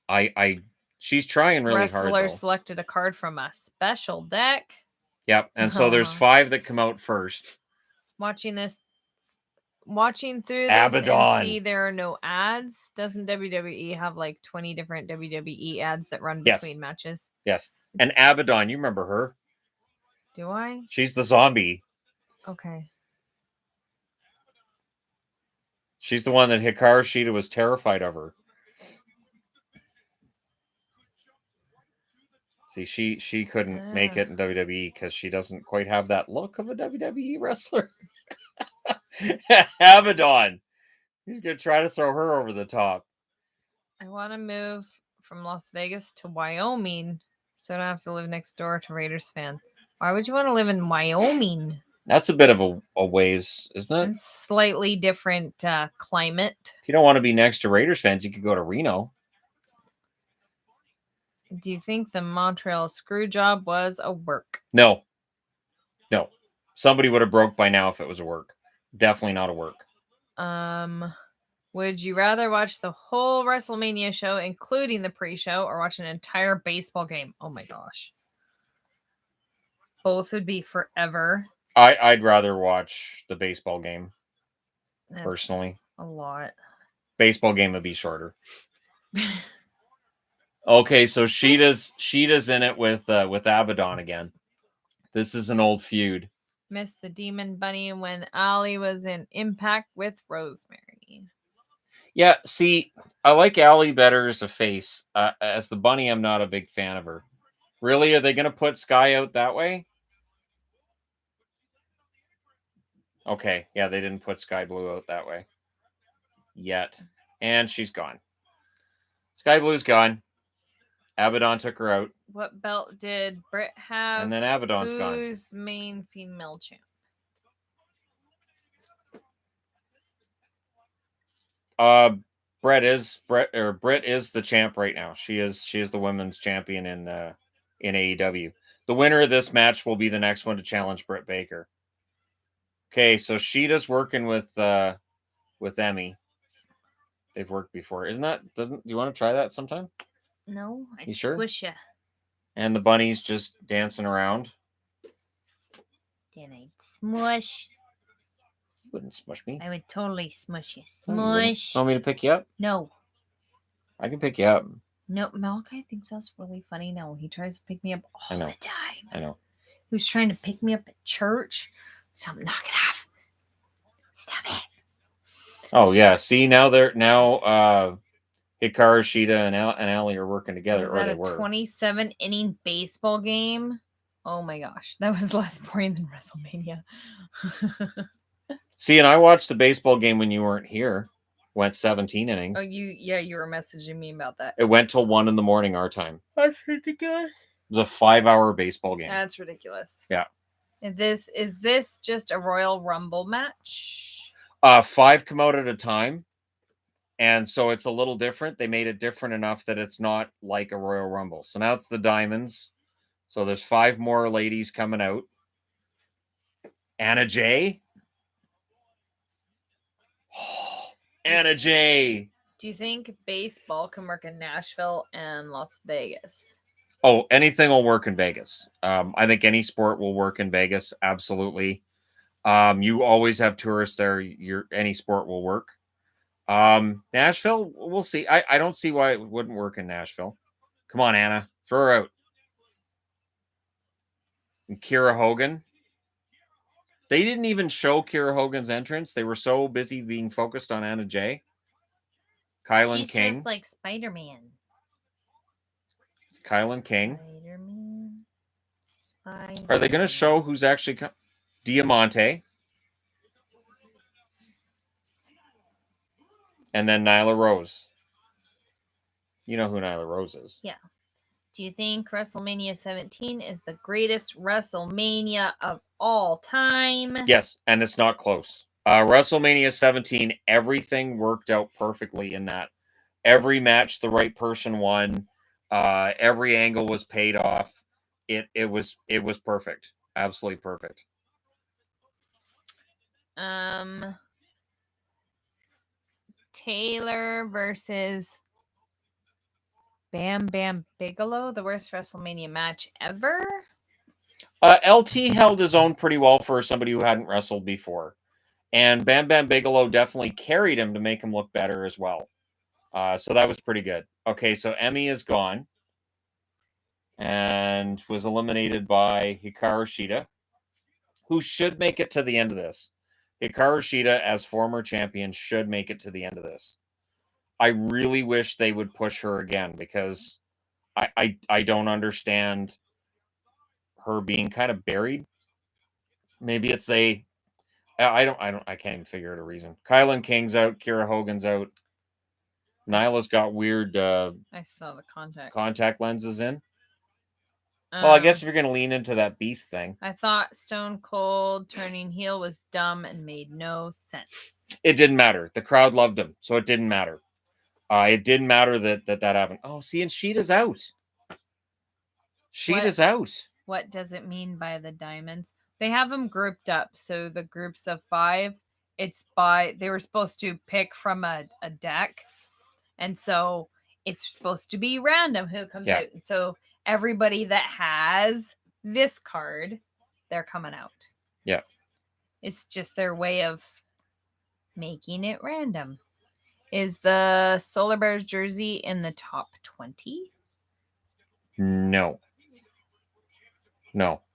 She's trying really hard. Wrestler Though. selected a card from a special deck. Yep, and so there's 5 that come out first. Watching through this Abaddon. and see there are no ads. Doesn't WWE have like 20 different WWE ads that run Yes. between matches? Yes, and Abaddon, you remember her? Do I? She's the zombie. Okay. She's the one that Hikaru Shida was terrified of her. See, she couldn't make it in WWE because she doesn't quite have that look of a WWE wrestler. Abaddon. He's going to try to throw her over the top. I want to move from Las Vegas to Wyoming so I don't have to live next door to Raiders fan. Why would you want to live in Wyoming? That's a bit of a ways, isn't it? It's slightly different climate. If you don't want to be next to Raiders fans, you could go to Reno. Do you think the Montreal screw job was a work? No. Somebody would have broke by now if it was a work. Definitely not a work. Would you rather watch the whole WrestleMania show, including the pre-show, or watch an entire baseball game? Oh my gosh. Both would be forever. I'd rather watch the baseball game. That's personally. a lot. Baseball game would be shorter. Okay, so Sheeta's in it with Abaddon again. This is an old feud. Missed the Demon Bunny when Allie was in Impact with Rosemary. Yeah, see, I like Allie better as a face. As the Bunny, I'm not a big fan of her. Really, are they going to put Sky out that way? Okay, yeah, they didn't put Sky Blue out that way yet. And she's gone. Sky Blue's gone. Abaddon took her out. What belt did Britt have? And then Abaddon's gone. Who's main female champ? Britt is the champ right now. She is the women's champion in AEW. The winner of this match will be the next one to challenge Britt Baker. Okay, so Sheeta's working with Emmy. They've worked before. Do you want to try that sometime? No, I You sure? squish ya. And the bunny's just dancing around. Then I'd smush. You wouldn't smush me. I would totally smush you. No, you wouldn't. Smush. Want me to pick you up? No. I can pick you up. No, Malachi thinks that's really funny now. He tries to pick me up all the time. I know. He was trying to pick me up at church. So I'm knock it off. Stop it. Oh yeah. See, Hikaru Shida and Allie are working together. Was that a 27-inning baseball game? Oh my gosh. That was less boring than WrestleMania. See, and I watched the baseball game when you weren't here. Went 17 innings. Oh, you were messaging me about that. It went till 1 a.m. our time. That's ridiculous. It was a 5-hour baseball game. That's ridiculous. Yeah. Is this just a Royal Rumble match? 5 come out at a time. And so it's a little different. They made it different enough that it's not like a Royal Rumble. So now it's the Diamonds. So there's 5 more ladies coming out. Anna Jay. Anna Jay. Do you think baseball can work in Nashville and Las Vegas? Oh, anything will work in Vegas. I think any sport will work in Vegas. Absolutely. You always have tourists there. Any sport will work. Nashville, we'll see. I don't see why it wouldn't work in Nashville. Come on, Anna. Throw her out. And Kiera Hogan. They didn't even show Kiera Hogan's entrance. They were so busy being focused on Anna Jay. Kylan King. She's just like Spider-Man. Kylan King. Spider-Man. Are they going to show who's actually Diamante, and then Nyla Rose. You know who Nyla Rose is. Yeah. Do you think WrestleMania 17 is the greatest WrestleMania of all time? Yes, and it's not close. WrestleMania 17, everything worked out perfectly in that. Every match, the right person won. Every angle was paid off. It was perfect. Absolutely perfect. Taylor versus Bam Bam Bigelow, the worst WrestleMania match ever. LT held his own pretty well for somebody who hadn't wrestled before. And Bam Bam Bigelow definitely carried him to make him look better as well. So that was pretty good. Okay, so Emmy is gone and was eliminated by Hikaru Shida, who should make it to the end of this. Hikaru Shida, as former champion, should make it to the end of this. I really wish they would push her again because I don't understand her being kind of buried. Maybe it's I can't even figure out a reason. Kylan King's out, Kira Hogan's out. Nyla's got weird I saw the contact lenses in. Well, I guess if you're going to lean into that beast thing. I thought Stone Cold turning heel was dumb and made no sense. It didn't matter. The crowd loved him, so it didn't matter. It didn't matter that happened. Oh, see, and Sheeta's out. Sheeta's out. What does it mean by the diamonds? They have them grouped up. So the groups of 5, they were supposed to pick from a deck. And so it's supposed to be random who comes out. And so everybody that has this card, they're coming out. Yeah. It's just their way of making it random. Is the Solar Bears jersey in the top 20? No.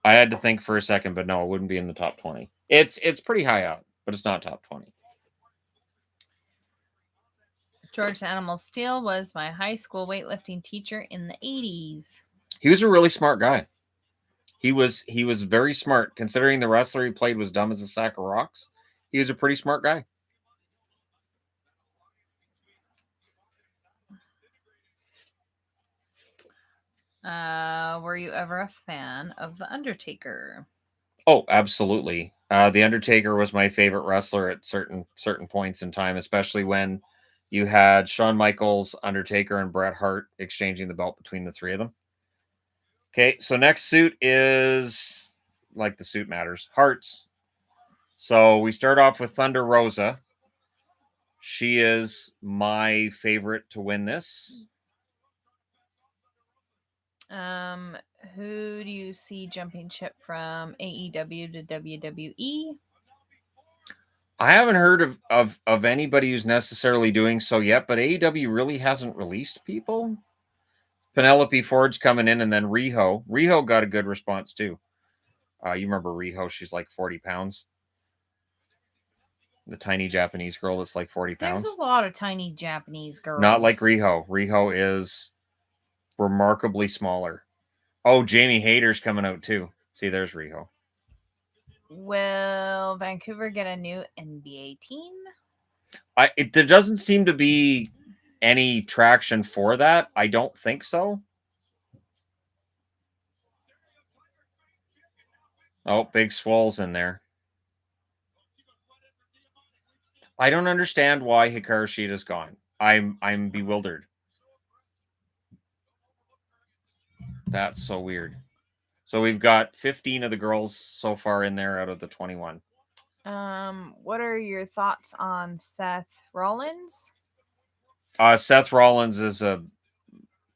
I had to think for a second, but no, it wouldn't be in the top 20. It's pretty high up, but it's not top 20. George Animal Steel was my high school weightlifting teacher in the 80s. He was a really smart guy. He was very smart, considering the wrestler he played was dumb as a sack of rocks. He was a pretty smart guy. Were you ever a fan of The Undertaker? Oh, absolutely. The Undertaker was my favorite wrestler at certain points in time, especially when you had Shawn Michaels, Undertaker, and Bret Hart exchanging the belt between the 3 of them. Okay, so next suit is, like the suit matters, Hearts. So we start off with Thunder Rosa. She is my favorite to win this. Who do you see jumping ship from AEW to WWE? I haven't heard of anybody who's necessarily doing so yet, but AEW really hasn't released people. Penelope Ford's coming in, and then Riho. Riho got a good response too. You remember Riho? She's like 40 pounds. The tiny Japanese girl that's like 40 pounds. There's a lot of tiny Japanese girls. Not like Riho. Riho is remarkably smaller. Oh, Jamie Hayter's coming out too. See, there's Riho. Will Vancouver get a new NBA team? There doesn't seem to be any traction for that. I don't think so. Oh, Big Swole's in there. I don't understand why Hikaru Shida's gone. I'm bewildered. That's so weird. So we've got 15 of the girls so far in there out of the 21. What are your thoughts on Seth Rollins? Seth Rollins is a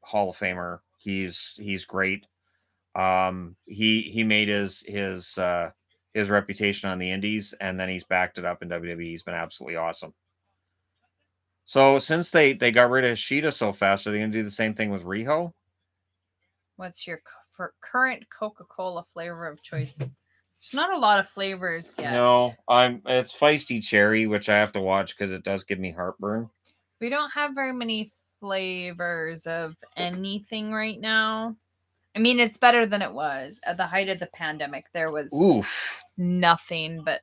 Hall of Famer. He's great. He made his reputation on the Indies, and then he's backed it up in WWE. He's been absolutely awesome. So since they got rid of Shida so fast, are they going to do the same thing with Riho? What's your current Coca-Cola flavor of choice? There's not a lot of flavors yet. No, it's Feisty Cherry, which I have to watch because it does give me heartburn. We don't have very many flavors of anything right now. I mean, it's better than it was at the height of the pandemic. There was nothing, but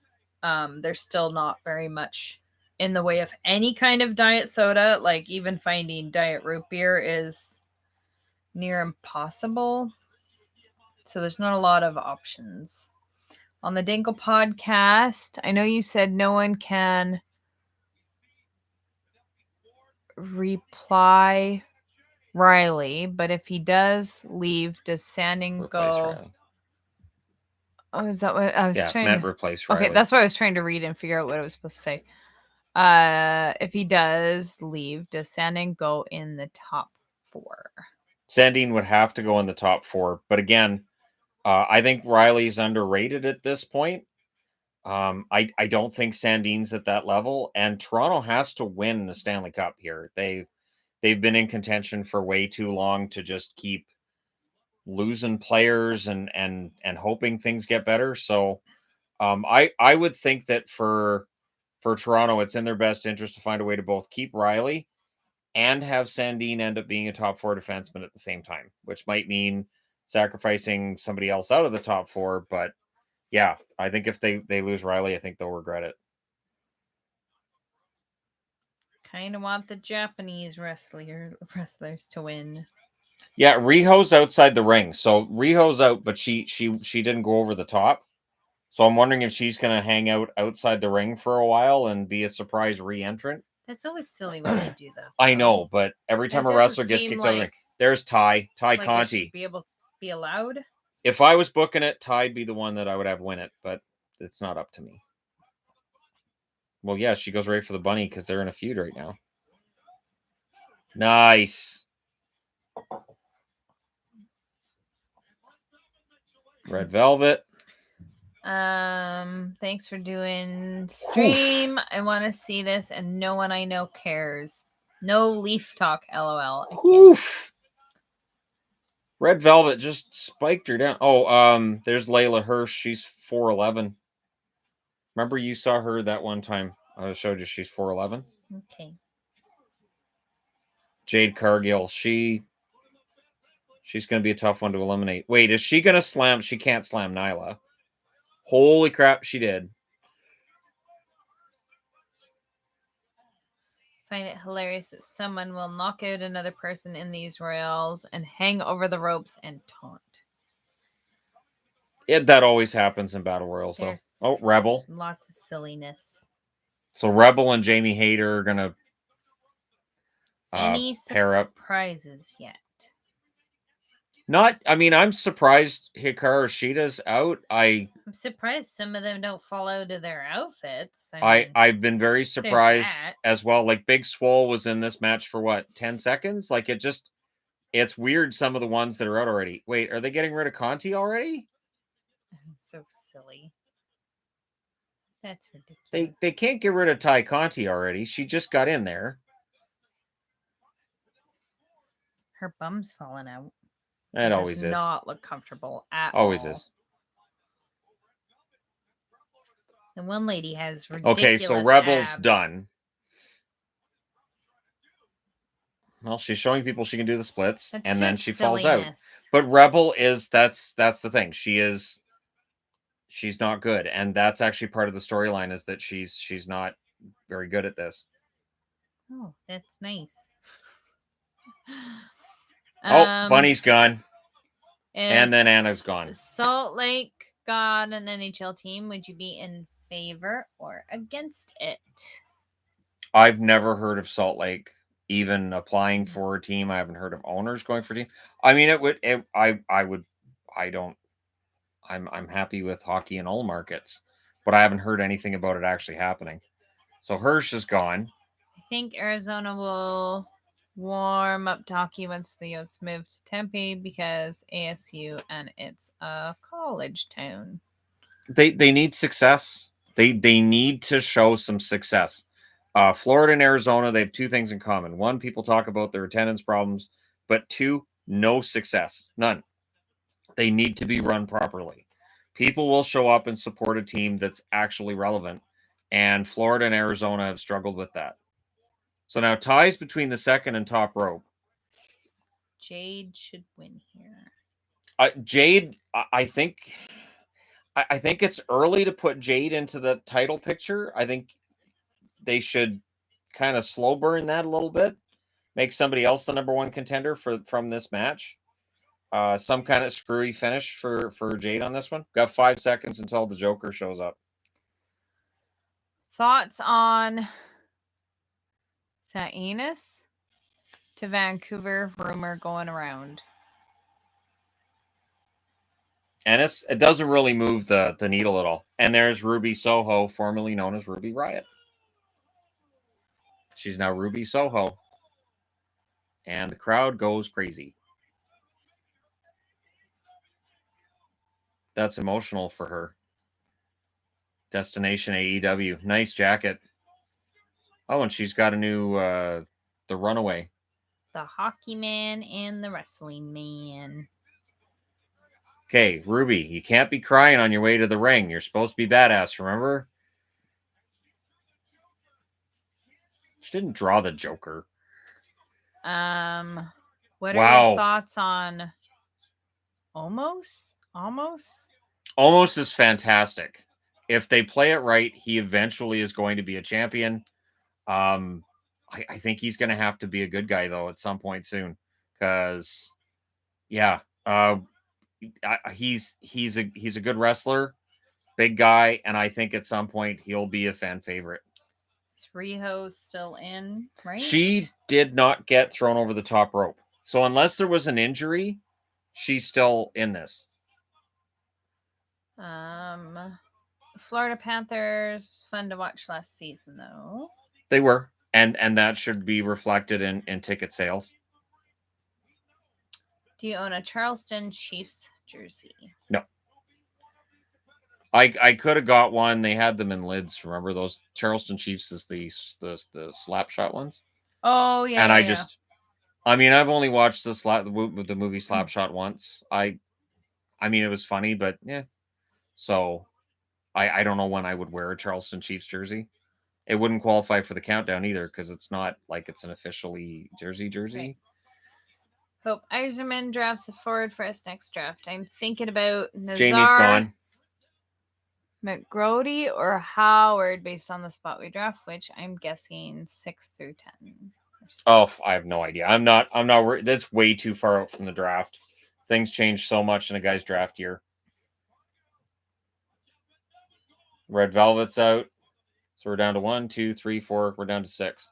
there's still not very much in the way of any kind of diet soda. Like even finding diet root beer is near impossible. So there's not a lot of options. On the Dinkle podcast, I know you said no one can reply Riley, but if he does leave, does Sanding Replace go? Riley. Oh, is that what I was Yeah, trying meant to replace Riley. Okay, that's what I was trying to read and figure out what I was supposed to say. If he does leave, does Sanding go in the top 4? Sandine would have to go in the top 4, but again, I think Riley's underrated at this point. I don't think Sandine's at that level, and Toronto has to win the Stanley Cup here. They've been in contention for way too long to just keep losing players and hoping things get better. So I would think that for Toronto, it's in their best interest to find a way to both keep Riley and have Sandine end up being a top 4 defenseman at the same time, which might mean sacrificing somebody else out of the top 4. But yeah, I think if they lose Riley, I think they'll regret it. Kind of want the Japanese wrestlers to win. Yeah, Riho's outside the ring. So Riho's out, but she didn't go over the top. So I'm wondering if she's going to hang out outside the ring for a while and be a surprise re-entrant. That's always silly when they do that. I know, but every time a wrestler gets kicked out of the ring, there's Ty Conti. Be able to be allowed. If I was booking it, Ty'd be the one that I would have win it, but it's not up to me. Well, yeah, she goes right for the bunny because they're in a feud right now. Nice. Red Velvet. Thanks for doing stream. Oof. I want to see this, and no one I know cares. No Leaf talk, lol. Oof. Red Velvet just spiked her down. Oh, there's Layla Hirsch. She's 4'11". Remember you saw her that one time? I showed you she's 4'11". Okay. Jade Cargill. She's going to be a tough one to eliminate. Wait, is she going to slam? She can't slam Nyla. Holy crap, she did. Find it hilarious that someone will knock out another person in these royals and hang over the ropes and taunt. That always happens in battle royals, though. Oh, Rebel. Lots of silliness. So Rebel and Jamie Hayter are gonna pair up. Surprises yet? Not. I mean, I'm surprised Hikaru Shida's out. I'm surprised some of them don't fall out of their outfits. I've been very surprised as well. Like Big Swole was in this match for what, 10 seconds? Like it's weird. Some of the ones that are out already. Wait, are they getting rid of Conti already? So silly. That's ridiculous. They can't get rid of Ty Conti already. She just got in there. Her bum's falling out. It always is. Does not look comfortable at always all. Always is. The one lady has ridiculous Okay, so Rebel's abs. done. Well, she's showing people she can do the splits, and then she falls out. But Rebel is that's the thing. She's not good, and that's actually part of the storyline is that she's not very good at this. Oh, that's nice. Oh, Bunny's gone. And then Anna's gone. Salt Lake got an NHL team. Would you be in favor or against it? I've never heard of Salt Lake even applying for a team. I haven't heard of owners going for a team. I mean, I'm happy with hockey in all markets, but I haven't heard anything about it actually happening. So Hirsch is gone. I think Arizona will warm up to hockey once the Yotes move to Tempe because ASU and it's a college town. They need success. They need to show some success. Florida and Arizona, they have two things in common. One, people talk about their attendance problems, but two, no success. None. They need to be run properly. People will show up and support a team that's actually relevant, and Florida and Arizona have struggled with that. So now ties between the second and top rope. Jade should win here. Jade, I think I think it's early to put Jade into the title picture. I think they should kind of slow burn that a little bit. Make somebody else the number one contender from this match. Some kind of screwy finish for Jade on this one. Got 5 seconds until the Joker shows up. Thoughts on St. Enos to Vancouver rumor going around? Ennis, it doesn't really move the needle at all. And there's Ruby Soho, formerly known as Ruby Riott. She's now Ruby Soho. And the crowd goes crazy. That's emotional for her. Destination AEW. Nice jacket. Oh, and she's got a new the Runaway. The hockey man and the wrestling man. Okay, Ruby, you can't be crying on your way to the ring. You're supposed to be badass, remember? She didn't draw the Joker. What are Wow. your thoughts on Almost? Almost is fantastic. If they play it right, he eventually is going to be a champion. I think he's going to have to be a good guy, though, at some point soon. Because, yeah, he's a good wrestler, big guy, and I think at some point he'll be a fan favorite. Is Riho still in, right? She did not get thrown over the top rope. So unless there was an injury, she's still in this. Florida Panthers, fun to watch last season, though. They were. And that should be reflected in ticket sales. Do you own a Charleston Chiefs jersey? No. I could have got one. They had them in lids. Remember those Charleston Chiefs is the slap shot ones? Oh yeah. And yeah. I mean, I've only watched the movie Slapshot once. I mean, it was funny, but yeah. So I don't know when I would wear a Charleston Chiefs jersey. It wouldn't qualify for the countdown either because it's not like it's an officially jersey. Okay. Hope Eiserman drafts a forward for us next draft. I'm thinking about Nazar, Jamie's gone. McGrody or Howard based on the spot we draft, which I'm guessing 6 through 10. Oh, I have no idea. I'm not worried. That's way too far out from the draft. Things change so much in a guy's draft year. Red Velvet's out. So we're down to 1, 2, 3, 4. We're down to 6.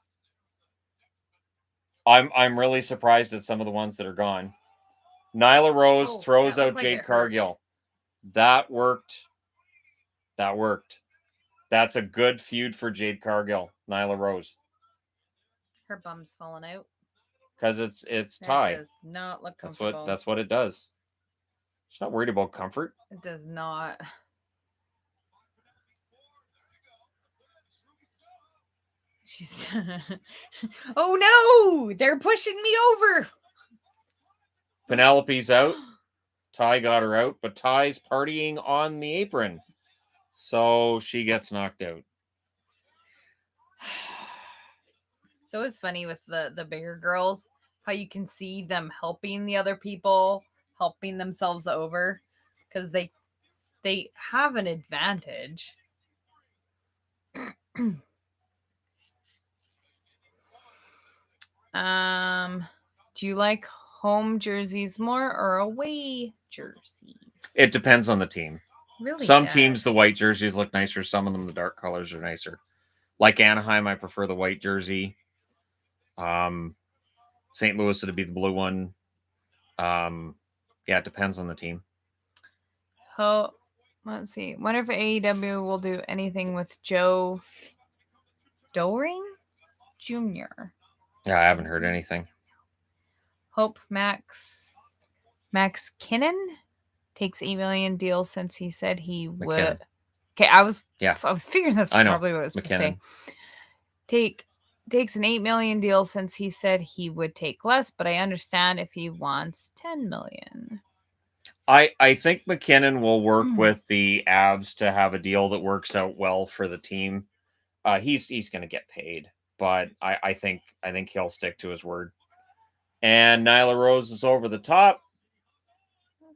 I'm really surprised at some of the ones that are gone. Nyla Rose throws out Jade Cargill. That worked. That's a good feud for Jade Cargill, Nyla Rose. Her bum's falling out. Because it's Ty. It does not look comfortable. That's what it does. She's not worried about comfort. It does not. She's oh no! They're pushing me over. Penelope's out. Ty got her out, but Ty's partying on the apron. So she gets knocked out. So it's funny with the bigger girls, how you can see them helping the other people, helping themselves over, because they have an advantage. Do you like home jerseys more or away jerseys? It depends on the team. Really? Some teams, the white jerseys look nicer. Some of them, the dark colors are nicer. Like Anaheim, I prefer the white jersey. St. Louis, it'd be the blue one. Yeah, it depends on the team. Oh, let's see. Wonder if AEW will do anything with Joe Doering Jr. Yeah, I haven't heard anything. Hope Max Kinnon takes $8 million deal since he said he would. Okay, I was figuring that's probably what I was supposed to say. Takes an $8 million deal since he said he would take less, but I understand if he wants $10 million. I think McKinnon will work with the Avs to have a deal that works out well for the team. He's going to get paid, but I think he'll stick to his word. And Nyla Rose is over the top.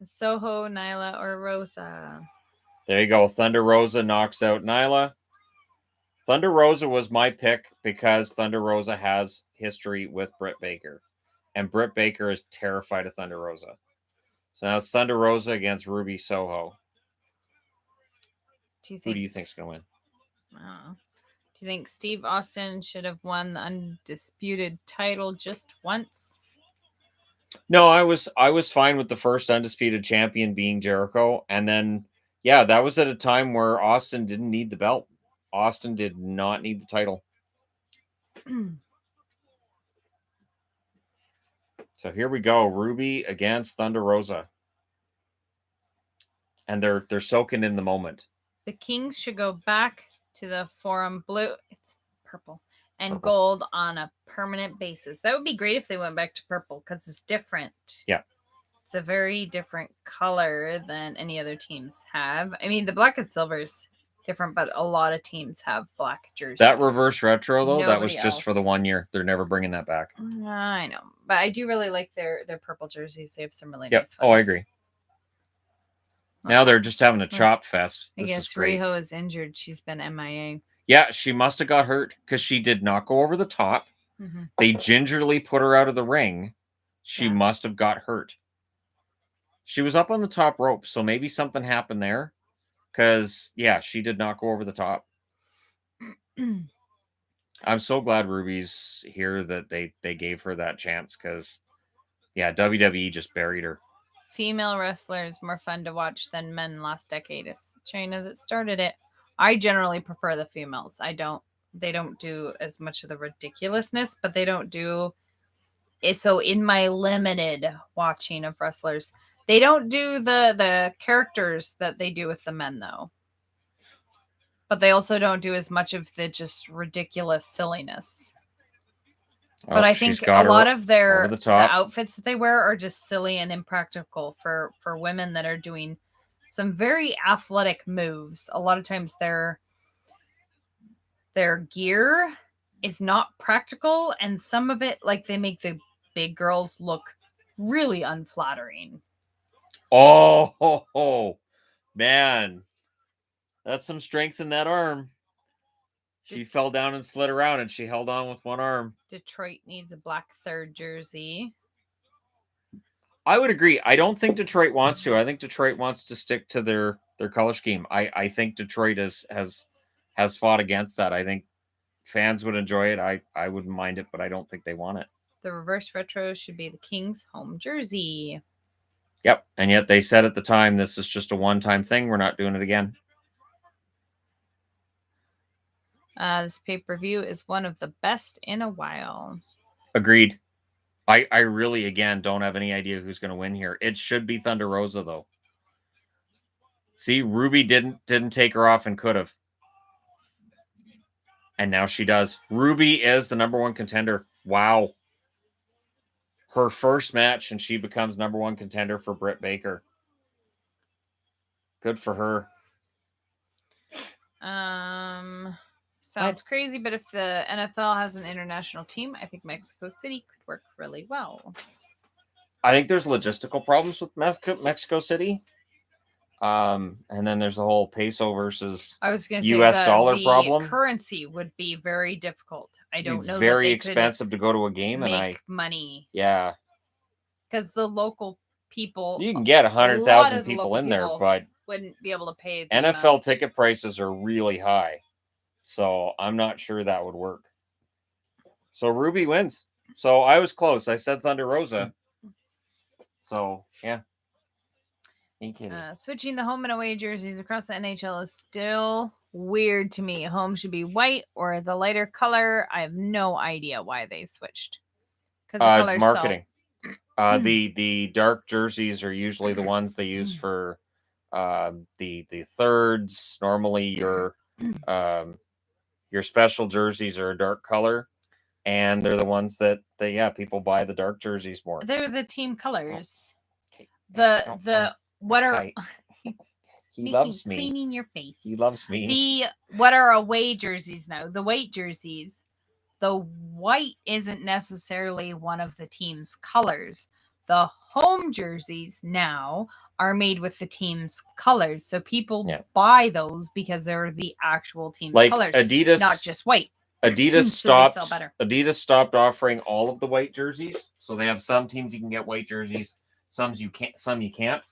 Soho, Nyla, or Rosa? There you go. Thunder Rosa knocks out Nyla. Thunder Rosa was my pick because Thunder Rosa has history with Britt Baker. And Britt Baker is terrified of Thunder Rosa. So now it's Thunder Rosa against Ruby Soho. Do you Who think? do you think's going to win? Do you think Steve Austin should have won the undisputed title just once? No, I was fine with the first undisputed champion being Jericho, and then yeah, that was at a time where Austin didn't need the belt. Austin did not need the title. So here we go, Ruby against Thunder Rosa, and they're soaking in the moment. The Kings should go back to the Forum blue. It's purple and Purple. gold on a permanent basis. That would be great if they went back to purple because it's different. Yeah. It's a very different color than any other teams have. I mean, the black and silver is different, but a lot of teams have black jerseys. That reverse retro, though, that was Nobody just for the else. 1 year. They're never bringing that back. I know, but I do really like their purple jerseys. They have some really Yep. nice ones. Oh, I agree. Now they're just having a chop fest. I This guess is great. Riho is injured. She's been MIA. Yeah, she must have got hurt because she did not go over the top. Mhm. They gingerly put her out of the ring. She Yeah. must have got hurt. She was up on the top rope, so maybe something happened there. Because, yeah, she did not go over the top. I'm so glad Ruby's here that they gave her that chance because, yeah, WWE just buried her. Female wrestlers more fun to watch than men last decade. It's China that started it. I generally prefer the females. They don't do as much of the ridiculousness, but they don't do it. So in my limited watching of wrestlers, they don't do the characters that they do with the men though. But they also don't do as much of the just ridiculous silliness. But I think a lot of the outfits that they wear are just silly and impractical for women that are doing some very athletic moves. A lot of times their gear is not practical, and some of it, like, they make the big girls look really unflattering. Oh, man. That's some strength in that arm. She fell down and slid around, and she held on with one arm. Detroit needs a black third jersey. I would agree. I don't think Detroit wants to. I think Detroit wants to stick to their color scheme. I think Detroit has fought against that. I think fans would enjoy it. I wouldn't mind it, but I don't think they want it. The reverse retro should be the Kings home jersey. Yep. And yet they said at the time, this is just a one-time thing. We're not doing it again. This pay-per-view is one of the best in a while. Agreed. I really, again, don't have any idea who's going to win here. It should be Thunder Rosa, though. See, Ruby didn't take her off and could have. And now she does. Ruby is the number one contender. Wow. Her first match, and she becomes number one contender for Britt Baker. Good for her. Sounds crazy, but if the NFL has an international team, I think Mexico City could work really well. I think there's logistical problems with Mexico City. And then there's the whole peso versus US dollar problem. Currency would be very difficult. I don't know. Very expensive to go to a game, make money. Yeah, because the local people, you can get 100,000 people in there, but wouldn't be able to pay. NFL ticket prices are really high, so I'm not sure that would work. So Ruby wins. So I was close. I said Thunder Rosa. So yeah. Switching the home and away jerseys across the NHL is still weird to me. Home should be white or the lighter color. I have no idea why they switched. Because marketing. The dark jerseys are usually the ones they use for the thirds. Normally your special jerseys are a dark color, and they're the ones that people buy the dark jerseys more. They're the team colors. What are he loves me. Cleaning your face. He loves me. What are away jerseys now? The white jerseys. The white isn't necessarily one of the team's colors. The home jerseys now are made with the team's colors. So people Yeah. buy those because they're the actual team's Like colors, Adidas, not just white. Adidas So they sell stopped. better. Adidas stopped offering all of the white jerseys. So they have some teams you can get white jerseys, some you can't.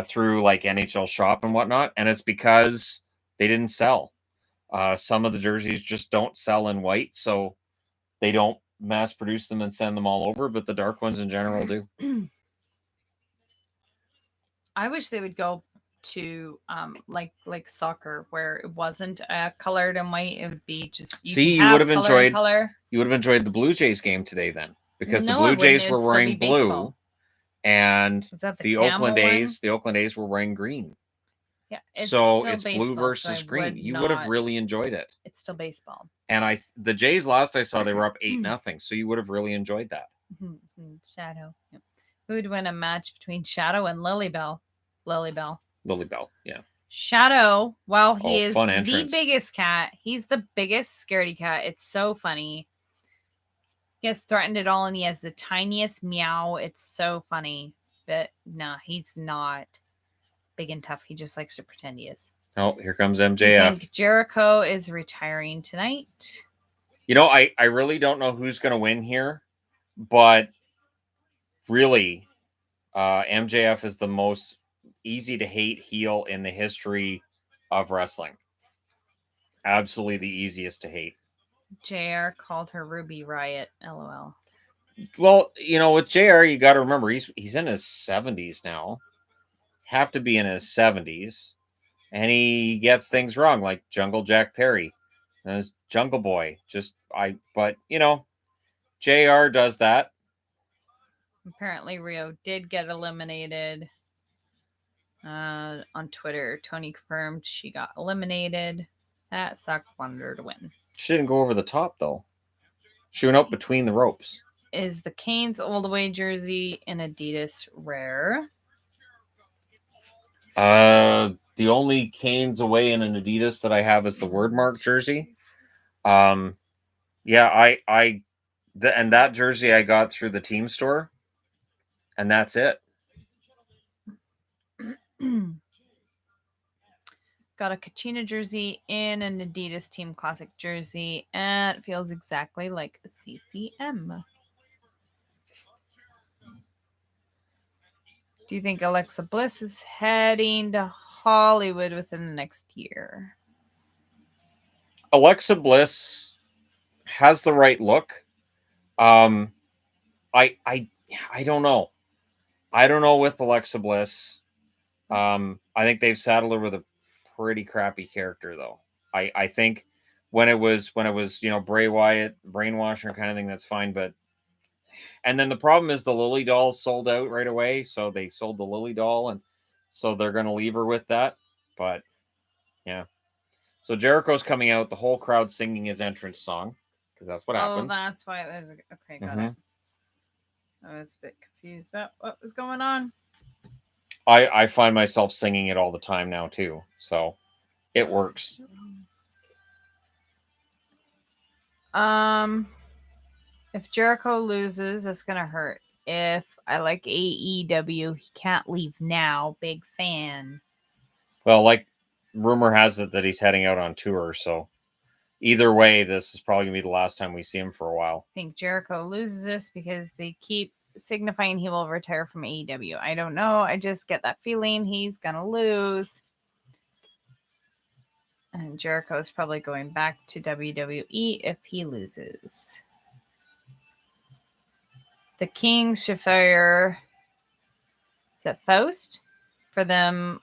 Through like NHL Shop and whatnot, and it's because they didn't sell. Some of the jerseys just don't sell in white, so they don't mass produce them and send them all over, but the dark ones in general do. I wish they would go to like soccer where it wasn't colored and white. It would be just You would have enjoyed You would have enjoyed the Blue Jays game today then, because the Blue Jays were wearing blue, and Was that the Oakland A's were wearing green. Yeah, So it's blue versus green. You would have really enjoyed it. It's still baseball. And the Jays last I saw, they were up 8-0, so you would have really enjoyed that. Shadow. Yep. Who would win a match between Shadow and Lilybell? Lilybell, yeah. Shadow, while he is fun the entrance. biggest cat, he's the biggest scaredy cat. It's so funny. He has threatened it all, and he has the tiniest meow. It's so funny. But no, he's not big and tough. He just likes to pretend he is. Oh, here comes Do you MJF. think Jericho is retiring tonight? I really don't know who's going to win here, but really, MJF is the most easy to hate heel in the history of wrestling. Absolutely the easiest to hate. JR called her Ruby Riot. LOL. Well, with JR, you got to remember he's in his 70s now. Have to be in his 70s, and he gets things wrong, like Jungle Jack Perry, and Jungle Boy. But JR does that. Apparently, Rio did get eliminated. On Twitter, Tony confirmed she got eliminated. That sucked. Wanted her to win. She didn't go over the top though. She went out between the ropes. Is the Canes Old Away jersey an Adidas rare? The only Canes away in an Adidas that I have is the Wordmark jersey. And that jersey I got through the team store, and that's it. Got a Kachina jersey in an Adidas Team Classic jersey, and it feels exactly like a CCM. Do you think Alexa Bliss is heading to Hollywood within the next year? Alexa Bliss has the right look. I don't know. I don't know with Alexa Bliss. I think they've saddled her with a pretty crappy character, though. I think when it was Bray Wyatt brainwashing kind of thing, that's fine. And then the problem is the Lily doll sold out right away, so they sold the Lily doll, and so they're going to leave her with that. But yeah, so Jericho's coming out, the whole crowd singing his entrance song, because that's what happens. Oh, that's why there's okay, got it. I was a bit confused about what was going on. I find myself singing it all the time now too, so it works. If Jericho loses, that's gonna hurt. If I like AEW, he can't leave now. Big fan. Well, like rumor has it that he's heading out on tour, so either way, this is probably gonna be the last time we see him for a while. I think Jericho loses this because they keep signifying he will retire from AEW. I don't know. I just get that feeling he's gonna lose. And Jericho's probably going back to WWE if he loses. The Kings should fire, is it Faust? For the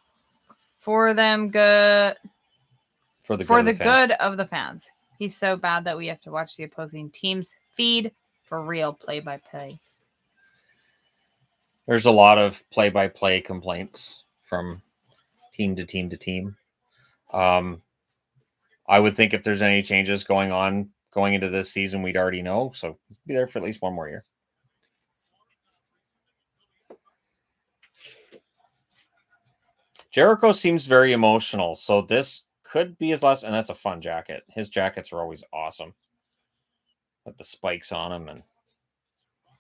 good of the fans. He's so bad that we have to watch the opposing team's feed for real play-by-play. There's a lot of play-by-play complaints from team to team to team. I would think if there's any changes going into this season, we'd already know. So he'll be there for at least one more year. Jericho seems very emotional, so this could be his last. And that's a fun jacket. His jackets are always awesome, with the spikes on them. And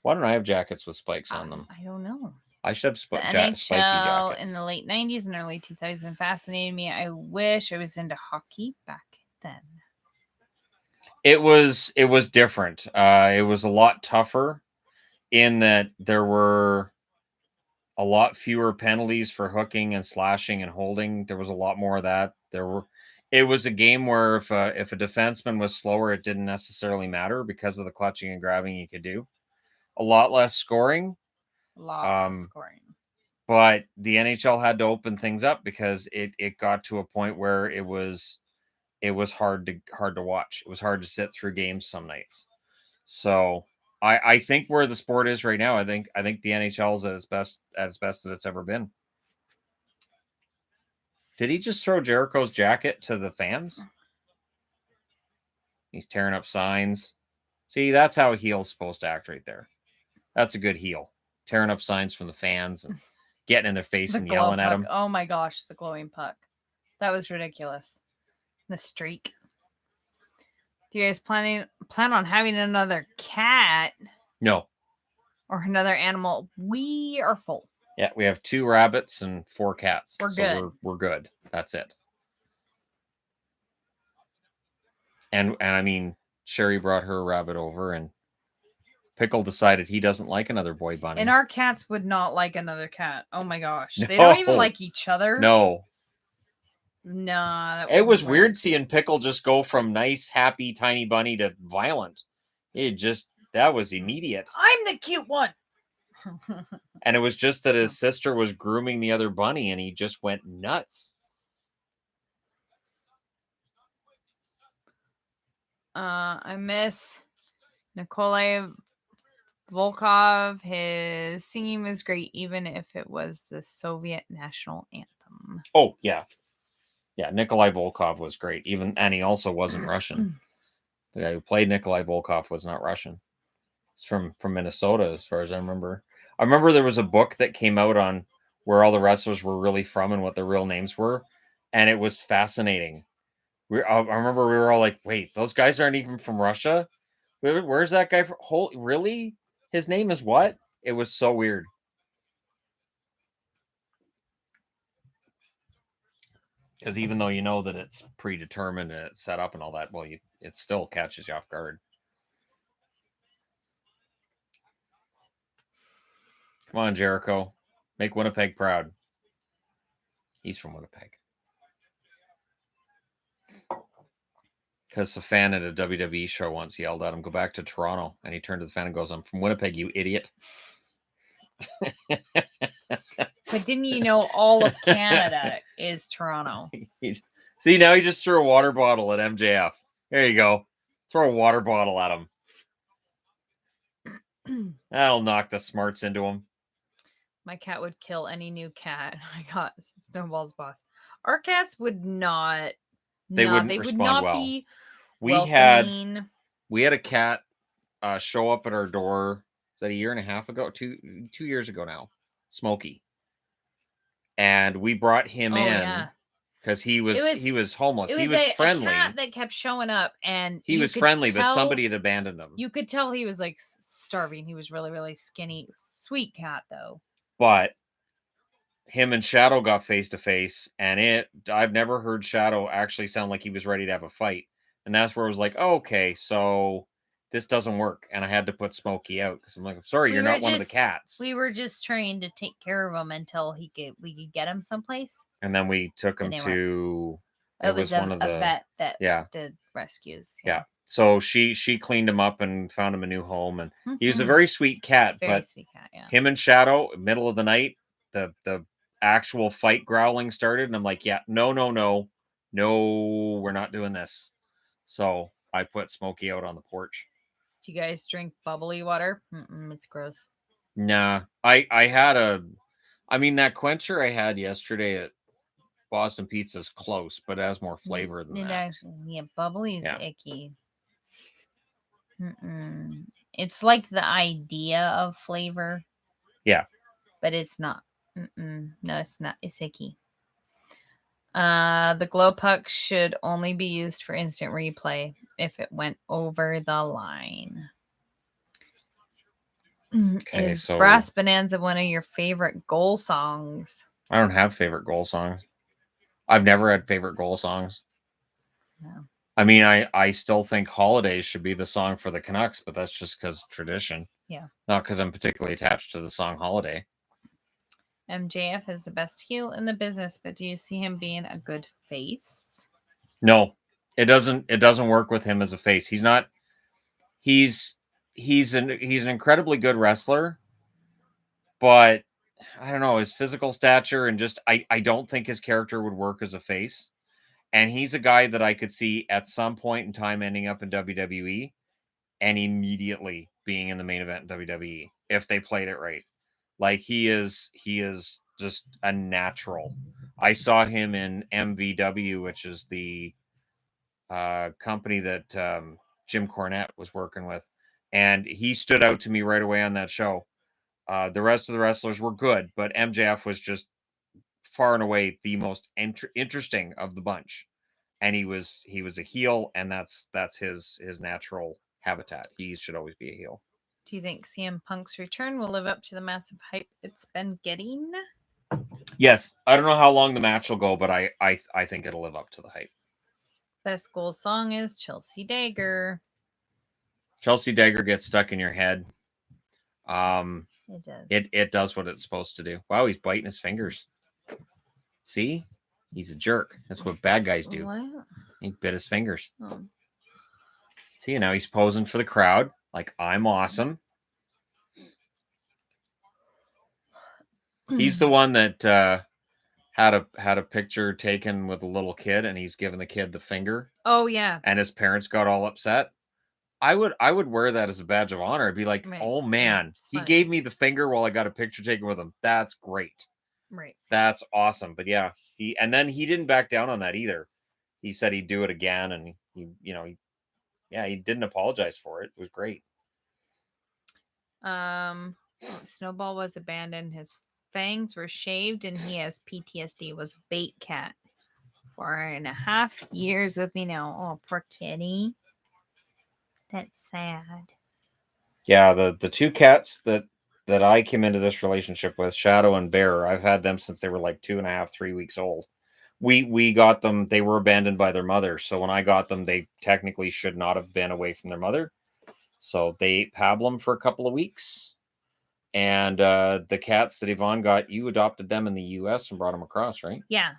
why don't I have jackets with spikes on them? I don't know. I should have The spiky NHL jackets. in the late 90s and early 2000s fascinated me. I wish I was into hockey back then. It was different. It was a lot tougher in that there were a lot fewer penalties for hooking and slashing and holding. There was a lot more of that. It was a game where if a defenseman was slower, it didn't necessarily matter because of the clutching and grabbing you could do. A lot less scoring. A lot less scoring. But the NHL had to open things up because it got to a point where it was hard to watch. It was hard to sit through games some nights. So I think where the sport is right now, I think the NHL is at its best that it's ever been. Did he just throw Jericho's jacket to the fans? He's tearing up signs. See, that's how a heel's supposed to act right there. That's a good heel. Tearing up signs from the fans and getting in their face and yelling at them. Oh my gosh, the glowing puck. That was ridiculous. The streak. Do you guys plan on having another cat? No. Or another animal? We are full. Yeah, we have 2 rabbits and 4 cats. We're good. We're good. That's it. And I mean, Sherry brought her rabbit over, and Pickle decided he doesn't like another boy bunny. And our cats would not like another cat. Oh my gosh. They don't even like each other. No. No. It was weird seeing Pickle just go from nice, happy, tiny bunny to violent. That was immediate. I'm the cute one. And it was just that his sister was grooming the other bunny, and he just went nuts. I miss Nikolai Volkov. His singing was great, even if it was the Soviet national anthem. Oh, yeah. Yeah, Nikolai Volkov was great. And he also wasn't Russian. The guy who played Nikolai Volkov was not Russian. It's from Minnesota, as far as I remember. I remember there was a book that came out on where all the wrestlers were really from and what their real names were, and it was fascinating. I remember we were all like, wait, those guys aren't even from Russia? Where's that guy from? Really? His name is what? It was so weird. Because even though you know that it's predetermined and it's set up and all that, well, it still catches you off guard. Come on, Jericho. Make Winnipeg proud. He's from Winnipeg. Because a fan at a WWE show once yelled at him, go back to Toronto. And he turned to the fan and goes, I'm from Winnipeg, you idiot. But didn't you know all of Canada is Toronto? See, now he just threw a water bottle at MJF. There you go. Throw a water bottle at him. That'll knock the smarts into him. My cat would kill any new cat. I got Snowball's boss. Our cats would not. They would not well. Be we welcoming. had a cat show up at our door. Is that a year and a half ago? 2 years ago now. Smokey. And we brought him in because he was homeless. He was friendly. A cat that kept showing up, and he was friendly, but somebody had abandoned him. You could tell he was like starving. He was really, really skinny. Sweet cat though. But him and Shadow got face to face, and I've never heard Shadow actually sound like he was ready to have a fight. And that's where I was like, oh, okay, so this doesn't work. And I had to put Smokey out because I'm like, I'm sorry, you're not one of the cats. We were just trying to take care of him until we could get him someplace. And then we took him to it was one of the vet that did rescues. Yeah. So she cleaned him up and found him a new home, and he was a very sweet cat. Sweet cat, yeah. Him and Shadow, middle of the night, the actual fight growling started, and I'm like, yeah, no, we're not doing this. So I put Smokey out on the porch. Do you guys drink bubbly water? It's gross. Nah, I had that quencher I had yesterday at Boston Pizza's close, but it has more flavor than that. Actually, bubbly is icky. It's like the idea of flavor. Yeah. But it's not. No, it's not. It's icky. The glow puck should only be used for instant replay if it went over the line. Okay, Is so Brass Bonanza one of your favorite goal songs? I don't have favorite goal songs. I've never had favorite goal songs. No. I mean, I still think Holidays should be the song for the Canucks, but that's just because tradition. Yeah. Not because I'm particularly attached to the song Holiday. MJF is the best heel in the business, but do you see him being a good face? No, it doesn't work with him as a face. He's not. He's an incredibly good wrestler, but I don't know, his physical stature and just I don't think his character would work as a face. And he's a guy that I could see at some point in time ending up in WWE and immediately being in the main event in WWE if they played it right. Like he is just a natural. I saw him in MVW, which is the company that Jim Cornette was working with, and he stood out to me right away on that show. The rest of the wrestlers were good, but MJF was just far and away the most interesting of the bunch. And he was a heel, and that's his natural habitat. He should always be a heel. Do you think CM Punk's return will live up to the massive hype it's been getting? Yes, I don't know how long the match will go, but I think it'll live up to the hype. Best goal song is Chelsea Dagger. Chelsea Dagger gets stuck in your head. It does. It does what it's supposed to do. Wow, he's biting his fingers. See? He's a jerk. That's what bad guys do. What? He bit his fingers. Oh. See, now he's posing for the crowd like I'm awesome. He's the one that had a picture taken with a little kid, and he's giving the kid the finger. Oh yeah. And his parents got all upset. I would wear that as a badge of honor. I'd be like, Right. oh man, he gave me the finger while I got a picture taken with him. That's great. Right. That's awesome. But yeah, he didn't back down on that either. He said he'd do it again, and he didn't apologize for it. It was great. Snowball was abandoned. His fangs were shaved, and he has PTSD. Was bait cat. 4.5 years with me now. Oh, poor kitty. That's sad. Yeah, the two cats that I came into this relationship with, Shadow and Bear, I've had them since they were like 2.5, 3 weeks old. We got them, they were abandoned by their mother. So when I got them, they technically should not have been away from their mother. So they ate pablum for a couple of weeks. And the cats that Yvonne got, you adopted them in the US and brought them across, right? Yeah.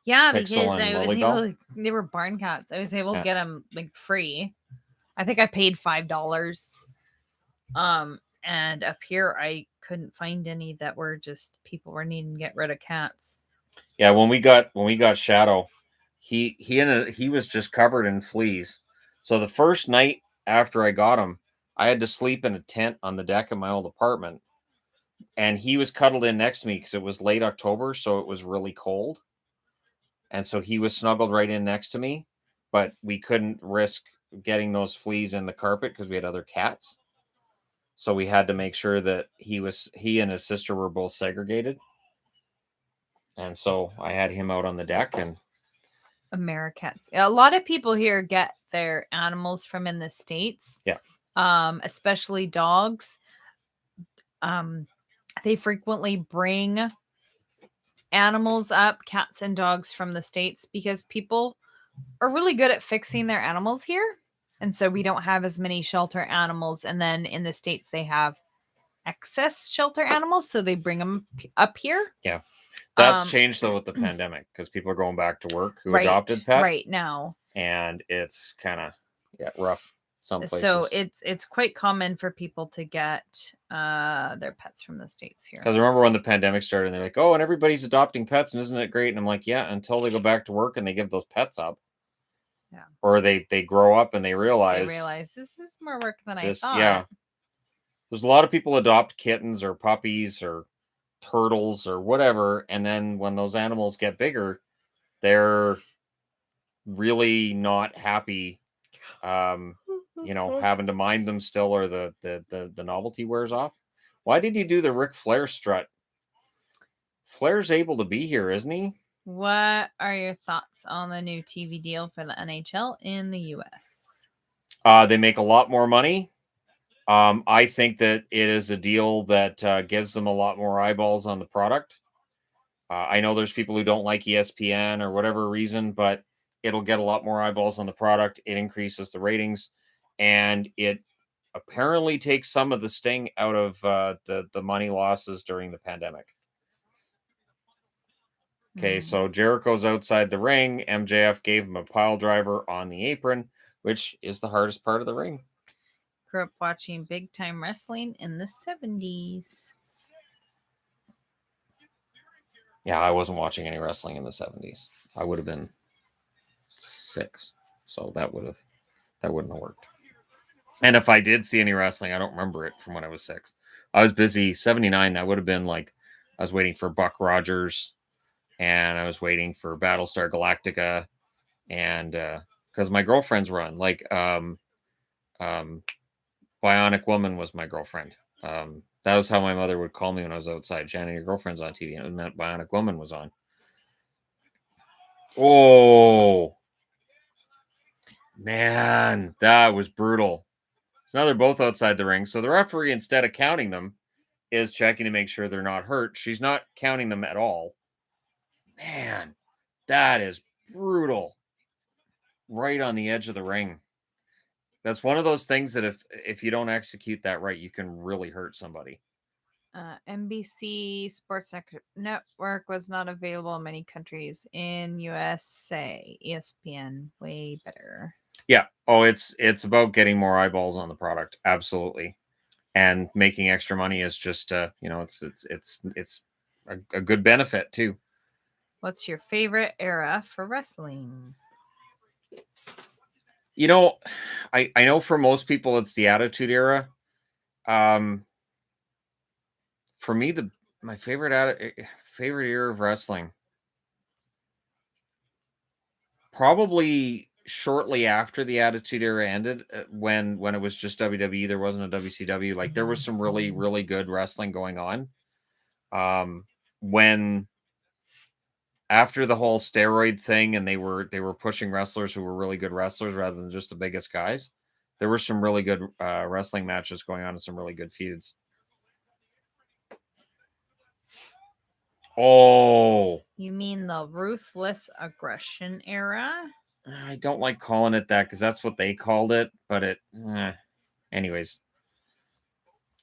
Yeah, Pixel because and I was Lilybell? able to, they were barn cats. I was able to get them like free. I think I paid $5. And up here I couldn't find any that were just people were needing to get rid of cats. Yeah, when we got Shadow, he was just covered in fleas. So the first night after I got him, I had to sleep in a tent on the deck of my old apartment. And he was cuddled in next to me because it was late October, so it was really cold. And so he was snuggled right in next to me, but we couldn't risk getting those fleas in the carpet because we had other cats. So we had to make sure that he and his sister were both segregated. And so I had him out on the deck. And Americats. A lot of people here get their animals from in the States. Yeah. Especially dogs. They frequently bring animals up, cats and dogs from the States, because people are really good at fixing their animals here. And so we don't have as many shelter animals. And then in the States, they have excess shelter animals. So they bring them up here. Yeah. That's changed though with the pandemic because people are going back to work who adopted pets right now. And it's kind of rough some places. So it's quite common for people to get their pets from the States here. Because I remember when the pandemic started, and they're like, "Oh, and everybody's adopting pets, and isn't it great?" And I'm like, "Yeah," until they go back to work and they give those pets up. Yeah. Or they grow up and they realize this is more work than I thought. Yeah. There's a lot of people adopt kittens or puppies or turtles or whatever, and then when those animals get bigger, they're really not happy. Having to mind them still, or the novelty wears off. Why did you do the Ric Flair strut? Flair's able to be here, isn't he? What are your thoughts on the new TV deal for the NHL in the US? They make a lot more money. I think that it is a deal that gives them a lot more eyeballs on the product. I know there's people who don't like ESPN or whatever reason, but it'll get a lot more eyeballs on the product. It increases the ratings, and it apparently takes some of the sting out of the money losses during the pandemic. Okay, so Jericho's outside the ring. MJF gave him a pile driver on the apron, which is the hardest part of the ring. Grew up watching big time wrestling in the 70s. Yeah, I wasn't watching any wrestling in the 70s. I would have been 6, so that wouldn't have worked. And if I did see any wrestling, I don't remember it from when I was 6. I was busy. 79, that would have been like I was waiting for Buck Rogers, and I was waiting for Battlestar Galactica, and because my girlfriend's run, like Bionic Woman was my girlfriend. That was how my mother would call me when I was outside. Shannon, your girlfriend's on TV, and it meant Bionic Woman was on. Oh, man, that was brutal. So now they're both outside the ring. So the referee, instead of counting them, is checking to make sure they're not hurt. She's not counting them at all. Man, that is brutal. Right on the edge of the ring. That's one of those things that if you don't execute that right, you can really hurt somebody. NBC Sports Network was not available in many countries. In USA, ESPN, way better. Yeah. Oh, it's about getting more eyeballs on the product. Absolutely. And making extra money is just it's a good benefit too. What's your favorite era for wrestling? You know, I know for most people it's the Attitude Era. For me, my favorite era of wrestling, probably shortly after the Attitude Era ended, when it was just WWE, there wasn't a WCW. Like there was some really, really good wrestling going on. When after the whole steroid thing, and they were pushing wrestlers who were really good wrestlers rather than just the biggest guys, there were some really good wrestling matches going on and some really good feuds. Oh, You mean the ruthless aggression era? I don't like calling it that because that's what they called it, but anyways.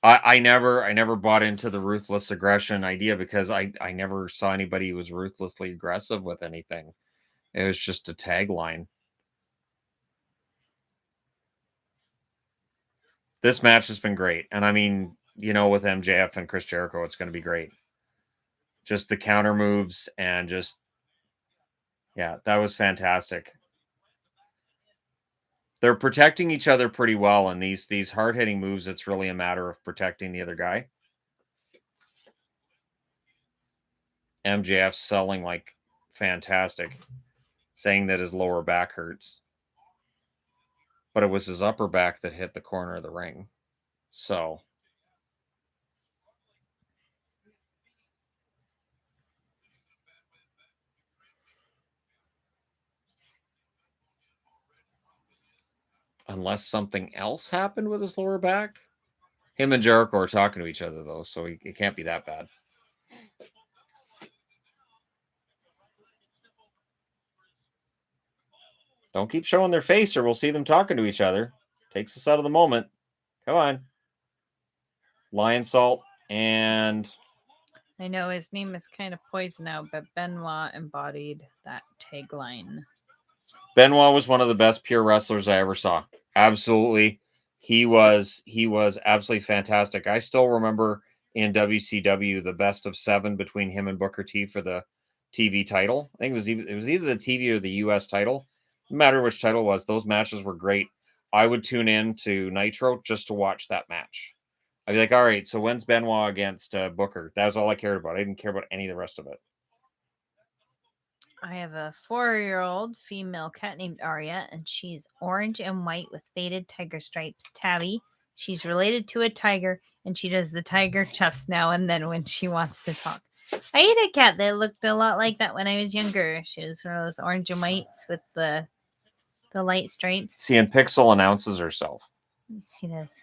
I never bought into the ruthless aggression idea because I never saw anybody who was ruthlessly aggressive with anything. It was just a tagline. This match has been great. And I mean, with MJF and Chris Jericho, it's going to be great. Just the counter moves and that was fantastic. They're protecting each other pretty well, and these hard-hitting moves, it's really a matter of protecting the other guy. MJF selling like fantastic, saying that his lower back hurts. But it was his upper back that hit the corner of the ring. So unless something else happened with his lower back. Him and Jericho are talking to each other, though, so it can't be that bad. Don't keep showing their face or we'll see them talking to each other. Takes us out of the moment. Come on. Lion Salt and... I know his name is kind of poison now, but Benoit embodied that tagline. Benoit was one of the best pure wrestlers I ever saw. Absolutely. He was absolutely fantastic. I still remember in WCW the best of 7 between him and Booker T for the TV title. I think it was either the TV or the US title. No matter which title it was, those matches were great. I would tune in to Nitro just to watch that match. I'd be like, all right, so when's Benoit against Booker? That was all I cared about. I didn't care about any of the rest of it. I have a 4-year-old female cat named Aria, and she's orange and white with faded tiger stripes. Tabby. She's related to a tiger, and she does the tiger chuffs now and then when she wants to talk. I had a cat that looked a lot like that when I was younger. She was one of those orange and whites with the light stripes. See, and Pixel announces herself. She does.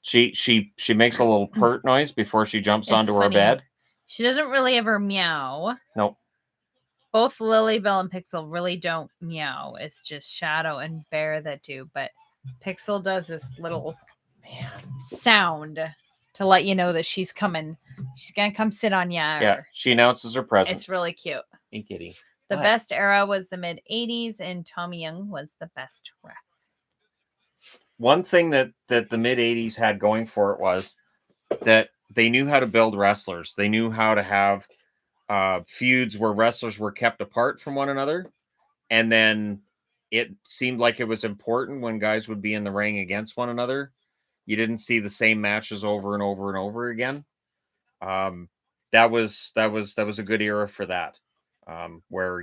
She makes a little pert noise before she jumps It's onto her funny. bed. She doesn't really ever meow. Nope. Both Lily Bell and Pixel really don't meow. It's just Shadow and Bear that do. But Pixel does this little sound to let you know that she's coming. She's gonna come sit on you. Yeah, she announces her presence. It's really cute. Hey, kitty. The best era was the mid 80s, and Tommy Young was the best ref. One thing that the mid 80s had going for it was that they knew how to build wrestlers. They knew how to have feuds where wrestlers were kept apart from one another. And then it seemed like it was important when guys would be in the ring against one another. You didn't see the same matches over and over and over again. That was a good era for that. Where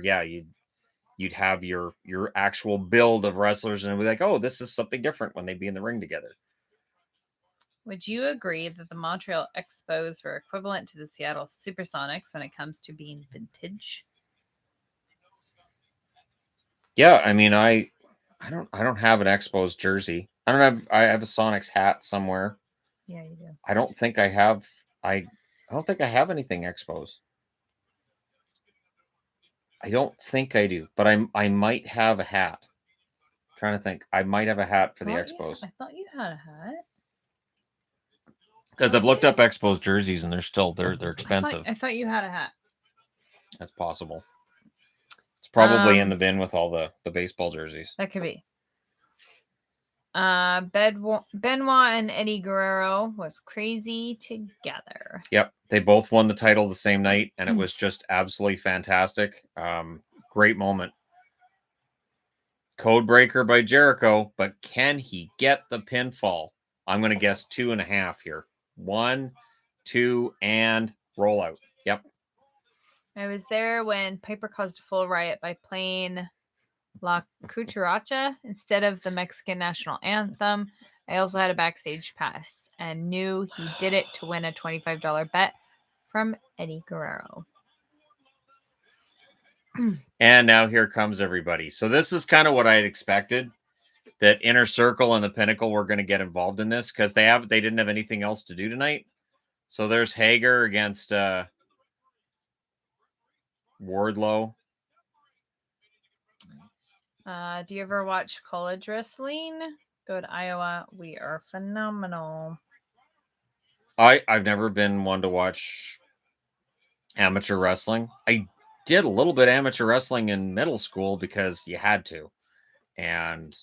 you'd have your actual build of wrestlers and it'd be like, oh, this is something different when they'd be in the ring together. Would you agree that the Montreal Expos were equivalent to the Seattle Supersonics when it comes to being vintage? Yeah, I mean, I don't have an Expos jersey. I have a Sonics hat somewhere. Yeah, you do. I don't think I have anything Expos. I don't think I do, but I might have a hat. I'm trying to think. I might have a hat for the Expos. I thought you had a hat. Because I've looked up Expos jerseys and they're expensive. I thought you had a hat. That's possible. It's probably in the bin with all the baseball jerseys. That could be. Benoit and Eddie Guerrero was crazy together. Yep. They both won the title the same night, and it was just absolutely fantastic. Great moment. Codebreaker by Jericho, but can he get the pinfall? I'm going to guess 2.5 here. 1, 2, and roll out. Yep. I was there when Piper caused a full riot by playing La Cucaracha instead of the Mexican national anthem. I also had a backstage pass and knew he did it to win a $25 bet from Eddie Guerrero. And now here comes everybody. So this is kind of what I had expected, that Inner Circle and the Pinnacle were going to get involved in this because they didn't have anything else to do tonight. So there's Hager against Wardlow. Do you ever watch college wrestling? Go to Iowa. We are phenomenal. I've never been one to watch amateur wrestling. I did a little bit of amateur wrestling in middle school because you had to. And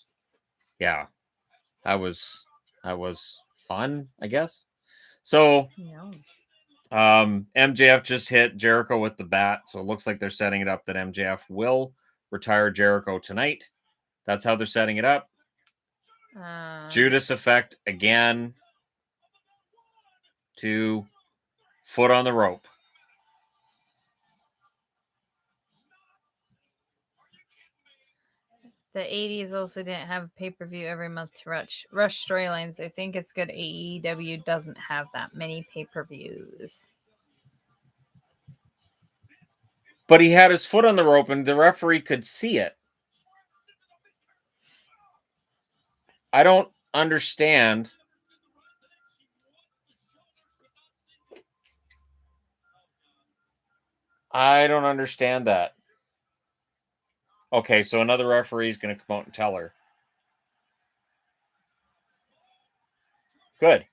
yeah, that was fun, I guess. So MJF just hit Jericho with the bat. So it looks like they're setting it up that MJF will retire Jericho tonight. That's how they're setting it up. Judas effect again to foot on the rope. The 80s also didn't have a pay-per-view every month to rush storylines. I think it's good AEW doesn't have that many pay-per-views. But he had his foot on the rope and the referee could see it. I don't understand. I don't understand that. Okay, so another referee is going to come out and tell her. Good.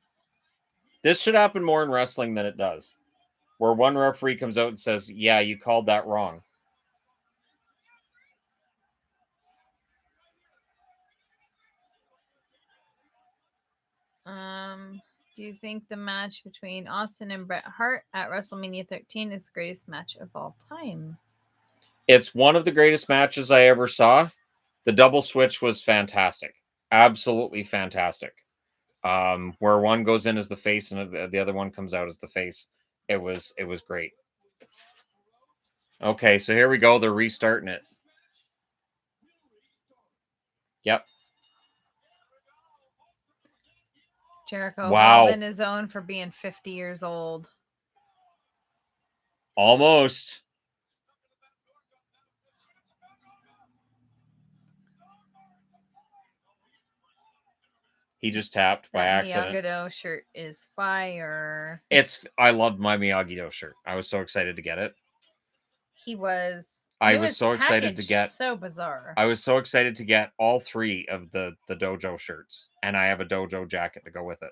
This should happen more in wrestling than it does. Where one referee comes out and says, yeah, you called that wrong. Do you think the match between Austin and Bret Hart at WrestleMania 13 is the greatest match of all time? It's one of the greatest matches I ever saw. The double switch was fantastic. Absolutely fantastic. Where one goes in as the face and the other one comes out as the face. It was great. Okay, so here we go. They're restarting it. Yep. Jericho holding his own for being 50 years old. Almost. He just tapped by That accident. Miyagi-Do shirt is fire. I loved my Miyagi-Do shirt. I was so excited to get it. He was. I it was so excited to packaged get. So bizarre. I was so excited to get all 3 of the dojo shirts, and I have a dojo jacket to go with it.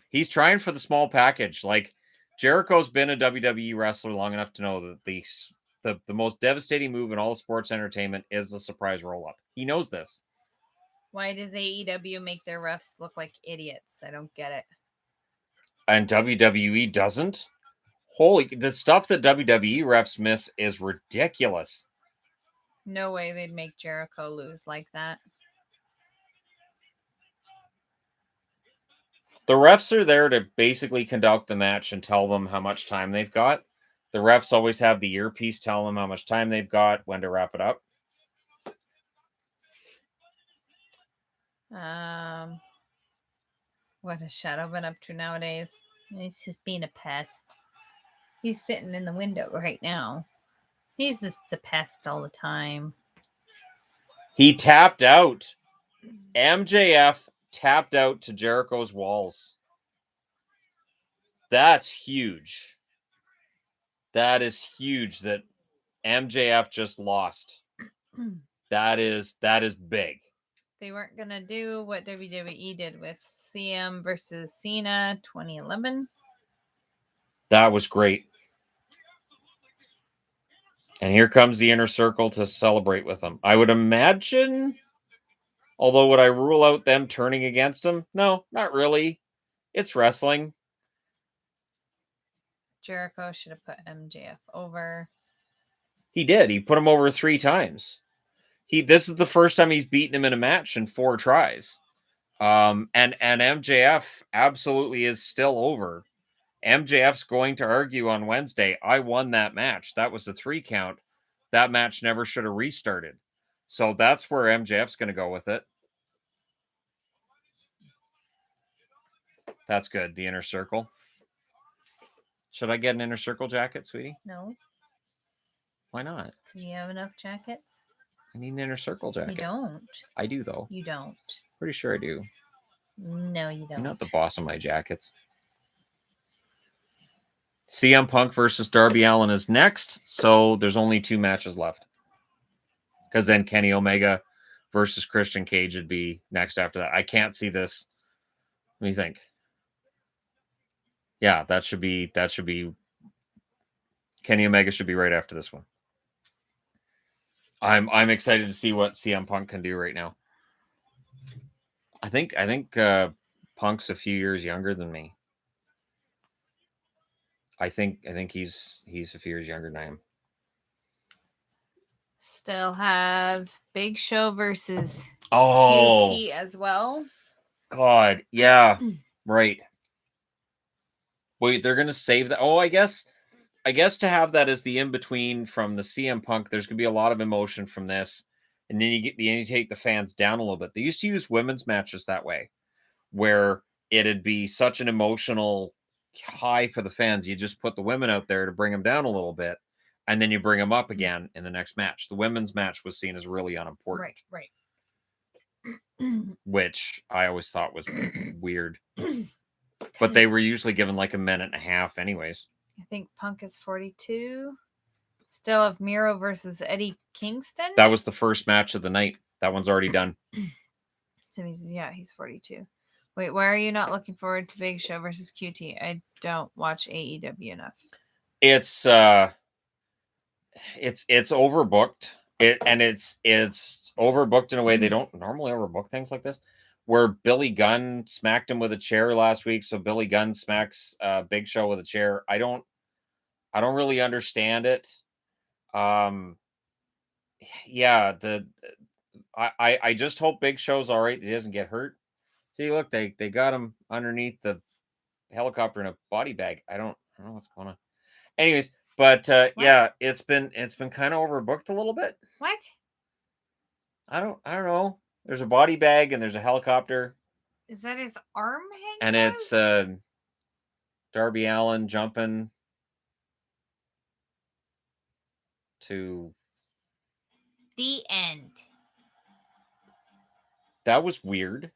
He's trying for the small package. Like, Jericho's been a WWE wrestler long enough to know that the most devastating move in all of sports entertainment is the surprise roll-up. He knows this. Why does AEW make their refs look like idiots? I don't get it. And WWE doesn't? The stuff that WWE refs miss is ridiculous. No way they'd make Jericho lose like that. The refs are there to basically conduct the match and tell them how much time they've got. The refs always have the earpiece telling them how much time they've got, when to wrap it up. What has Shadow been up to nowadays? He's just being a pest. He's sitting in the window right now. He's just a pest all the time. He tapped out. MJF tapped out to Jericho's walls. That's huge. That is huge that MJF just lost. That is big. They weren't going to do what WWE did with CM versus Cena 2011. That was great. And here comes the Inner Circle to celebrate with them. I would imagine, although would I rule out them turning against him? No, not really. It's wrestling. Jericho should have put MJF over. He did. He put him over 3 times. This is the first time he's beaten him in a match in 4 tries. And MJF absolutely is still over. MJF's going to argue on Wednesday, I won that match. That was a 3 count. That match never should have restarted. So that's where MJF's going to go with it. That's good. The Inner Circle. Should I get an Inner Circle jacket, sweetie? No. Why not? Because you have enough jackets. I need an Inner Circle jacket. You don't. I do, though. You don't. Pretty sure I do. No, you don't. You're not the boss of my jackets. CM Punk versus Darby Allin is next, so there's only 2 matches left. Because then Kenny Omega versus Christian Cage would be next after that. I can't see this. What do you think? Yeah, that should be Kenny Omega should be right after this one. I'm excited to see what CM Punk can do right now. I think Punk's a few years younger than me. I think he's a few years younger than I am. Still have Big Show versus QT as well. God, yeah, right. Wait, they're gonna save that. Oh, I guess to have that as the in between from the CM Punk, there's gonna be a lot of emotion from this, and then you take the fans down a little bit. They used to use women's matches that way, where it'd be such an emotional high for the fans. You just put the women out there to bring them down a little bit, and then you bring them up again in the next match. The women's match was seen as really unimportant, right. which I always thought was weird. But they were usually given like a minute and a half anyways. I think Punk is 42. Still have Miro versus Eddie Kingston. That was the first match of the night. That one's already done. So he's 42. Wait, why are you not looking forward to Big Show versus QT? I don't watch AEW enough. It's overbooked. It's overbooked in a way they don't normally overbook things like this. Where Billy Gunn smacked him with a chair last week, so Billy Gunn smacks Big Show with a chair. I don't really understand it. Yeah, I just hope Big Show's all right. He doesn't get hurt. See, look, they got him underneath the helicopter in a body bag. I don't know what's going on. Anyways, but yeah, it's been kind of overbooked a little bit. What? I don't know. There's a body bag and there's a helicopter. Is that his arm hanging and out? It's Darby Allin jumping to the end. That was weird.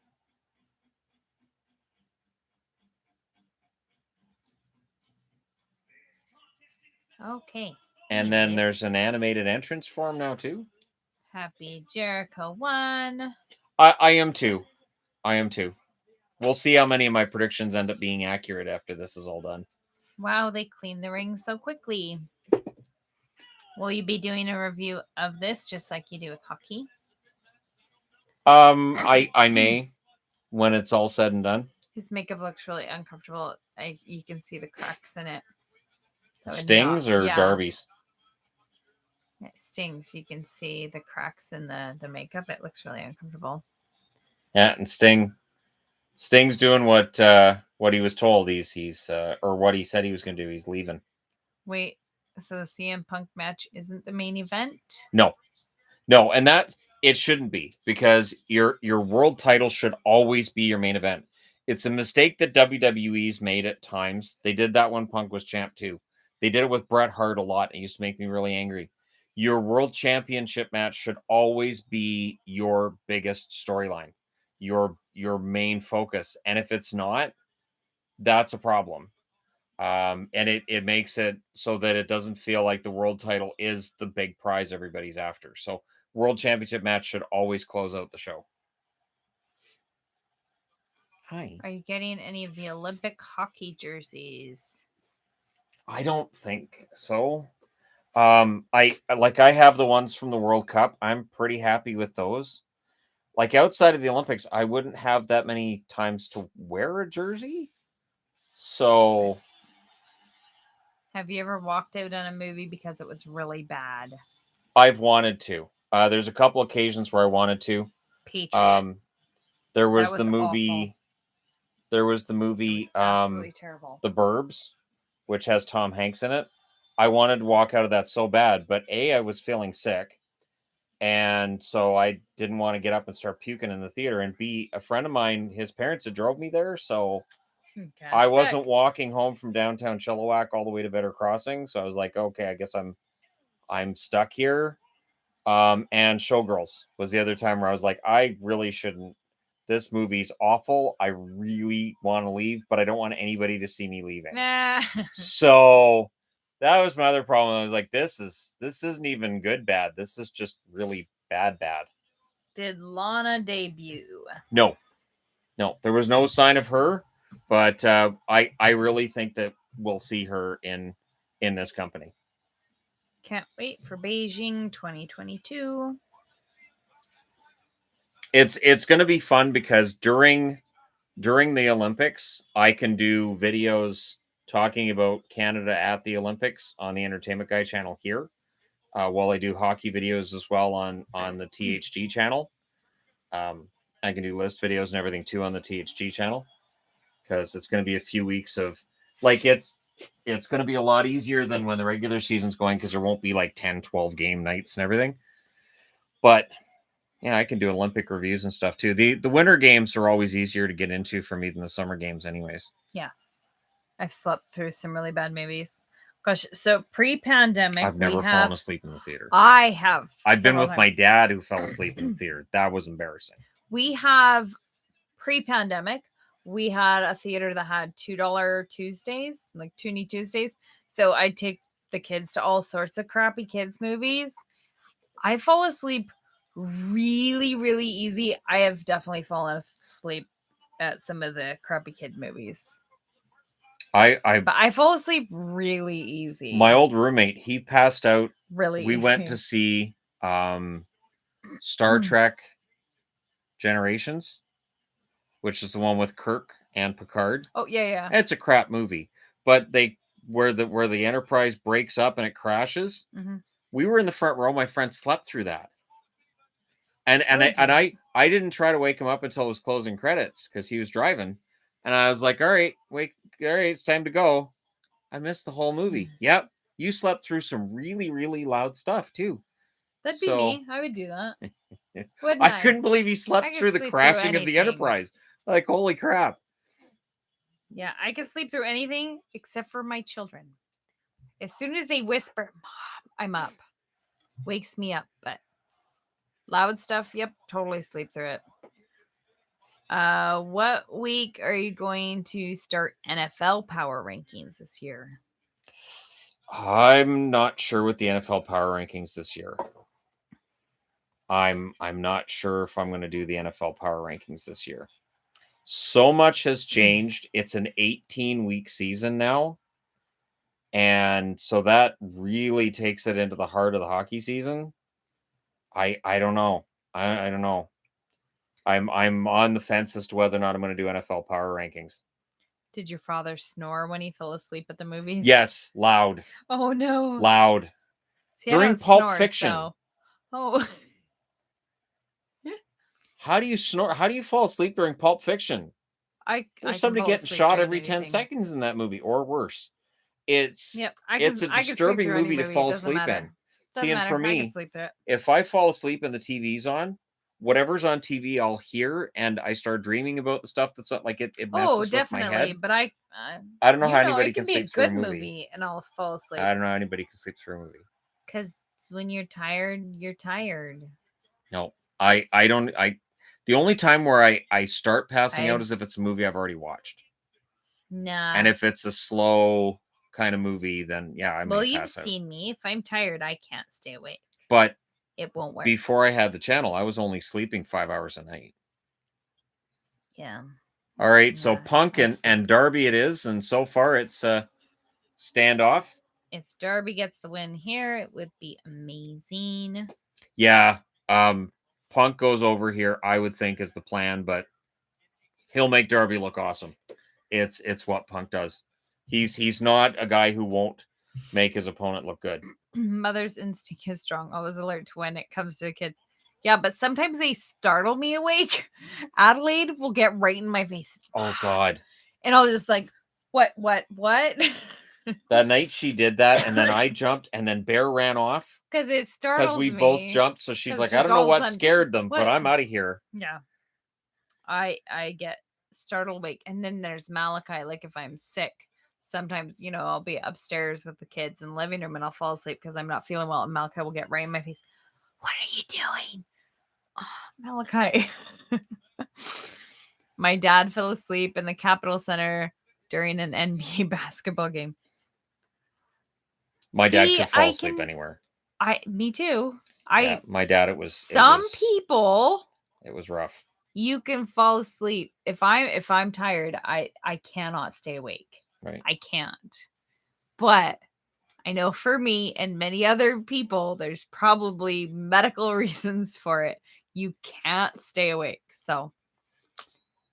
Okay. And then anyways. there's an animated entrance for him now too. Happy Jericho won. I am too. I am too. We'll see how many of my predictions end up being accurate after this is all done. Wow, they cleaned the ring so quickly. Will you be doing a review of this just like you do with hockey? I may when it's all said and done. His makeup looks really uncomfortable. You can see the cracks in it. That would Stings not- or yeah. Darby's? It stings. You can see the cracks in the makeup. It looks really uncomfortable. Yeah, and Sting's doing what he was told. He's or what he said he was going to do. He's leaving. Wait, so the CM Punk match isn't the main event? No, and that it shouldn't be, because your world title should always be your main event. It's a mistake that WWE's made at times. They did that when Punk was champ too. They did it with Bret Hart a lot. It used to make me really angry. Your world championship match should always be your biggest storyline, your main focus. And if it's not, that's a problem. And it makes it so that it doesn't feel like the world title is the big prize everybody's after. So world championship match should always close out the show. Hi. Are you getting any of the Olympic hockey jerseys? I don't think so. I have the ones from the World Cup. I'm pretty happy with those. Like outside of the Olympics, I wouldn't have that many times to wear a jersey. So Have you ever walked out on a movie because it was really bad? I've wanted to. There's a couple occasions where I wanted to. Patriot. There was, was the movie. awful. There was the movie. Absolutely terrible. The Burbs, which has Tom Hanks in it. I wanted to walk out of that so bad, but I was feeling sick, and so I didn't want to get up and start puking in the theater. And B, a friend of mine, his parents had drove me there, so I wasn't walking home from downtown Chilliwack all the way to Vedder Crossing. So I was like, okay, I guess I'm stuck here. And Showgirls was the other time where I was like, I really shouldn't. This movie's awful. I really want to leave, but I don't want anybody to see me leaving. So that was my other problem. I was like, this isn't even good bad. This is just really bad. Did Lana debut? No, there was no sign of her, but I really think that we'll see her in this company. Can't wait for Beijing 2022. It's going to be fun because during the Olympics, I can do videos talking about Canada at the Olympics on the Entertainment Guy channel here, while I do hockey videos as well on the THG channel. I can do list videos and everything too on the THG channel, because it's going to be a few weeks of like it's going to be a lot easier than when the regular season's going, because there won't be like 10-12 game nights and everything. But yeah, I can do Olympic reviews and stuff too. The winter games are always easier to get into for me than the summer games anyways. Yeah. I've slept through some really bad movies. Gosh, so pre-pandemic, I've never fallen asleep in the theater. I have. I've been with my dad who fell asleep in the theater. That was embarrassing. We have pre-pandemic, we had a theater that had $2 Tuesdays, like Toonie Tuesdays. So I'd take the kids to all sorts of crappy kids movies. I fall asleep really, really easy. I have definitely fallen asleep at some of the crappy kid movies. But I fall asleep really easy. My old roommate, he passed out. Really we easy. went to see Star Trek Generations, which is the one with Kirk and Picard. Oh yeah. It's a crap movie, but where the Enterprise breaks up and it crashes. Mm-hmm. We were in the front row. My friend slept through that. And I didn't try to wake him up until it was closing credits, because he was driving. And I was like, all right, it's time to go. I missed the whole movie. Yep. You slept through some really, really loud stuff too. That'd be me. I would do that. I couldn't believe he slept through the crashing of the Enterprise. Like, holy crap. Yeah, I can sleep through anything except for my children. As soon as they whisper, Mom, I'm up. Wakes me up. But loud stuff, yep, totally sleep through it. What week are you going to start NFL power rankings this year? I'm not sure with the NFL power rankings this year. I'm not sure if I'm going to do the NFL power rankings this year. So much has changed. It's an 18-week season now. And so that really takes it into the heart of the hockey season. I don't know. I don't know. I'm on the fence as to whether or not I'm going to do NFL power rankings. Did your father snore when he fell asleep at the movies? Yes, loud. Oh no. Loud. See, I During don't Pulp snore, Fiction. so- Oh. How do you snore? How do you fall asleep during Pulp Fiction? I There's can somebody fall getting asleep shot during every 10 anything. seconds in that movie, or worse. It's Yep, it's a I can sleep disturbing through any movie to movie, it fall doesn't asleep matter. in. Doesn't See, and for matter, I can me, sleep through it. if I fall asleep and the TV's on, whatever's on TV, I'll hear, and I start dreaming about the stuff that's not, like it messes Oh, with my definitely. head. But I don't know how it anybody can can be a sleep through a good movie. and I'll fall asleep. I don't know how anybody can sleep through a movie. Because when you're tired, you're tired. No, I don't. The only time where I start passing out I- is if it's a movie I've already watched. Nah. And if it's a slow kind of movie, then yeah, I may well, you've pass out. seen me. If I'm tired, I can't stay awake. But It won't work. before I had the channel, I was only sleeping 5 hours a night. Yeah. All right, so Yeah, Punk I and sleep. Darby it is, and so far it's standoff. If Darby gets the win here, it would be amazing. Yeah, Punk goes over here, I would think, is the plan, but he'll make Darby look awesome. It's what Punk does. He's not a guy who won't make his opponent look good. Mother's instinct is strong. Always alert to when it comes to kids. Yeah, but sometimes they startle me awake. Adelaide will get right in my face. Oh God. And I'll just like, what? That night she did that, and then I jumped, and then Bear ran off. Because it startles me. Because we both jumped, so she's 'Cause like, just I don't know all of a what sudden, scared them, but what? I'm out of here. Yeah. I get startled awake. And then there's Malachi. Like if I'm sick, sometimes, I'll be upstairs with the kids in the living room and I'll fall asleep because I'm not feeling well. And Malachi will get right in my face. What are you doing? Oh, Malachi. My dad fell asleep in the Capitol Center during an NBA basketball game. My dad See, could fall I asleep can- anywhere. Me too. Yeah, my dad, it was People, it was rough. you can fall asleep. If I'm tired, I cannot stay awake. Right. I can't. But I know for me and many other people, there's probably medical reasons for it. You can't stay awake. So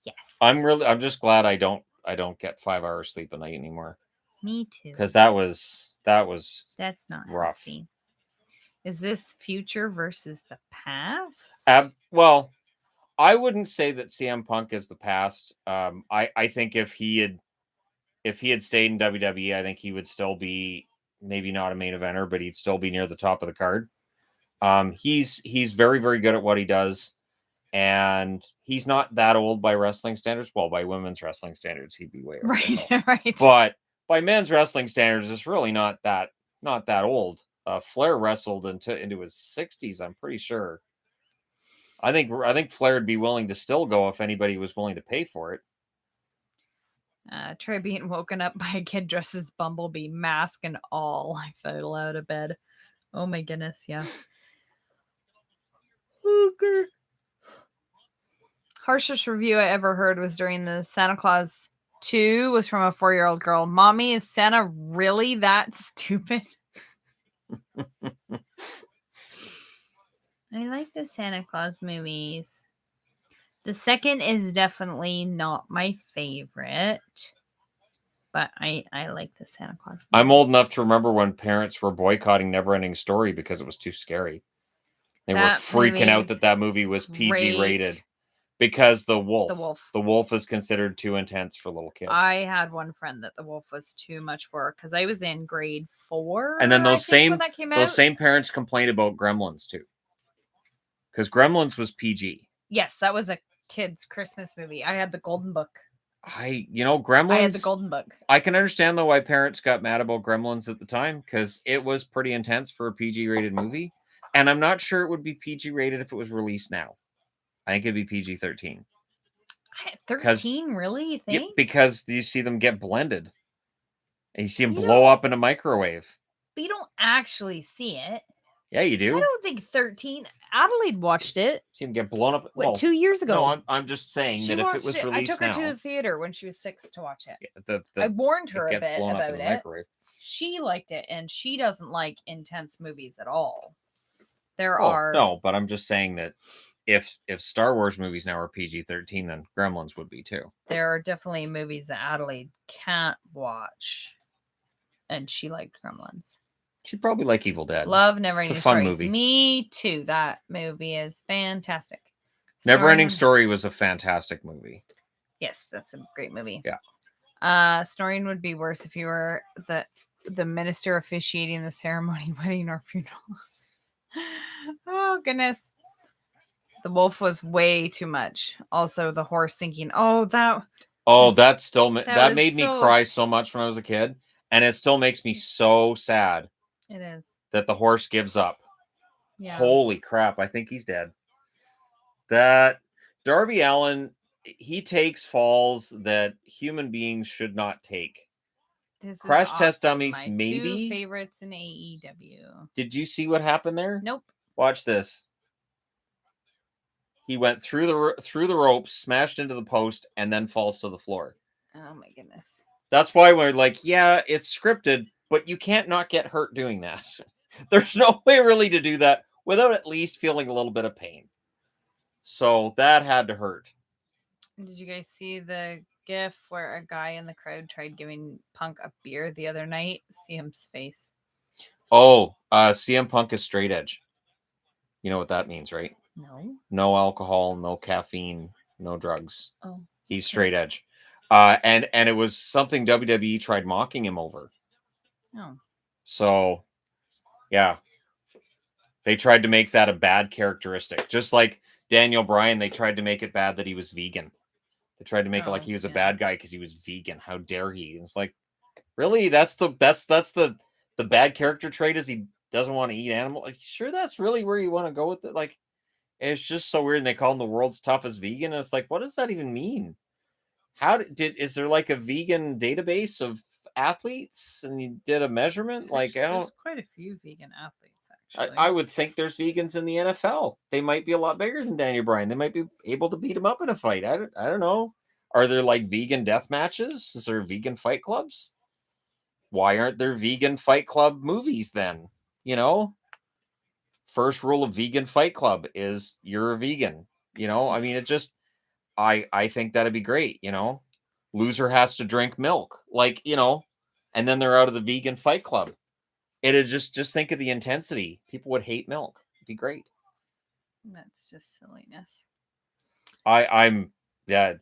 yes. I'm just glad I don't get 5 hours sleep a night anymore. Me too. Because that was That's not rough. healthy. Is this future versus the past? Well, I wouldn't say that CM Punk is the past. I think if he had stayed in WWE, I think he would still be maybe not a main eventer, but he'd still be near the top of the card. He's very, very good at what he does, and he's not that old by wrestling standards. Well, by women's wrestling standards, he'd be way over Right, right. But by men's wrestling standards, it's really not that old. Flair wrestled into his 60s, I'm pretty sure. I think Flair would be willing to still go if anybody was willing to pay for it. Try being woken up by a kid dressed as Bumblebee, mask and all. I fell out of bed. Oh my goodness, yeah. Okay. Harshest review I ever heard was during the Santa Claus 2 was from a 4-year-old girl. Mommy, is Santa really that stupid? I like the Santa Claus movies. The second is definitely not my favorite, but I like the Santa Claus movies. I'm old enough to remember when parents were boycotting Neverending Story because it was too scary. They were freaking out that movie was PG rated because the wolf is considered too intense for little kids. I had one friend that the wolf was too much for because I was in grade 4. And then those same parents complained about Gremlins too. Because Gremlins was PG. Yes, that was a kid's Christmas movie. I had the Golden Book. Gremlins. I had the Golden Book. I can understand though why parents got mad about Gremlins at the time because it was pretty intense for a PG rated movie. And I'm not sure it would be PG rated if it was released now. I think it'd be PG-13. 13, really? You Yeah, think? because you see them get blended. And you see them You blow don't- up in a microwave. But you don't actually see it. Yeah, you do. I don't think 13. Adelaide watched it. See them get blown up. What, Well, 2 years ago? no, I'm just saying that if it was I released took her now, to the theater when she was 6 to watch it. yeah, I warned her it a gets bit blown up about in it. the microwave. She liked it, and she doesn't like intense movies at all. There Oh, are no, but I'm just saying that if Star Wars movies now are PG-13, then Gremlins would be too. there are definitely movies that Adelaide can't watch, and she liked Gremlins. She'd probably like Evil Dead. Love Never It's a Ending fun Story. movie. Me too. That movie is fantastic. Never Ending Story. Story was a fantastic movie. Yes, that's a great movie. Yeah. Snoring would be worse if you were the minister officiating the ceremony, wedding, or funeral. Oh goodness. The wolf was way too much. Also, the horse thinking, "Oh, that." Oh, This- that was made me so- cry so much when I was a kid, and it still makes me so sad It is. that the horse gives up. Yeah. Holy crap, I think he's dead. That Darby Allin, he takes falls that human beings should not take. This is Crash Test awesome. Dummies, My maybe? 2 favorites in AEW. Did you see what happened there? Nope. Watch this. He went through the ropes, smashed into the post, and then falls to the floor. Oh my goodness. That's why we're like, yeah, it's scripted, but you can't not get hurt doing that. There's no way really to do that without at least feeling a little bit of pain. So that had to hurt. Did you guys see the gif where a guy in the crowd tried giving Punk a beer the other night? See him's face. Oh, CM Punk is straight edge. You know what that means, right? No. No alcohol, no caffeine, no drugs. Oh. He's straight edge. And it was something WWE tried mocking him over. Oh. So, yeah. They tried to make that a bad characteristic. Just like Daniel Bryan, they tried to make it bad that he was vegan. They tried to make it like he was a bad guy because he was vegan. How dare he? And it's like, really? That's the bad character trait is he doesn't want to eat animal. Like, sure, that's really where you want to go with it. Like, it's just so weird. And they call him the world's toughest vegan. And it's like, what does that even mean? Is there like a vegan database of athletes and you did a measurement? There's quite a few vegan athletes, actually. I would think there's vegans in the NFL. They might be a lot bigger than Daniel Bryan. They might be able to beat him up in a fight. I don't know. Are there like vegan death matches? Is there vegan fight clubs? Why aren't there vegan fight club movies then? You know, first rule of vegan fight club is you're a vegan. You know, I mean, I think that'd be great. You know, loser has to drink milk, like, you know, and then they're out of the vegan fight club. It'd just think of the intensity. People would hate milk. It'd be great. That's just silliness.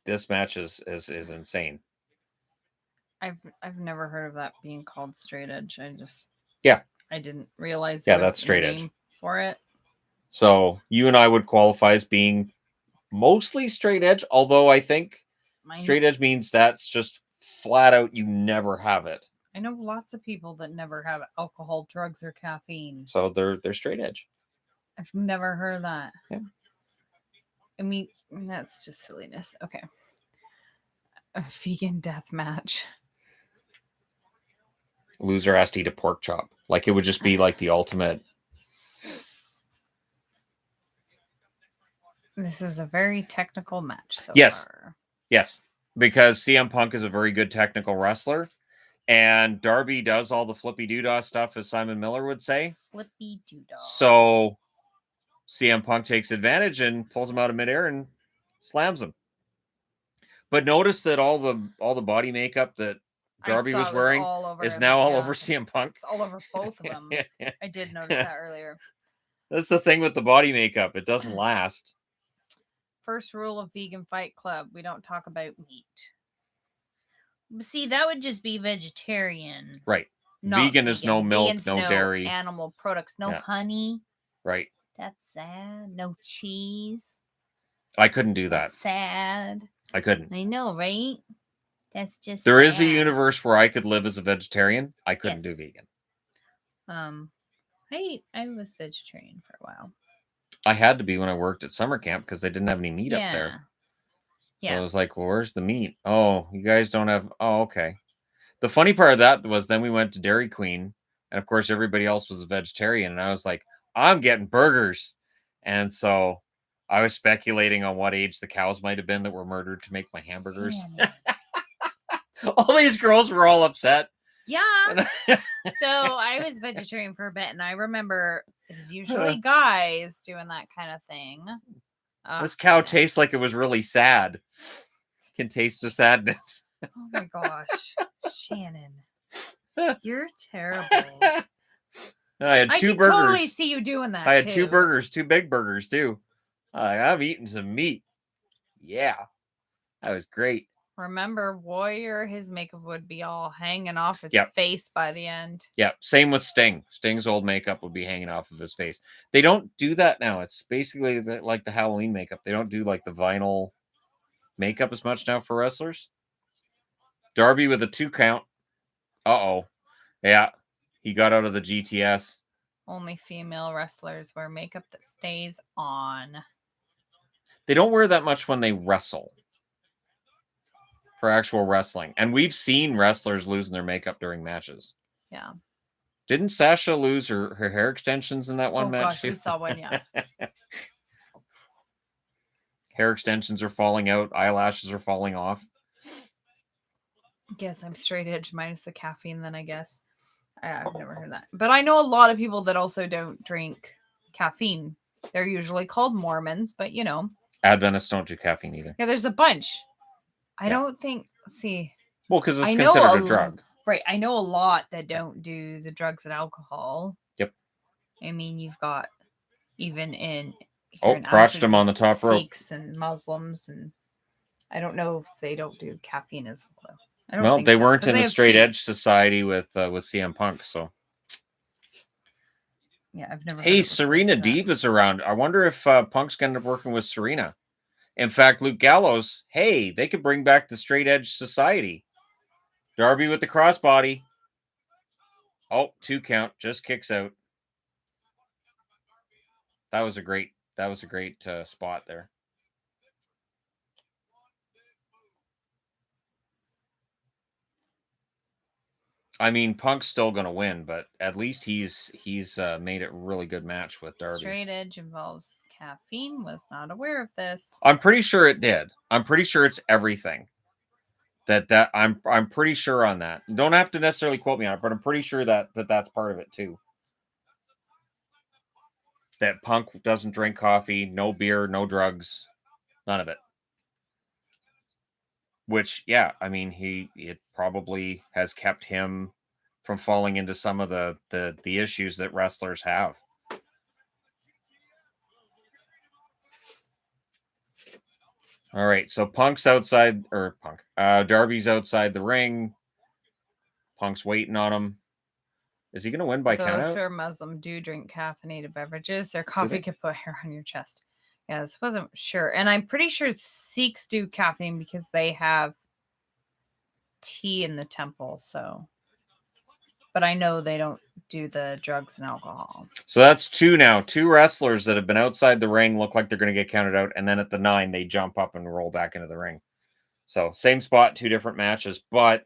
This match is insane. I've never heard of that being called straight edge. Yeah. I didn't realize Yeah, there was that's straight a edge. name for it. So you and I would qualify as being mostly straight edge, although I think straight edge means that's just flat out you never have it. I know lots of people that never have alcohol, drugs, or caffeine. So they're straight edge. I've never heard of that. Yeah. I mean, that's just silliness. Okay. A vegan death match. Loser has to eat a pork chop. Like it would just be like the ultimate. This is a very technical match so Yes. far. Yes. Because CM Punk is a very good technical wrestler. And Darby does all the flippy doodah stuff, as Simon Miller would say. Flippy doodah. So CM Punk takes advantage and pulls him out of midair and slams him. But notice that all the body makeup that Darby was wearing is now all over CM Punk. It's all over both of them. I did notice that earlier. That's the thing with the body makeup. It doesn't last. First rule of Vegan Fight Club: we don't talk about meat. See, that would just be vegetarian. Right. Vegan is no milk, Vegan's no dairy. Animal products, no honey. Right. That's sad. No cheese. I couldn't do that. That's sad. I couldn't. I know, right? That's just There sad. is a universe where I could live as a vegetarian. I couldn't do vegan. I was vegetarian for a while. I had to be when I worked at summer camp because they didn't have any meat up there. So I was like, well, where's the meat? Oh, you guys don't have. Oh, okay. The funny part of that was then we went to Dairy Queen, and of course everybody else was a vegetarian, and I was like, I'm getting burgers, and so I was speculating on what age the cows might have been that were murdered to make my hamburgers. All these girls were all upset. Yeah. So I was vegetarian for a bit, and I remember it was usually guys doing that kind of thing. This cow tastes like it was really sad. Can taste the sadness. Oh my gosh, Shannon, you're terrible. I had two I burgers. can totally see you doing that. I had two burgers, two big burgers too. I'm eating some meat. Yeah, that was great. Remember, Warrior, his makeup would be all hanging off his face by the end. Yeah, same with Sting. Sting's old makeup would be hanging off of his face. They don't do that now. It's basically like the Halloween makeup. They don't do like the vinyl makeup as much now for wrestlers. Darby with a 2 count. Uh-oh. Yeah, he got out of the GTS. Only female wrestlers wear makeup that stays on. They don't wear that much when they wrestle. For actual wrestling. And we've seen wrestlers losing their makeup during matches. Yeah. Didn't Sasha lose her hair extensions in that one match? Gosh, we saw one, yeah. Hair extensions are falling out. Eyelashes are falling off. Guess I'm straight edge minus the caffeine then, I guess. I've never heard that. But I know a lot of people that also don't drink caffeine. They're usually called Mormons, but you know. Adventists don't do caffeine either. Yeah, there's a bunch. I don't think, well, because it's considered a drug. Right. I know a lot that don't do the drugs and alcohol. Yep. I mean, you've got even in crotched him on the top rope. Sikhs and Muslims, and I don't know if they don't do caffeine as well. Well, they weren't in the straight edge society with CM Punk, so. Yeah, I've never. Hey, Serena Deeb is around. I wonder if Punk's going to end up working with Serena. In fact, Luke Gallows, hey, they could bring back the straight edge society. Darby with the crossbody. Oh, 2 count, just kicks out. That was a great spot there. I mean, Punk's still going to win, but at least he's made it a really good match with Darby. Straight edge involves caffeine. Was not aware of this. I'm pretty sure it did. I'm pretty sure it's everything. That I'm pretty sure on that. You don't have to necessarily quote me on it, but I'm pretty sure that that's part of it too. That Punk doesn't drink coffee, no beer, no drugs, none of it. Which, yeah, I mean, it probably has kept him from falling into some of the issues that wrestlers have. All right, so Punk's outside, Darby's outside the ring. Punk's waiting on him. Is he going to win by count out? Those who are Muslim do drink caffeinated beverages. Their coffee could put hair on your chest. Yeah, this wasn't sure. And I'm pretty sure Sikhs do caffeine because they have tea in the temple. So, but I know they don't do the drugs and alcohol. So that's 2 now. 2 wrestlers that have been outside the ring look like they're going to get counted out. And then at the 9, they jump up and roll back into the ring. So same spot, 2 different matches. But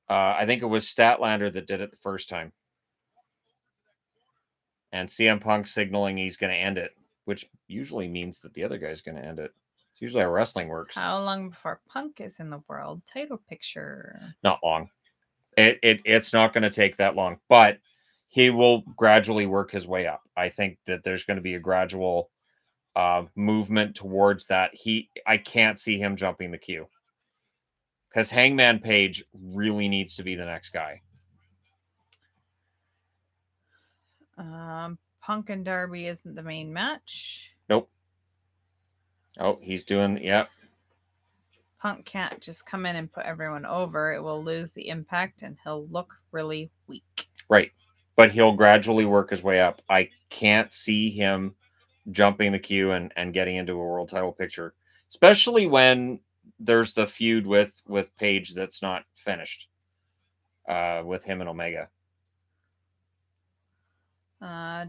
I think it was Statlander that did it the first time. And CM Punk signaling he's going to end it, which usually means that the other guy's going to end it. It's usually how wrestling works. How long before Punk is in the world title picture? Not long. It's not going to take that long, but he will gradually work his way up. I think that there's going to be a gradual movement towards that. I can't see him jumping the queue because Hangman Page really needs to be the next guy. Punk and Darby isn't the main match. Nope. Oh, he's doing, yep. Punk can't just come in and put everyone over. It will lose the impact and he'll look really weak. Right. But he'll gradually work his way up. I can't see him jumping the queue and getting into a world title picture, especially when there's the feud with Page that's not finished with him and Omega.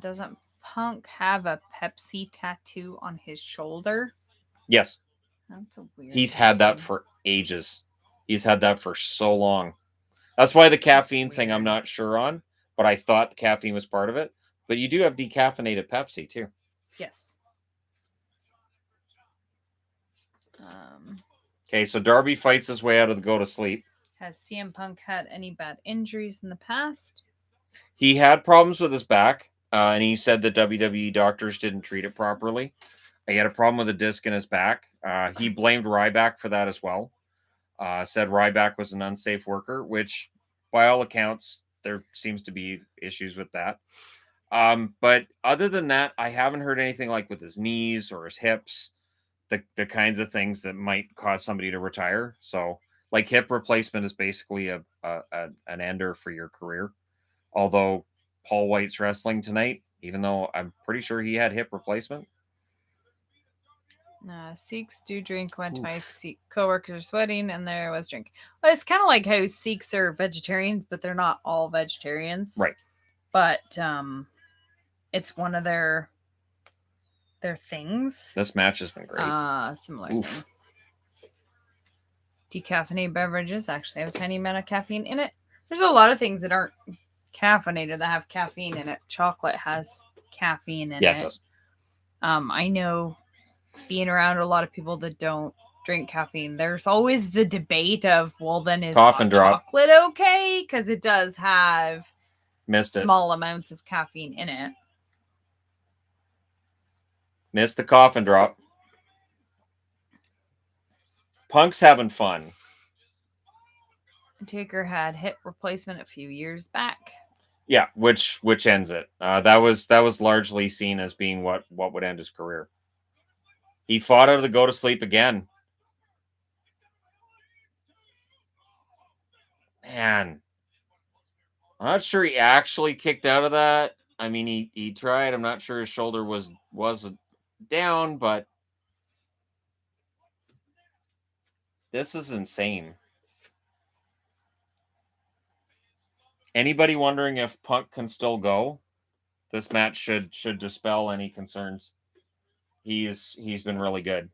Doesn't Punk have a Pepsi tattoo on his shoulder? Yes. That's a weird. He's had that for ages. He's had that for so long. That's why the caffeine thing I'm not sure on, but I thought the caffeine was part of it. But you do have decaffeinated Pepsi too. Yes. Okay, so Darby fights his way out of the go to sleep. Has CM Punk had any bad injuries in the past? He had problems with his back, and he said that WWE doctors didn't treat it properly. He had a problem with a disc in his back. He blamed Ryback for that as well. Said Ryback was an unsafe worker, which by all accounts, there seems to be issues with that. But other than that, I haven't heard anything like with his knees or his hips, the kinds of things that might cause somebody to retire. So like hip replacement is basically an ender for your career. Although Paul White's wrestling tonight, even though I'm pretty sure he had hip replacement. Sikhs do drink when my co-workers wedding and there was drink. Well, it's kind of like how Sikhs are vegetarians, but they're not all vegetarians. Right. But it's one of their things. This match has been great. Similar thing. Decaffeinated beverages actually have a tiny amount of caffeine in it. There's a lot of things that aren't caffeinated that have caffeine in it. Chocolate has caffeine in it. Yeah, it does. I know being around a lot of people that don't drink caffeine, there's always the debate of, well, then is chocolate okay? Because it does have small amounts of caffeine in it. Missed the coffin drop. Punk's having fun. Taker had hip replacement a few years back. Yeah, which ends it. That was largely seen as being what would end his career. He fought out of the go to sleep again. Man, I'm not sure he actually kicked out of that. I mean, he tried. I'm not sure his shoulder was down, but this is insane. Anybody wondering if Punk can still go? This match should dispel any concerns. He's been really good.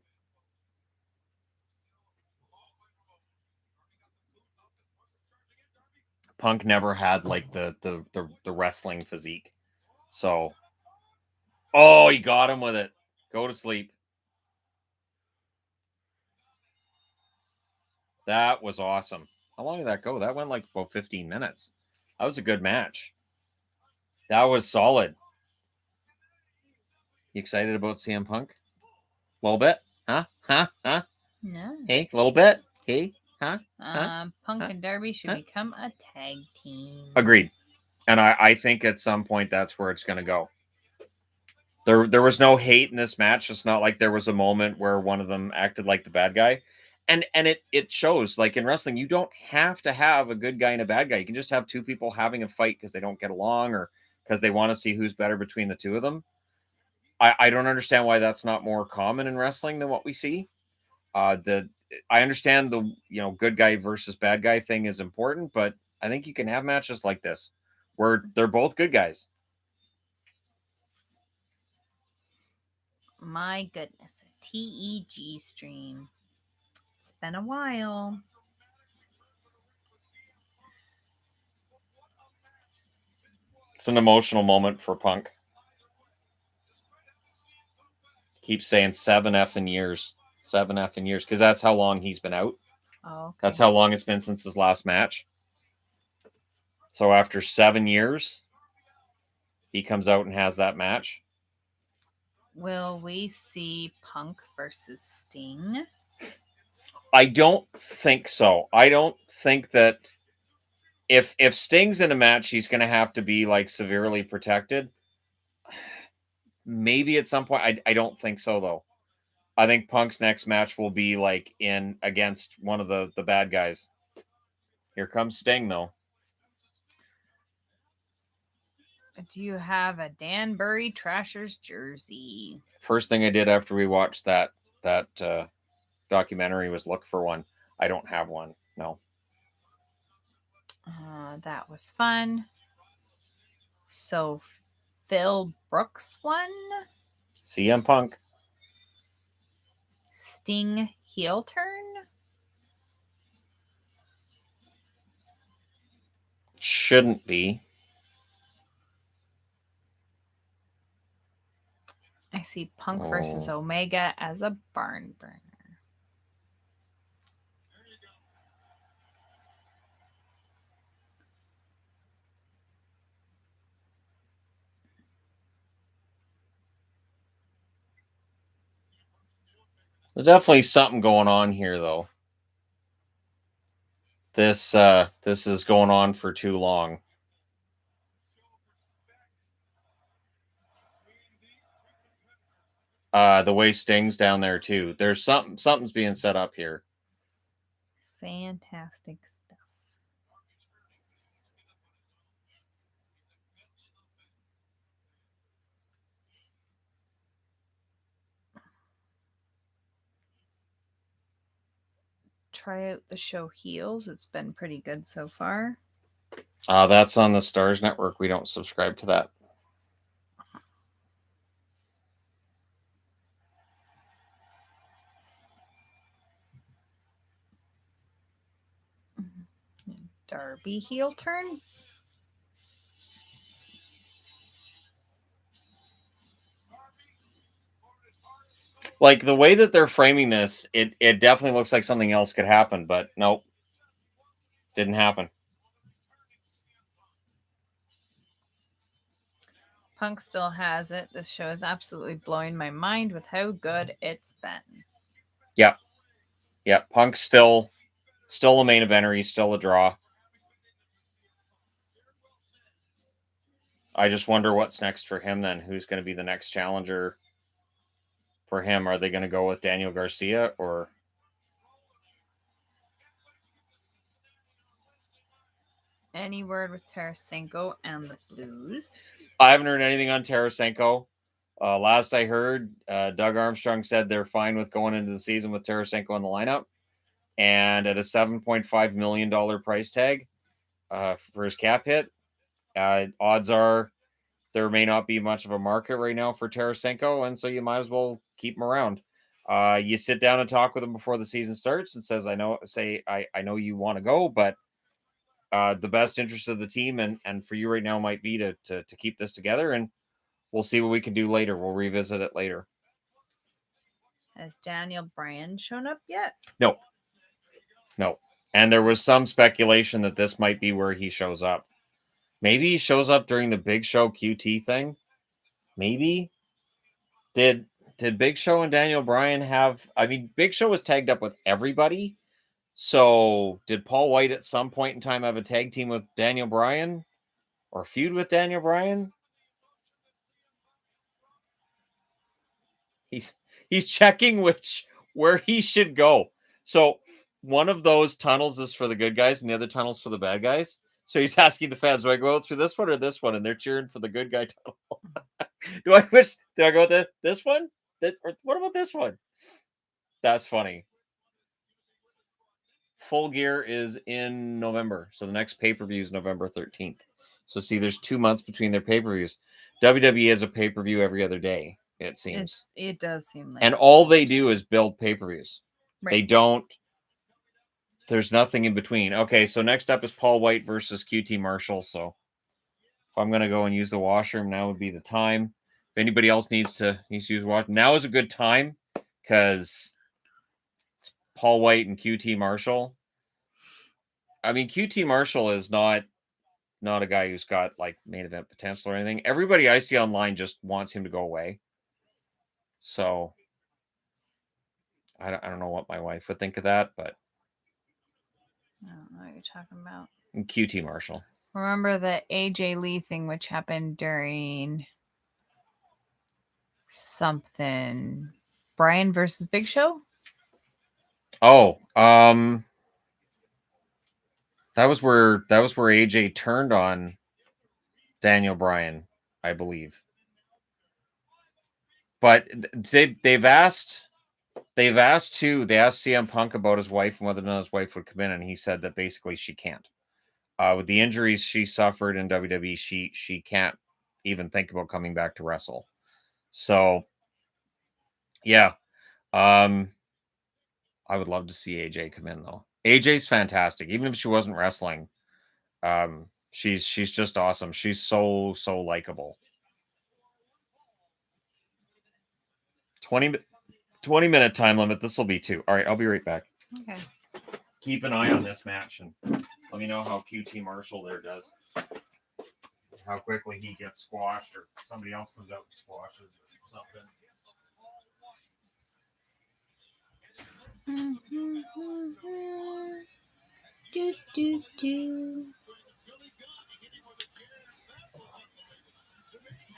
Punk never had like the wrestling physique. So, oh, he got him with it. Go to sleep. That was awesome. How long did that go? That went like about 15 minutes. That was a good match. That was solid. You excited about CM Punk? A little bit? Huh? No. Hey, a little bit? Hey? Huh? Punk and Darby should become a tag team. Agreed. And I think at some point that's where it's going to go. There was no hate in this match. It's not like there was a moment where one of them acted like the bad guy. And it shows, like in wrestling, you don't have to have a good guy and a bad guy. You can just have two people having a fight because they don't get along or because they want to see who's better between the two of them. I don't understand why that's not more common in wrestling than what we see. I understand the good guy versus bad guy thing is important, but I think you can have matches like this where they're both good guys. My goodness, a TEG stream. It's been a while. It's an emotional moment for Punk. Keep saying 7 effing years. 7 effing years, because that's how long he's been out. Oh, okay. That's how long it's been since his last match. So after 7 years, he comes out and has that match. Will we see Punk versus Sting? I don't think so. I don't think that if Sting's in a match, he's going to have to be like severely protected. Maybe at some point. I don't think so, though. I think Punk's next match will be like in against one of the bad guys. Here comes Sting, though. Do you have a Danbury Trashers jersey? First thing I did after we watched that documentary was look for one. I don't have one. No. That was fun. So Phil Brooks won. CM Punk. Sting heel turn? Shouldn't be. I see Punk versus Omega as a barn burner. There's definitely something going on here, though. This is going on for too long. The way Sting's down there too. There's something's being set up here. Fantastic stuff. Try out the show Heels. It's been pretty good so far. That's on the Stars Network. We don't subscribe to that. Darby heel turn? Like the way that they're framing this, it definitely looks like something else could happen, but nope. Didn't happen. Punk still has it. This show is absolutely blowing my mind with how good it's been. Yeah. Yeah. Punk's still a main eventer. He's still a draw. I just wonder what's next for him then. Who's going to be the next challenger for him? Are they going to go with Daniel Garcia or... Any word with Tarasenko and the Blues? I haven't heard anything on Tarasenko. Last I heard, Doug Armstrong said they're fine with going into the season with Tarasenko in the lineup. And at a $7.5 million price tag for his cap hit, odds are there may not be much of a market right now for Tarasenko, and so you might as well keep him around. You sit down and talk with him before the season starts and says, I know you want to go, but the best interest of the team and for you right now might be to keep this together, and we'll see what we can do later. We'll revisit it later. Has Daniel Bryan shown up yet? No. And there was some speculation that this might be where he shows up. Maybe he shows up during the Big Show QT thing. Maybe. Did Big Show and Daniel Bryan have... I mean, Big Show was tagged up with everybody. So did Paul White at some point in time have a tag team with Daniel Bryan? Or feud with Daniel Bryan? He's checking where he should go. So one of those tunnels is for the good guys and the other tunnel's for the bad guys. So he's asking the fans, do I go through this one or this one? And they're cheering for the good guy tunnel. Do I go with this one? Or what about this one? That's funny. Full Gear is in November. So the next pay-per-view is November 13th. So see, there's 2 months between their pay-per-views. WWE has a pay-per-view every other day, it seems. It does seem like. And all they do is build pay-per-views. Right. They don't. There's nothing in between. Okay, so next up is Paul White versus QT Marshall. So if I'm going to go and use the washroom, now would be the time. If anybody else needs to use the washroom, now is a good time because it's Paul White and QT Marshall. I mean, QT Marshall is not a guy who's got like main event potential or anything. Everybody I see online just wants him to go away. So I don't know what my wife would think of that, but I don't know what you're talking about. QT Marshall. Remember the AJ Lee thing, which happened during something Bryan versus Big Show? Oh, that was where AJ turned on Daniel Bryan, I believe. But they've asked CM Punk about his wife and whether or not his wife would come in, and he said that basically she can't. With the injuries she suffered in WWE, she can't even think about coming back to wrestle. So, yeah. I would love to see AJ come in though. AJ's fantastic, even if she wasn't wrestling. She's just awesome. She's so likable. 20-minute time limit. This will be 2. All right, I'll be right back. Okay. Keep an eye on this match and let me know how QT Marshall there does. How quickly he gets squashed or somebody else comes out and squashes or something.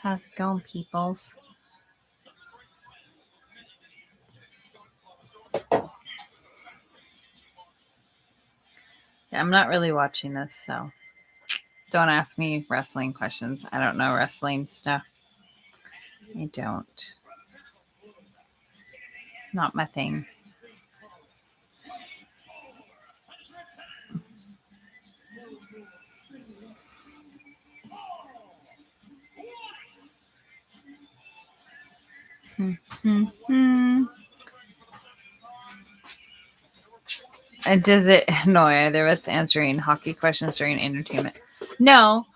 How's it going, peoples? Yeah, I'm not really watching this, so don't ask me wrestling questions. I don't know wrestling stuff. I don't. Not my thing. And does it annoy either of us answering hockey questions during entertainment? No.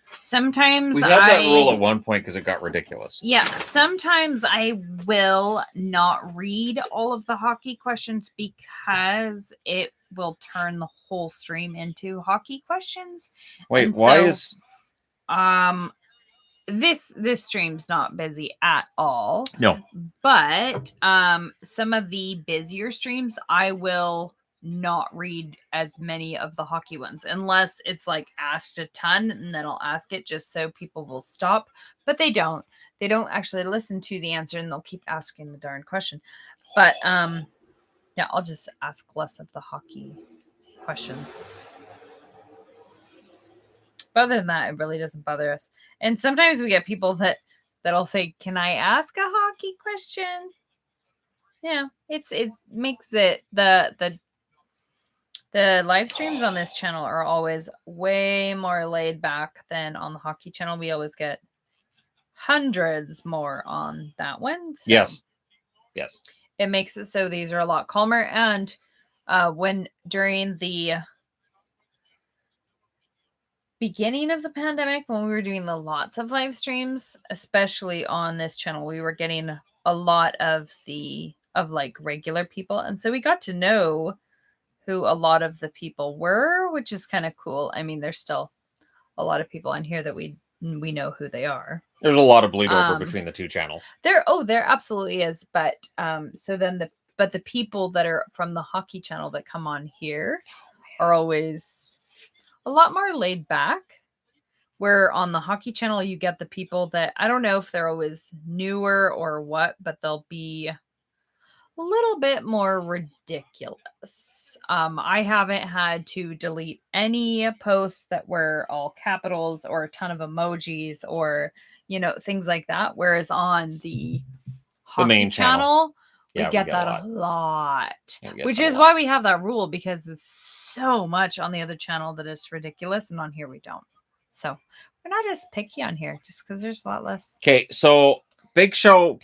Sometimes We had that rule at one point because it got ridiculous. Yeah, sometimes I will not read all of the hockey questions because it will turn the whole stream into hockey questions. Wait, And why so, is this stream's not busy at all? No. But some of the busier streams I will not read as many of the hockey ones unless it's like asked a ton, and then I'll ask it just so people will stop. But they don't actually listen to the answer, and they'll keep asking the darn question. But yeah, I'll just ask less of the hockey questions. But other than that, it really doesn't bother us. And sometimes we get people that'll say, "Can I ask a hockey question?" Yeah, it makes it the live streams on this channel are always way more laid back than on the hockey channel. We always get hundreds more on that one. So Yes. it makes it so these are a lot calmer. And when during the beginning of the pandemic, when we were doing the lots of live streams, especially on this channel, we were getting a lot of like regular people. And so we got to know who a lot of the people were, which is kind of cool. I mean, there's still a lot of people on here that we know who they are. There's a lot of bleed over between the two channels. There absolutely is. But so then the people that are from the hockey channel that come on here are always a lot more laid back. Where on the hockey channel, you get the people that I don't know if they're always newer or what, but they'll be a little bit more ridiculous. I haven't had to delete any posts that were all capitals or a ton of emojis or, things like that. Whereas on the hockey main channel, we get that a lot, which is why we have that rule, because there's so much on the other channel that is ridiculous. And on here, we don't. So we're not as picky on here just because there's a lot less. Okay. So Big Show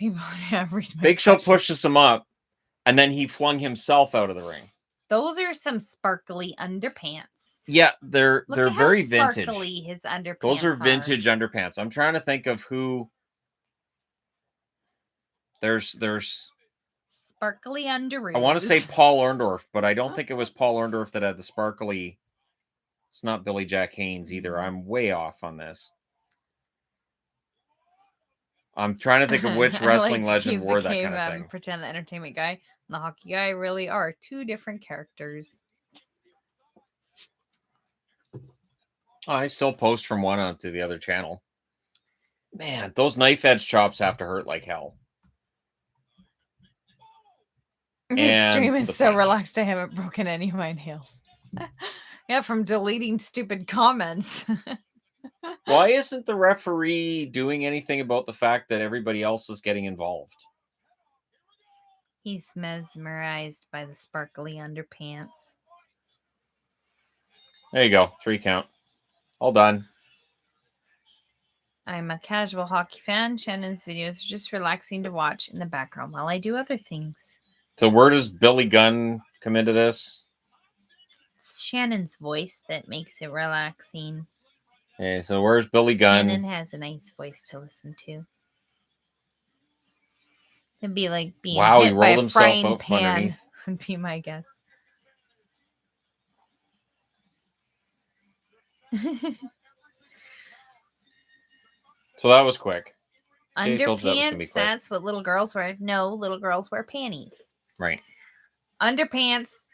pushes him up. And then he flung himself out of the ring. Those are some sparkly underpants. Yeah, they're very vintage. Sparkly his underpants. Those are vintage underpants. I'm trying to think of who. There's sparkly underoos. I want to say Paul Orndorff, but I don't think it was Paul Orndorff that had the sparkly. It's not Billy Jack Haynes either. I'm way off on this. I'm trying to think of which wrestling legend wore that kind of thing. Pretend the entertainment guy and the hockey guy really are two different characters. I still post from one onto the other channel. Man, those knife edge chops have to hurt like hell. This stream is so relaxed. I haven't broken any of my nails. Yeah, from deleting stupid comments. Why isn't the referee doing anything about the fact that everybody else is getting involved? He's mesmerized by the sparkly underpants. There you go. 3 count. All done. I'm a casual hockey fan. Shannon's videos are just relaxing to watch in the background while I do other things. So where does Billy Gunn come into this? It's Shannon's voice that makes it relaxing. Okay, so where's Billy Gunn? Shannon has a nice voice to listen to. It'd be like being Wow, he hit by rolled a himself frying out from pan, underneath. would be my guess. So that was quick. See, I told you that was gonna be Underpants, quick. that's what little girls wear. No, little girls wear panties. Right. Underpants,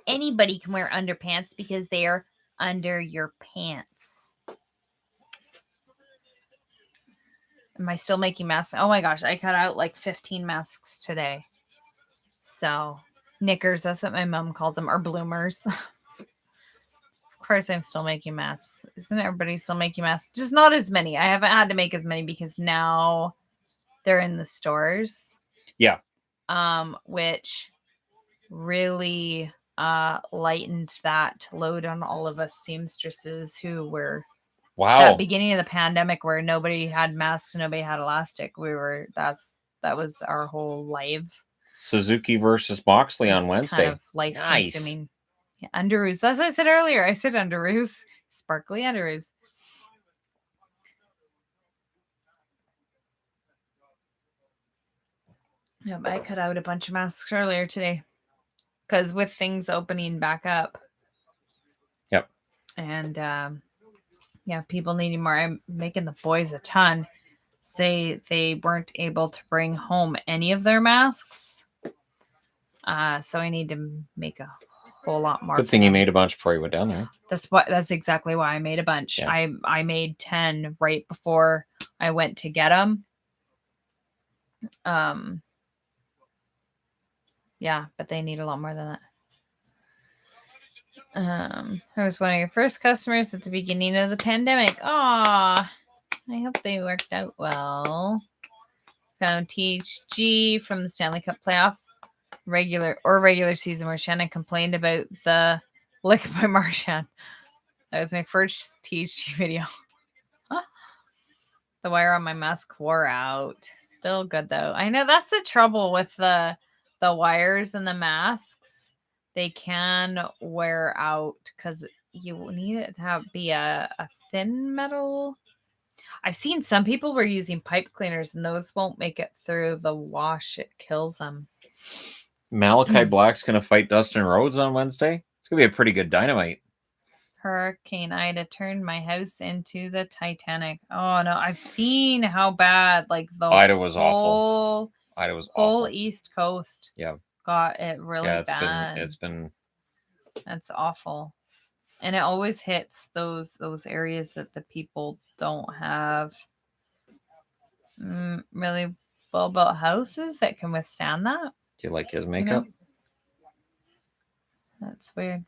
anybody can wear underpants because they are under your pants. Am I still making masks? Oh my gosh, I cut out like 15 masks today. So, knickers, that's what my mom calls them, or bloomers. Of course, I'm still making masks. Isn't everybody still making masks? Just not as many. I haven't had to make as many because now they're in the stores. Yeah. Which really lightened that load on all of us seamstresses who were Wow. at beginning of the pandemic where nobody had masks, nobody had elastic. That was our whole life. Suzuki versus Moxley on Wednesday. Kind of life Nice. consuming. Yeah, underoos. That's what I said earlier. I said underoos. Sparkly underoos. Yep, I cut out a bunch of masks earlier today. Because with things opening back up. Yep. And yeah, people needing more. I'm making the boys a ton. They weren't able to bring home any of their masks. So I need to make a whole lot more. Good thing you made a bunch before you went down there. That's exactly why I made a bunch. Yeah. I made 10 right before I went to get them. Yeah, but they need a lot more than that. I was one of your first customers at the beginning of the pandemic. Aw, I hope they worked out well. Found THG from the Stanley Cup playoff regular season where Shannon complained about the lick by Marshan. That was my first THG video. The wire on my mask wore out. Still good though. I know that's the trouble with the wires and the masks. They can wear out because you need it to be a thin metal. I've seen some people were using pipe cleaners and those won't make it through the wash. It kills them. Malachi Black's going to fight Dustin Rhodes on Wednesday. It's going to be a pretty good Dynamite. Hurricane Ida turned my house into the Titanic. Oh no, I've seen how bad like the Ida was awful. Ida was whole awful. East Coast. Yeah. Got it really bad. It's been That's awful. And it always hits those areas that the people don't have really well built houses that can withstand that. Do you like his makeup? That's weird.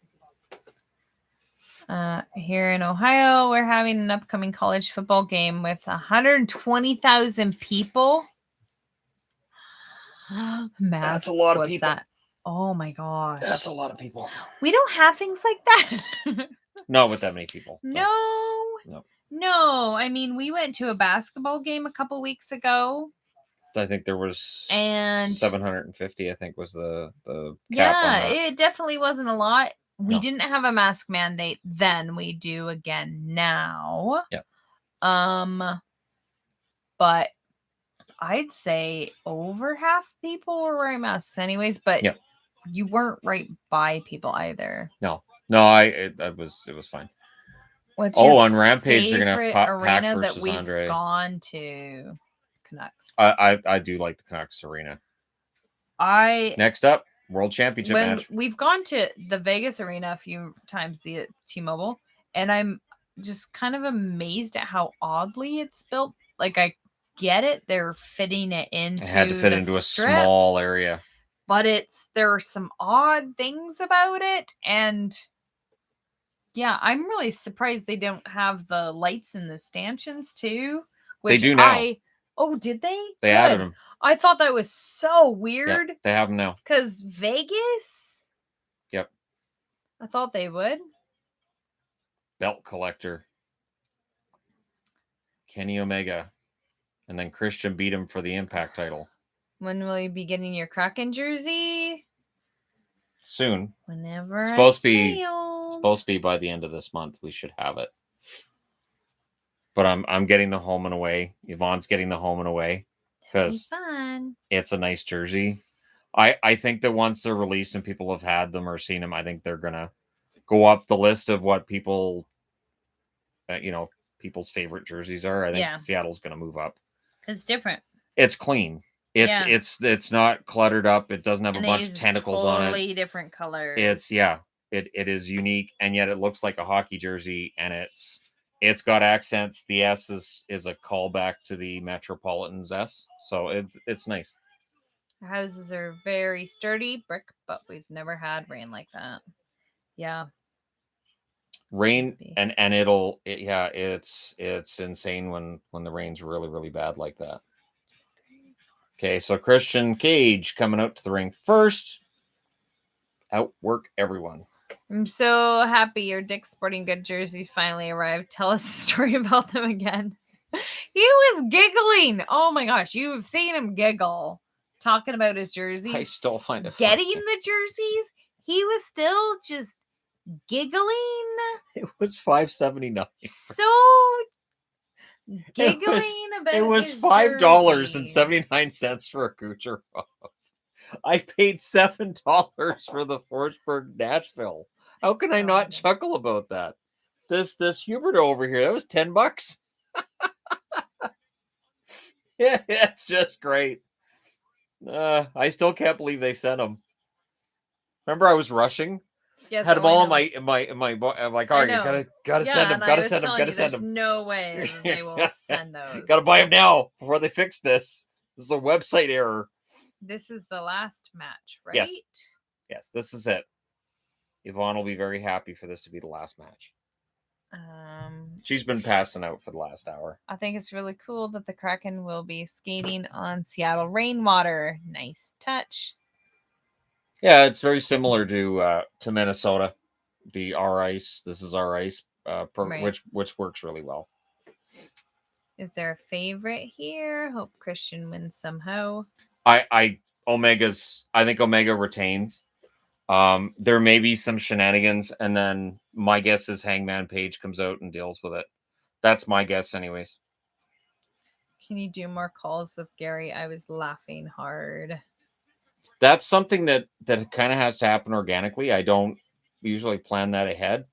Here in Ohio, we're having an upcoming college football game with 120,000 people. That's a lot of people. That? Oh my gosh. That's a lot of people. We don't have things like that. Not with that many people. No. I mean, we went to a basketball game a couple weeks ago. I think there was 750. I think was the cap on that. It definitely wasn't a lot. We didn't have a mask mandate then. We do again now. Yeah. But I'd say over half people were wearing masks anyways, but you weren't right by people either. No, it was fine. What's your on Rampage they're gonna have arena Pac that versus we've Andre. gone to? Canucks. I do like the Canucks arena. Next up, World Championship match. We've gone to the Vegas arena a few times, the T-Mobile, and I'm just kind of amazed at how oddly it's built. Like I get it, they're fitting it into. It had to fit into strip, a small area, but there are some odd things about it, and yeah, I'm really surprised they don't have the lights in the stanchions too. Which they do now. Oh, did they? They added them. I thought that was so weird. Yep, they have them now. Because Vegas? Yep. I thought they would. Belt collector. Kenny Omega. And then Christian beat him for the Impact title. When will you be getting your Kraken jersey? Soon. Whenever Supposed it's to be mailed. supposed to be by the end of this month. We should have it. But I'm getting the home and away. Yvonne's getting the home and away That'd be because fun. it's a nice jersey. I think that once they're released and people have had them or seen them, I think they're gonna go up the list of what people, people's favorite jerseys are. I think Yeah. Seattle's gonna move up. It's different. It's clean. Yeah. It's not cluttered up. It doesn't have And a they bunch of use tentacles on it. totally different colors. It is unique, and yet it looks like a hockey jersey, and it's got accents. The S is a callback to the Metropolitan's S, so it's nice. Our houses are very sturdy, brick, but we've never had rain like that. Yeah. Rain and it's insane when the rain's really, really bad like that. Okay, so Christian Cage coming out to the ring first. Outwork everyone. I'm so happy your Dick's Sporting Good jerseys finally arrived. Tell us a story about them again. He was giggling. Oh my gosh, you've seen him giggle talking about his jerseys. I still find it getting funny. the jerseys. He was still just giggling. It was $5.79. So giggling about it was his $5.79 for a Kucherov. I paid $7 for the Forsberg Nashville. How can I not chuckle about that? This Huberto over here, that was $10. Yeah, it's just great. I still can't believe they sent them. Remember, I was rushing. Yes, had them all in my car. Gotta send them. Gotta send them. Gotta send There's them. no way that they will send those. Gotta buy them now before they fix this. This is a website error. This is the last match, right? Yes, this is it. Yvonne will be very happy for this to be the last match. She's been passing out for the last hour. I think it's really cool that the Kraken will be skating on Seattle rainwater. Nice touch. Yeah, it's very similar to Minnesota. The our ice. This is our ice, Right. which works really well. Is there a favorite here? Hope Christian wins somehow. I think Omega retains. There may be some shenanigans, and then my guess is Hangman Page comes out and deals with it. That's my guess, anyways. Can you do more calls with Gary? I was laughing hard. That's something that kind of has to happen organically. I don't usually plan that ahead,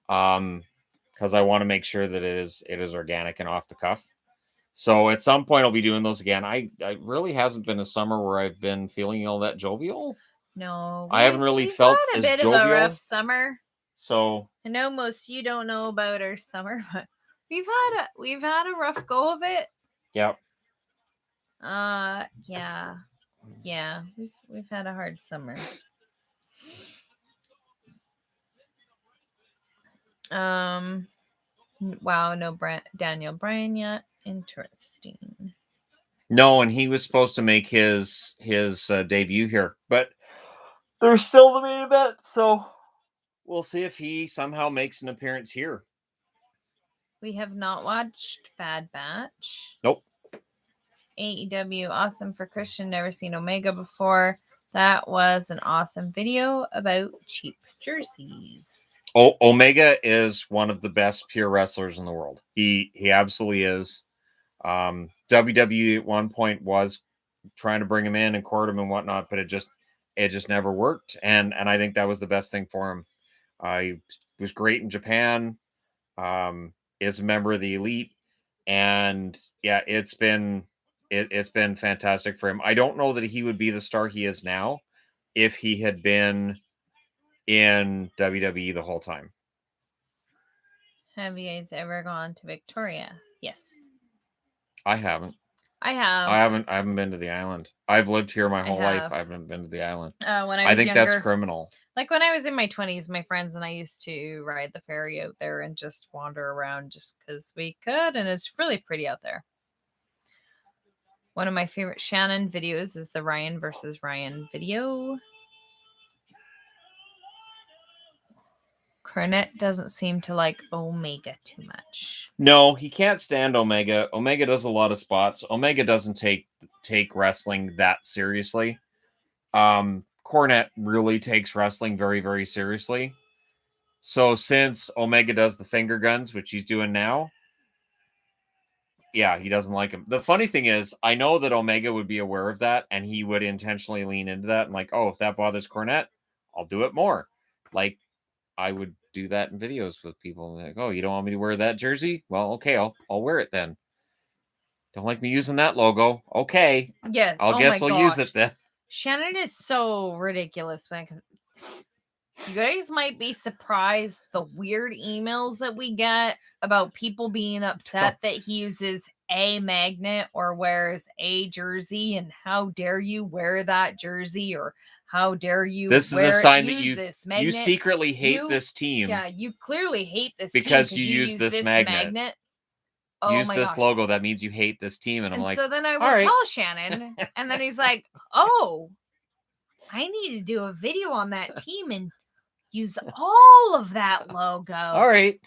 because I want to make sure that it is organic and off the cuff. So at some point I'll be doing those again. I really hasn't been a summer where I've been feeling all that jovial. No, I haven't really felt had a as bit jovial. of a rough summer. So I know most you don't know about our summer, but we've had a rough go of it. yeah. Yeah. We've had a hard summer. Wow, no Daniel Bryan yet. Interesting. No, and he was supposed to make his debut here, but there's still the main event, so we'll see if he somehow makes an appearance here. We have not watched Bad Batch. Nope. AEW, awesome for Christian. Never seen Omega before. That was an awesome video about cheap jerseys. Omega is one of the best pure wrestlers in the world. He absolutely is. WWE at one point was trying to bring him in and court him and whatnot, but it just never worked. And I think that was the best thing for him. He was great in Japan. Is a member of the Elite, and yeah, it's been fantastic for him. I don't know that he would be the star he is now if he had been in WWE the whole time. Have you guys ever gone to Victoria? Yes. I haven't. I have. I haven't been to the island. I've lived here my whole life. I haven't been to the island. When I was think younger, that's criminal. Like when I was in my 20s, my friends and I used to ride the ferry out there and just wander around just because we could, and it's really pretty out there. One of my favorite Shannon videos is the Ryan versus Ryan video. Cornette doesn't seem to like Omega too much. No, he can't stand Omega. Omega does a lot of spots. Omega doesn't take take wrestling that seriously. Cornette really takes wrestling very, very seriously. So since Omega does the finger guns, which he's doing now, yeah, he doesn't like him. The funny thing is, I know that Omega would be aware of that, and he would intentionally lean into that and like, oh, if that bothers Cornette, I'll do it more. Like, I would do that in videos with people. Like, oh, you don't want me to wear that jersey? Well, okay, I'll wear it then. Don't like me using that logo? Okay, Yes. I'll guess I'll use it then. Shannon is so ridiculous when it comes. You guys might be surprised the weird emails that we get about people being upset that he uses a magnet or wears a jersey, and how dare you wear that jersey, or how dare you This is a sign that this magnet. you secretly hate this team. Yeah, you clearly hate this because team you use this magnet. Oh use my this gosh. logo. That means you hate this team. And I'm like, so then I will all right. tell Shannon, and then he's like, oh, I need to do a video on that team and use all of that logo. All right.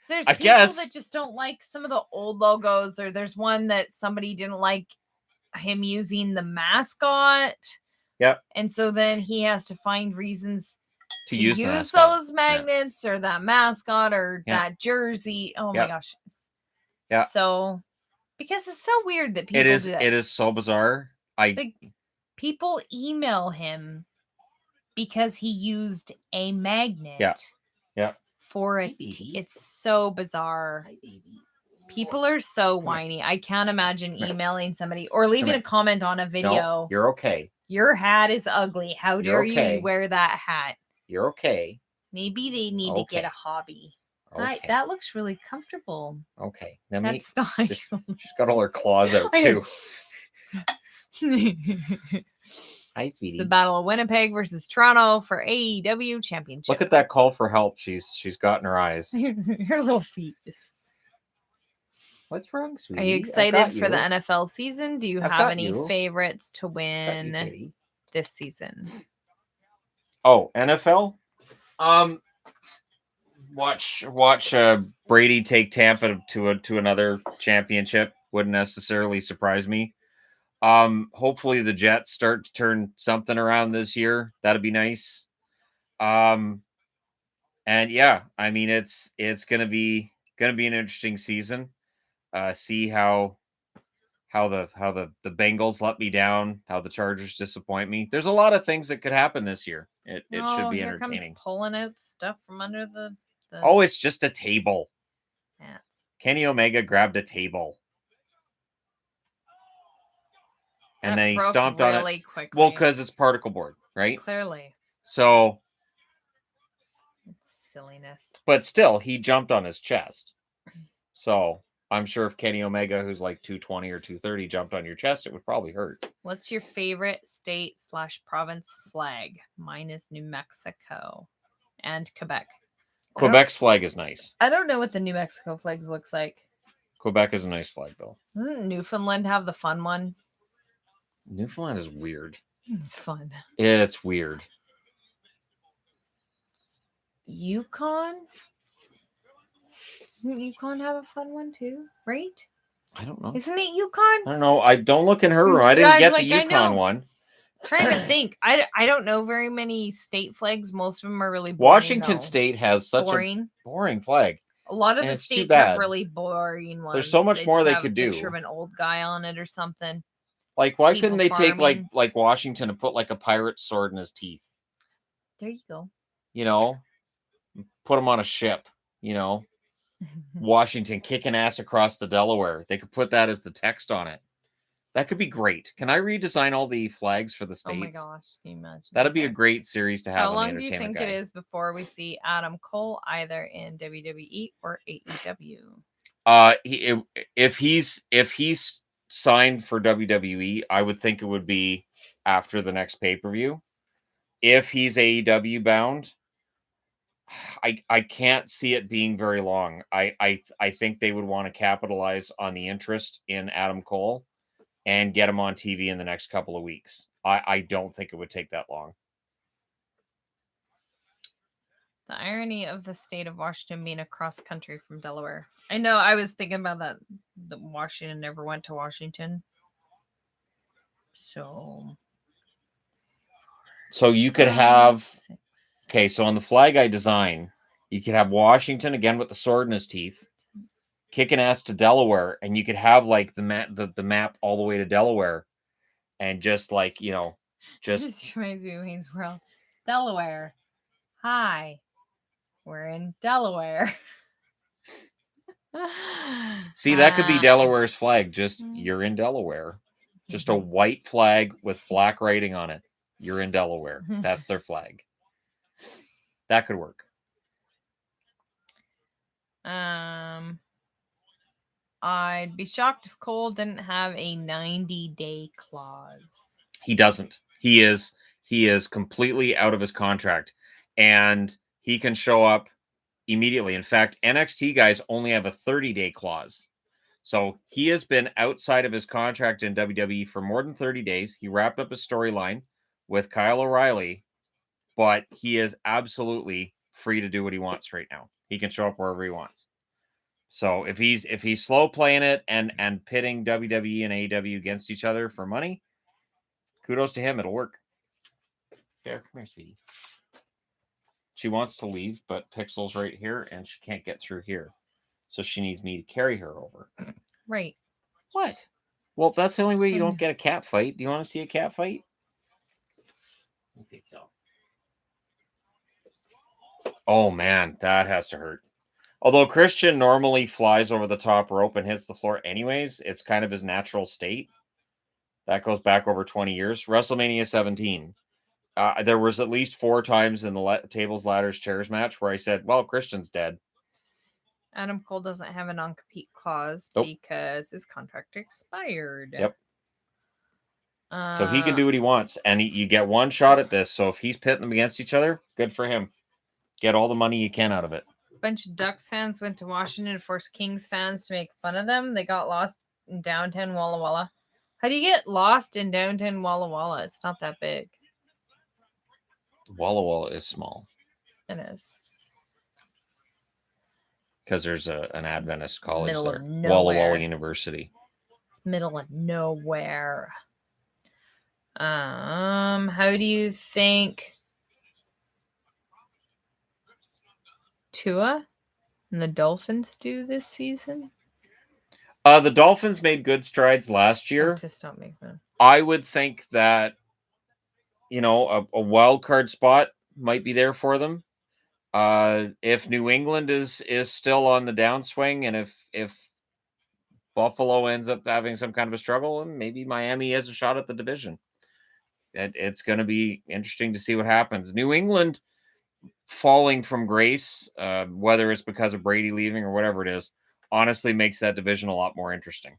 There's I people guess. that just don't like some of the old logos, or there's one that somebody didn't like him using the mascot. Yep. And so then he has to find reasons to use those those magnets or that mascot or that jersey. Oh my gosh. Yeah. So, because it's so weird that people do that. It is so bizarre. People email him because he used a magnet. Yeah. For a it's so bizarre. People are so whiny. I can't imagine emailing somebody or leaving a comment on a video. No, you're okay. Your hat is ugly. How dare you wear that hat? You're okay. Maybe they need to get a hobby. Okay. Hi, that looks really comfortable. Okay. That's nice. She's got all her claws out too. Hi, sweetie. It's the Battle of Winnipeg versus Toronto for AEW Championship. Look at that call for help. She's got in her eyes. Her little feet just. What's wrong, sweetie? Are you excited for the NFL season? Do you have any favorites to win this season? Oh, NFL? Watch Brady take Tampa to another championship. Wouldn't necessarily surprise me. Hopefully the Jets start to turn something around this year. That'd be nice. And yeah, I mean it's gonna be an interesting season. See how the Bengals let me down, how the Chargers disappoint me. There's a lot of things that could happen this year. It should be entertaining. Here comes pulling out stuff from under the Oh, it's just a table. Yeah. Kenny Omega grabbed a table. And then he stomped on it. Quickly. Well, because it's particle board, right? Clearly. So. It's silliness. But still, he jumped on his chest. So I'm sure if Kenny Omega, who's like 220 or 230, jumped on your chest, it would probably hurt. What's your favorite state/province flag? Mine is New Mexico and Quebec. Quebec's flag is nice. I don't know what the New Mexico flag looks like. Quebec is a nice flag, though. Doesn't Newfoundland have the fun one? Newfoundland is weird. It's fun. It's weird. Yukon? Doesn't Yukon have a fun one too? Right? I don't know. Isn't it Yukon? I don't know. I don't look in her room. I didn't get the Yukon one. I'm trying to think. I don't know very many state flags. Most of them are really boring. Washington State has such a boring flag. A lot of the states have really boring ones. There's so much more they could do. A picture of an old guy on it or something. Like, why couldn't they take like Washington and put like a pirate's sword in his teeth? There you go. You know, put him on a ship. You know, Washington kicking ass across the Delaware. They could put that as the text on it. That could be great. Can I redesign all the flags for the states? Oh my gosh, can you imagine? That'd be a great series to have. How long do you think it is before we see Adam Cole either in WWE or AEW? If he's signed for WWE, I would think it would be after the next pay-per-view. If he's AEW bound, I can't see it being very long. I think they would want to capitalize on the interest in Adam Cole and get him on TV in the next couple of weeks. I don't think it would take that long. The irony of the state of Washington being across country from Delaware. I know, I was thinking about that. Washington never went to Washington. So you could have 6. okay. So on the flag I design, you could have Washington again with the sword in his teeth, kicking ass to Delaware, and you could have like the map all the way to Delaware, and just like just This reminds me of Wayne's World. Delaware. Hi. We're in Delaware. see that could be Uh, Delaware's flag. Just you're in Delaware, just a white flag with black writing on it. You're in Delaware. That's their flag. That could work. I'd be shocked if Cole didn't have a 90-day clause. He doesn't. He is completely out of his contract, and he can show up immediately. In fact, NXT guys only have a 30-day clause. So he has been outside of his contract in WWE for more than 30 days. He wrapped up his storyline with Kyle O'Reilly, but he is absolutely free to do what he wants right now. He can show up wherever he wants. So if he's slow playing it and pitting WWE and AEW against each other for money, kudos to him. It'll work. There, come here, sweetie. She wants to leave, but Pixel's right here, and she can't get through here. So she needs me to carry her over. Right. What? Well, that's the only way you don't get a cat fight. Do you want to see a cat fight? I think so. Oh, man, that has to hurt. Although Christian normally flies over the top rope and hits the floor anyways, it's kind of his natural state. That goes back over 20 years. WrestleMania 17. There was at least 4 times in the tables, ladders, chairs match where I said, well, Christian's dead. Adam Cole doesn't have a non-compete clause because his contract expired. Yep. So he can do what he wants, and you get one shot at this. So if he's pitting them against each other, good for him. Get all the money you can out of it. A bunch of Ducks fans went to Washington to force Kings fans to make fun of them. They got lost in downtown Walla Walla. How do you get lost in downtown Walla Walla? It's not that big. Walla Walla is small. It is. Because there's an Adventist college Middle there. of Walla nowhere. Walla University. It's middle of nowhere. How do you think Tua and the Dolphins do this season? The Dolphins made good strides last year. To stop making fun. I would think that, a wild card spot might be there for them. If New England is still on the downswing, and if Buffalo ends up having some kind of a struggle, maybe Miami has a shot at the division. It's going to be interesting to see what happens. New England falling from grace, whether it's because of Brady leaving or whatever it is, honestly makes that division a lot more interesting.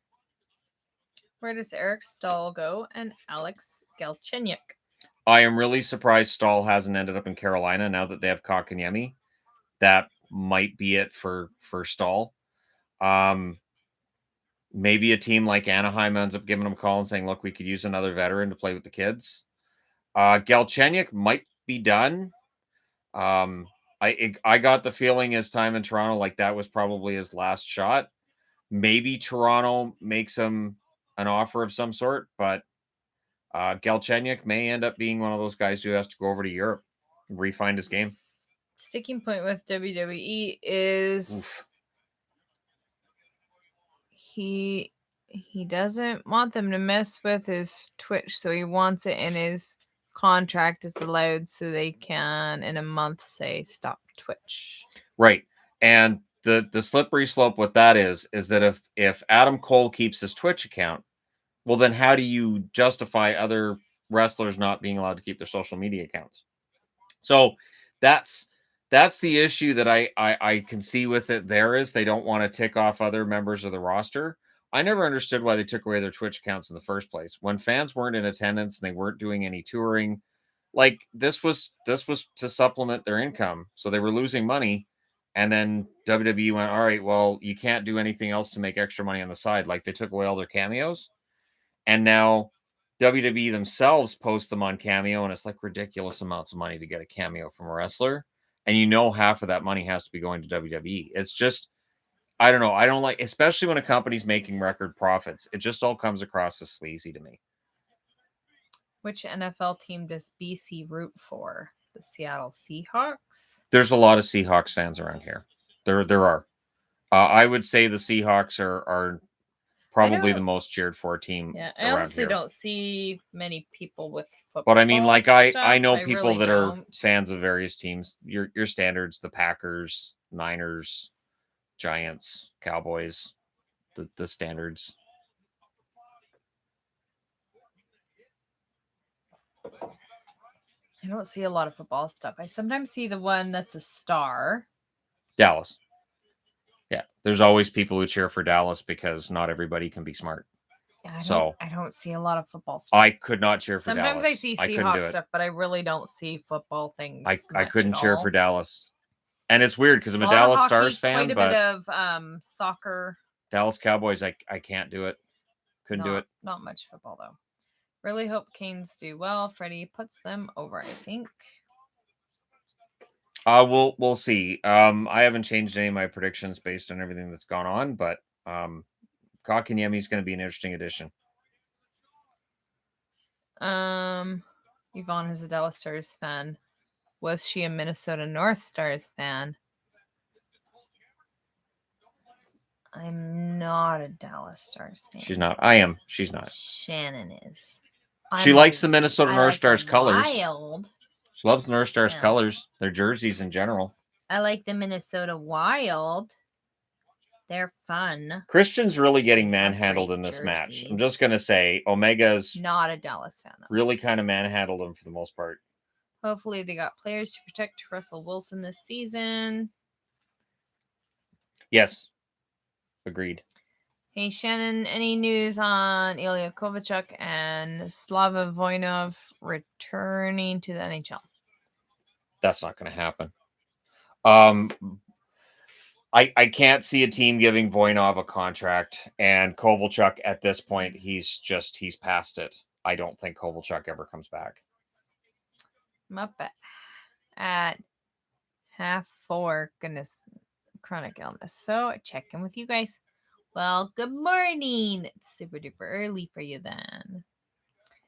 Where does Eric Stahl go and Alex Galchenyuk? I am really surprised Stahl hasn't ended up in Carolina now that they have Kotkaniemi. That might be it for Stahl. Maybe a team like Anaheim ends up giving him a call and saying, look, we could use another veteran to play with the kids. Galchenyuk might be done. I got the feeling his time in Toronto, like that was probably his last shot. Maybe Toronto makes him an offer of some sort, but Galchenyuk may end up being one of those guys who has to go over to Europe and refine his game. Sticking point with WWE is he doesn't want them to mess with his Twitch, so he wants it in his contract is allowed so they can in a month say stop Twitch. Right. And the slippery slope with that is that if Adam Cole keeps his Twitch account, well, then how do you justify other wrestlers not being allowed to keep their social media accounts? So that's the issue that I can see with it. There is they don't want to tick off other members of the roster. I never understood why they took away their Twitch accounts in the first place. When fans weren't in attendance and they weren't doing any touring, like this was to supplement their income. So they were losing money. And then WWE went, all right, well, you can't do anything else to make extra money on the side. Like they took away all their cameos. And now WWE themselves post them on Cameo, and it's like ridiculous amounts of money to get a cameo from a wrestler. And half of that money has to be going to WWE. It's just, I don't know. I don't like, especially when a company's making record profits. It just all comes across as sleazy to me. Which NFL team does BC root for? The Seattle Seahawks? There's a lot of Seahawks fans around here. There are. I would say the Seahawks are probably the most cheered for team Yeah, I around honestly here. don't see many people with football. But I mean, like I know stuff. people really that are don't. fans of various teams. Your standards, the Packers, Niners, Giants, Cowboys, the standards. I don't see a lot of football stuff. I sometimes see the one that's a star. Dallas. Yeah, there's always people who cheer for Dallas because not everybody can be smart. Yeah, I don't see a lot of football stuff. I could not cheer for Sometimes Dallas. I see couldn't do Seahawks it. stuff, but I really don't see football things. I couldn't at cheer all. for Dallas. And it's weird because I'm a lot of Dallas hockey, Stars fan, quite a but bit of soccer. Dallas Cowboys, I can't do it. Couldn't do it. Not much football though. Really hope Canes do well. Freddie puts them over, I think. We'll see. I haven't changed any of my predictions based on everything that's gone on, but Kotkaniemi is going to be an interesting addition. Yvonne is a Dallas Stars fan. Was she a Minnesota North Stars fan? I'm not a Dallas Stars fan. She's not. I am. She's not. Shannon is. She likes the Minnesota North Stars colors. Wild. She loves the North Stars colors, their jerseys in general. I like the Minnesota Wild. They're fun. Christian's really getting manhandled in this match. I'm just going to say Omega's not a Dallas fan, though. Really kind of manhandled him for the most part. Hopefully they got players to protect Russell Wilson this season. Yes. Agreed. Hey, Shannon, any news on Ilya Kovalchuk and Slava Voinov returning to the NHL? That's not going to happen. I can't see a team giving Voinov a contract, and Kovalchuk at this point, he's past it. I don't think Kovalchuk ever comes back. I'm up at 3:30. Goodness, chronic illness. So I check in with you guys. Well, good morning. It's super duper early for you then.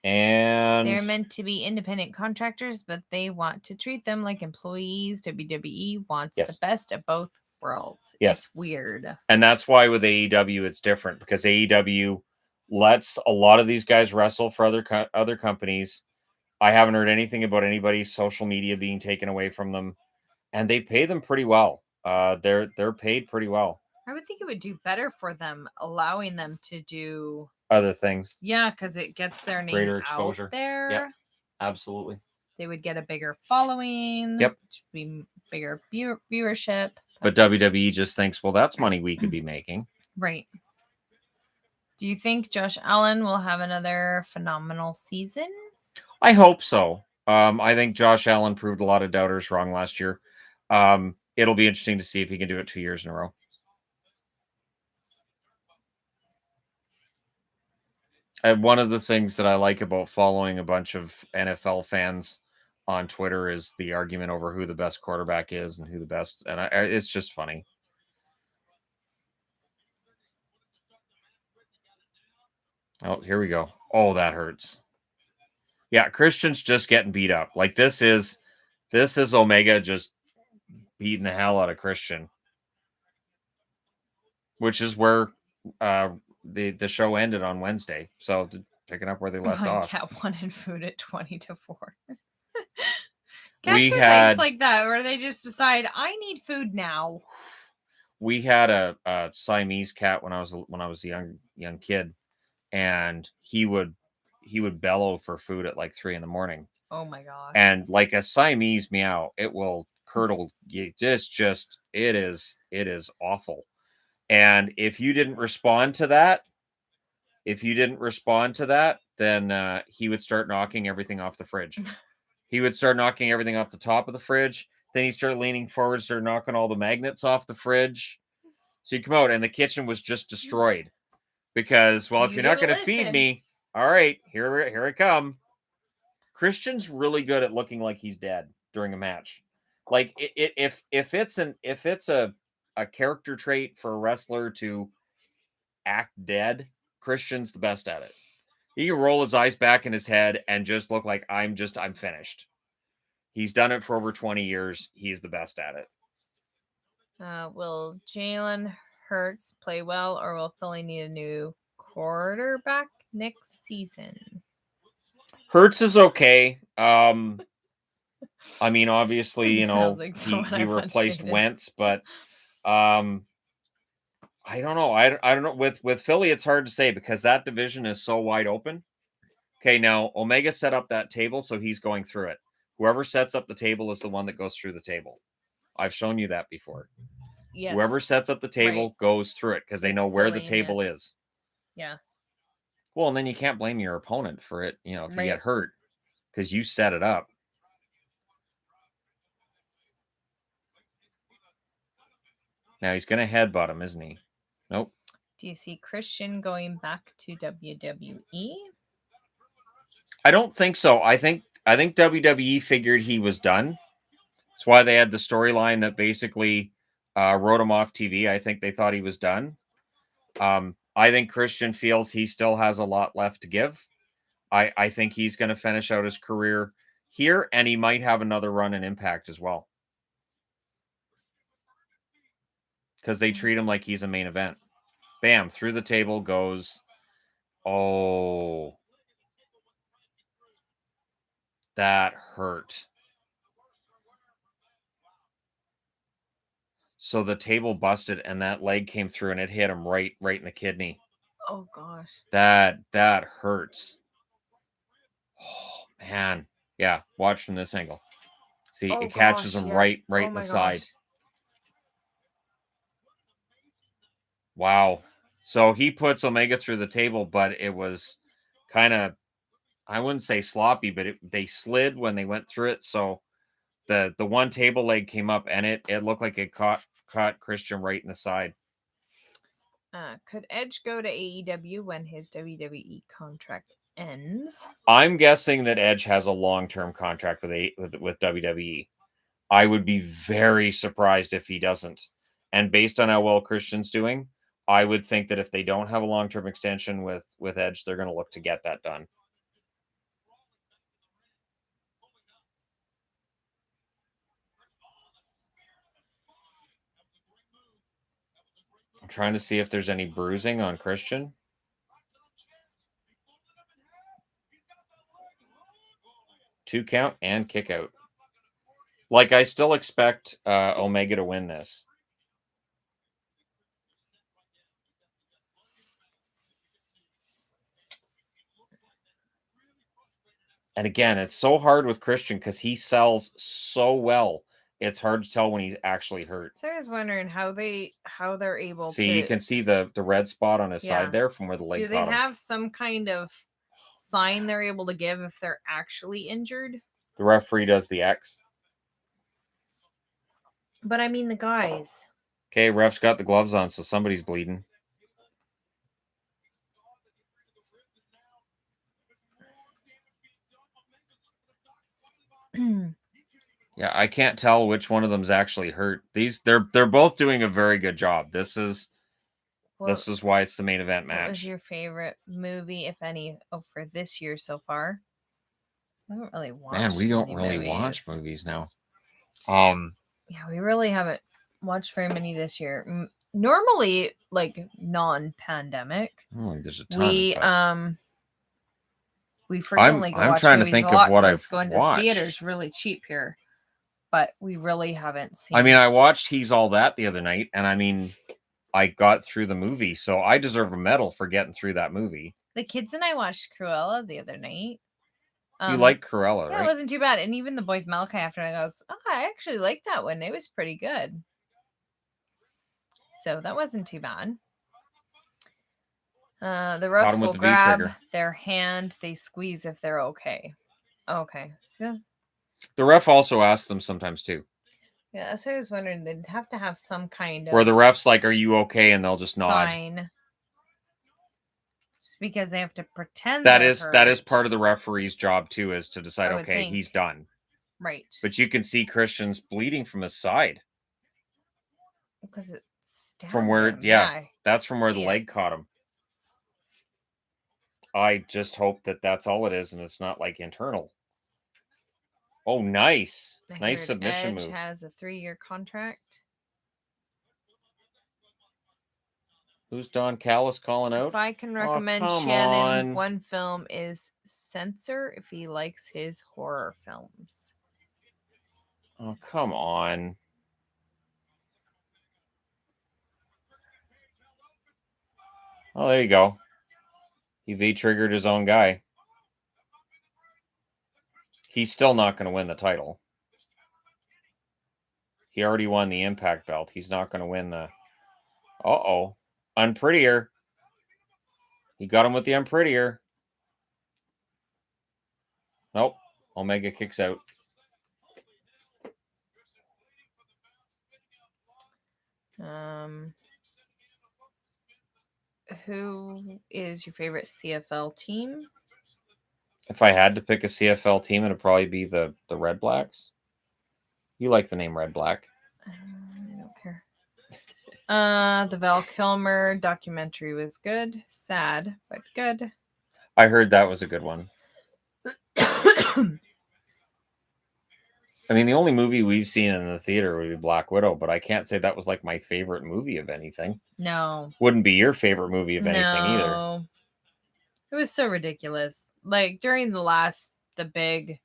And they're meant to be independent contractors, but they want to treat them like employees. WWE wants the best of both worlds. Yes. It's weird. And that's why with AEW it's different, because AEW lets a lot of these guys wrestle for other companies. I haven't heard anything about anybody's social media being taken away from them, and they pay them pretty well. They're paid pretty well. I would think it would do better for them, allowing them to do other things. Yeah, because it gets their name greater exposure out there. Yep. Absolutely. They would get a bigger following. Yep. Which would be bigger viewership. But WWE just thinks, well, that's money we could be making. Right. Do you think Josh Allen will have another phenomenal season? I hope so. I think Josh Allen proved a lot of doubters wrong last year. It'll be interesting to see if he can do it 2 years in a row. And one of the things that I like about following a bunch of NFL fans on Twitter is the argument over who the best quarterback is and who the best, and it's just funny. Oh, here we go. Oh, that hurts. Yeah, Christian's just getting beat up. Like this is Omega just beating the hell out of Christian, which is where the show ended on Wednesday. So picking up where they left off. Cat wanted food at 20-4. We are had like that where they just decide I need food now. We had a Siamese cat when I was a young kid, and he would bellow for food at like 3 a.m. Oh my gosh. And like a Siamese meow, it will curdle you. It is awful. And if you didn't respond to that, then he would start knocking everything off the fridge. He would start knocking everything off the top of the fridge. Then he started leaning forward, started knocking all the magnets off the fridge. So you come out, and the kitchen was just destroyed because, well, if you're not going to feed me, all right, here I come. Christian's really good at looking like he's dead during a match. Like if it's a character trait for a wrestler to act dead, Christian's the best at it. He can roll his eyes back in his head and just look like I'm finished. He's done it for over 20 years. He's the best at it. Will Jalen Hurts play well, or will Philly need a new quarterback next season? Hurts is okay. I mean, obviously, It sounds like someone he I once replaced dated. Wentz, but I don't know. I don't know. With Philly, it's hard to say because that division is so wide open. Okay, now Omega set up that table, so he's going through it. Whoever sets up the table is the one that goes through the table. I've shown you that before. Yes. Whoever sets up the table goes through it because they know where the table is. Yeah. Well, and then you can't blame your opponent for it, if you Right. get hurt because you set it up. Now he's going to headbutt him, isn't he? Nope. Do you see Christian going back to WWE? I don't think so. I think WWE figured he was done. That's why they had the storyline that basically wrote him off TV. I think they thought he was done. I think Christian feels he still has a lot left to give. I think he's going to finish out his career here, and he might have another run in Impact as well. Because they treat him like he's a main event. Bam, through the table goes. Oh. That hurt. So the table busted and that leg came through and it hit him right in the kidney. Oh gosh. That hurts. Oh man. Yeah, watch from this angle. See, it catches him right in the side. Gosh. Wow. So he puts Omega through the table, but it was kind of, I wouldn't say sloppy, but they slid when they went through it. So the one table leg came up and it looked like it caught Christian right in the side. Could Edge go to AEW when his WWE contract ends? I'm guessing that Edge has a long-term contract with WWE. I would be very surprised if he doesn't. And based on how well Christian's doing, I would think that if they don't have a long-term extension with Edge, they're going to look to get that done. I'm trying to see if there's any bruising on Christian. Two count and kick out. Like, I still expect Omega to win this. And again, it's so hard with Christian because he sells so well. It's hard to tell when he's actually hurt. So I was wondering how they're able to see. You can see the red spot on his side there from where the leg. Do they have some kind of sign they're able to give if they're actually injured? The referee does the X. But I mean the guys. Okay, ref's got the gloves on, so somebody's bleeding. Yeah, I can't tell which one of them's actually hurt. They're both doing a very good job. This is why it's the main event match. What was your favorite movie, if any, for this year so far? I haven't really watched. Man, we don't really watch movies now. Yeah, we really haven't watched very many this year. Normally, like non-pandemic, there's a ton. We frequently go watch movies. I'm trying to think of what I've going watched. To the theaters really cheap here, but we really haven't seen. I mean, I watched He's All That the other night, and I mean, I got through the movie, so I deserve a medal for getting through that movie. The kids and I watched Cruella the other night. You like Cruella, right? Yeah, it wasn't too bad. And even the boys Malachi after I goes, oh, I actually liked that one. It was pretty good. So that wasn't too bad. The refs will grab their hand. They squeeze if they're okay. Okay. So, the ref also asks them sometimes too. Yeah, so I was wondering, they'd have to have some kind of... Where the ref's like, are you okay? And they'll just nod. Sign. Just because they have to pretend that is part of the referee's job too, is to decide, okay, he's done. Right. But you can see Christian's bleeding from his side. Because it's from where, that's from where the leg caught him. I just hope that that's all it is, and it's not like internal. Oh, nice. I Nice heard submission Edge move. has a 3-year contract. Who's Don Callis calling out? If I can Oh, recommend come Shannon on. one film is Censor if he likes his horror films. Oh, come on. Oh, there you go. He V-triggered his own guy. He's still not going to win the title. He already won the Impact belt. He's not going to win the... Uh-oh. Unprettier. He got him with the unprettier. Nope. Omega kicks out. Who is your favorite CFL team? If I had to pick a CFL team, it'd probably be the Red Blacks. You like the name Red Black. I don't care. The Val Kilmer documentary was good. Sad, but good. I heard that was a good one. I mean, the only movie we've seen in the theater would be Black Widow, but I can't say that was like my favorite movie of anything. No. Wouldn't be your favorite movie of anything either. No. It was so ridiculous. Like during the big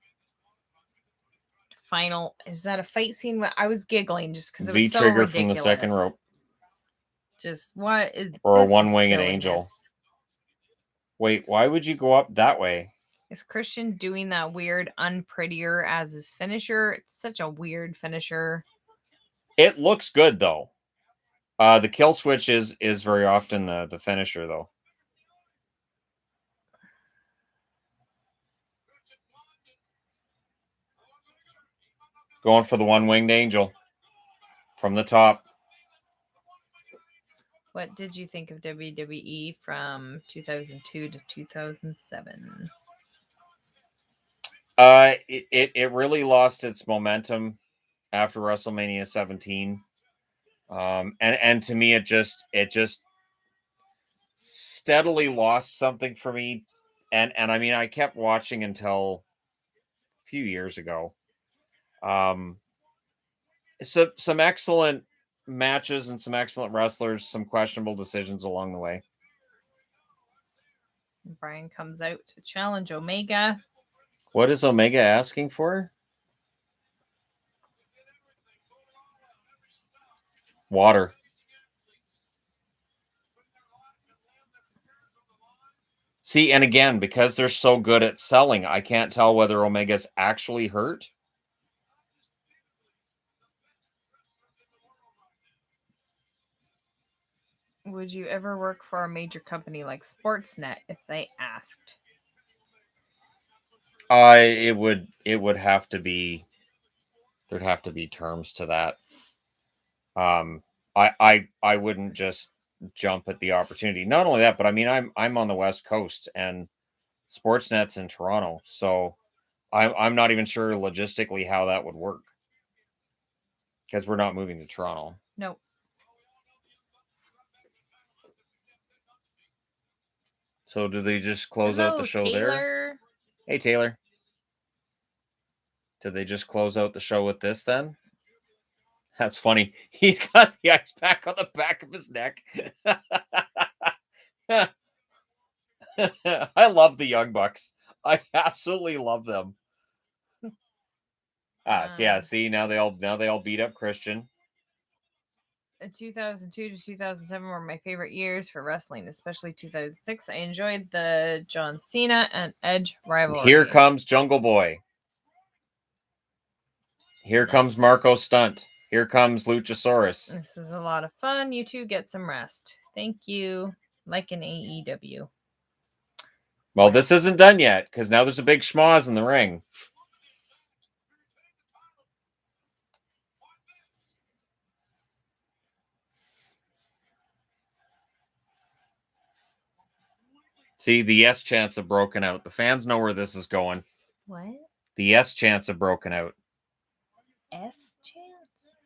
final, is that a fight scene? I was giggling just because it was so V-trigger ridiculous. from the second rope. Just what is or a this one-winged silliness. angel. Wait, why would you go up that way? Is Christian doing that weird unprettier as his finisher? It's such a weird finisher. It looks good though. The kill switch is very often the finisher though. Going for the one-winged angel from the top. What did you think of WWE from 2002 to 2007? It really lost its momentum after WrestleMania 17. And to me it just steadily lost something for me. And I mean, I kept watching until a few years ago. So some excellent matches and some excellent wrestlers, some questionable decisions along the way. Bryan comes out to challenge Omega. What is Omega asking for? Water. See, and again, because they're so good at selling, I can't tell whether Omega's actually hurt. Would you ever work for a major company like Sportsnet if they asked? It would have to be, there'd have to be terms to that. I wouldn't just jump at the opportunity. Not only that, but I mean, I'm on the West Coast and Sportsnet's in Toronto, so I'm not even sure logistically how that would work because we're not moving to Toronto. Nope. So do they just close out the show Taylor. there? Hey, Taylor. Did they just close out the show with this then? That's funny. He's got the ice pack on the back of his neck. I love the Young Bucks. I absolutely love them. Yeah, see, now they all beat up Christian. 2002 to 2007 were my favorite years for wrestling, especially 2006. I enjoyed the John Cena and Edge rivalry. Here comes Jungle Boy. Here comes Marco Stunt. Here comes Luchasaurus. This was a lot of fun. You two get some rest. Thank you. Like an AEW. Well, this isn't done yet because now there's a big schmoz in the ring. See, the yes chants have broken out. The fans know where this is going. What? The yes chants have broken out. S chants?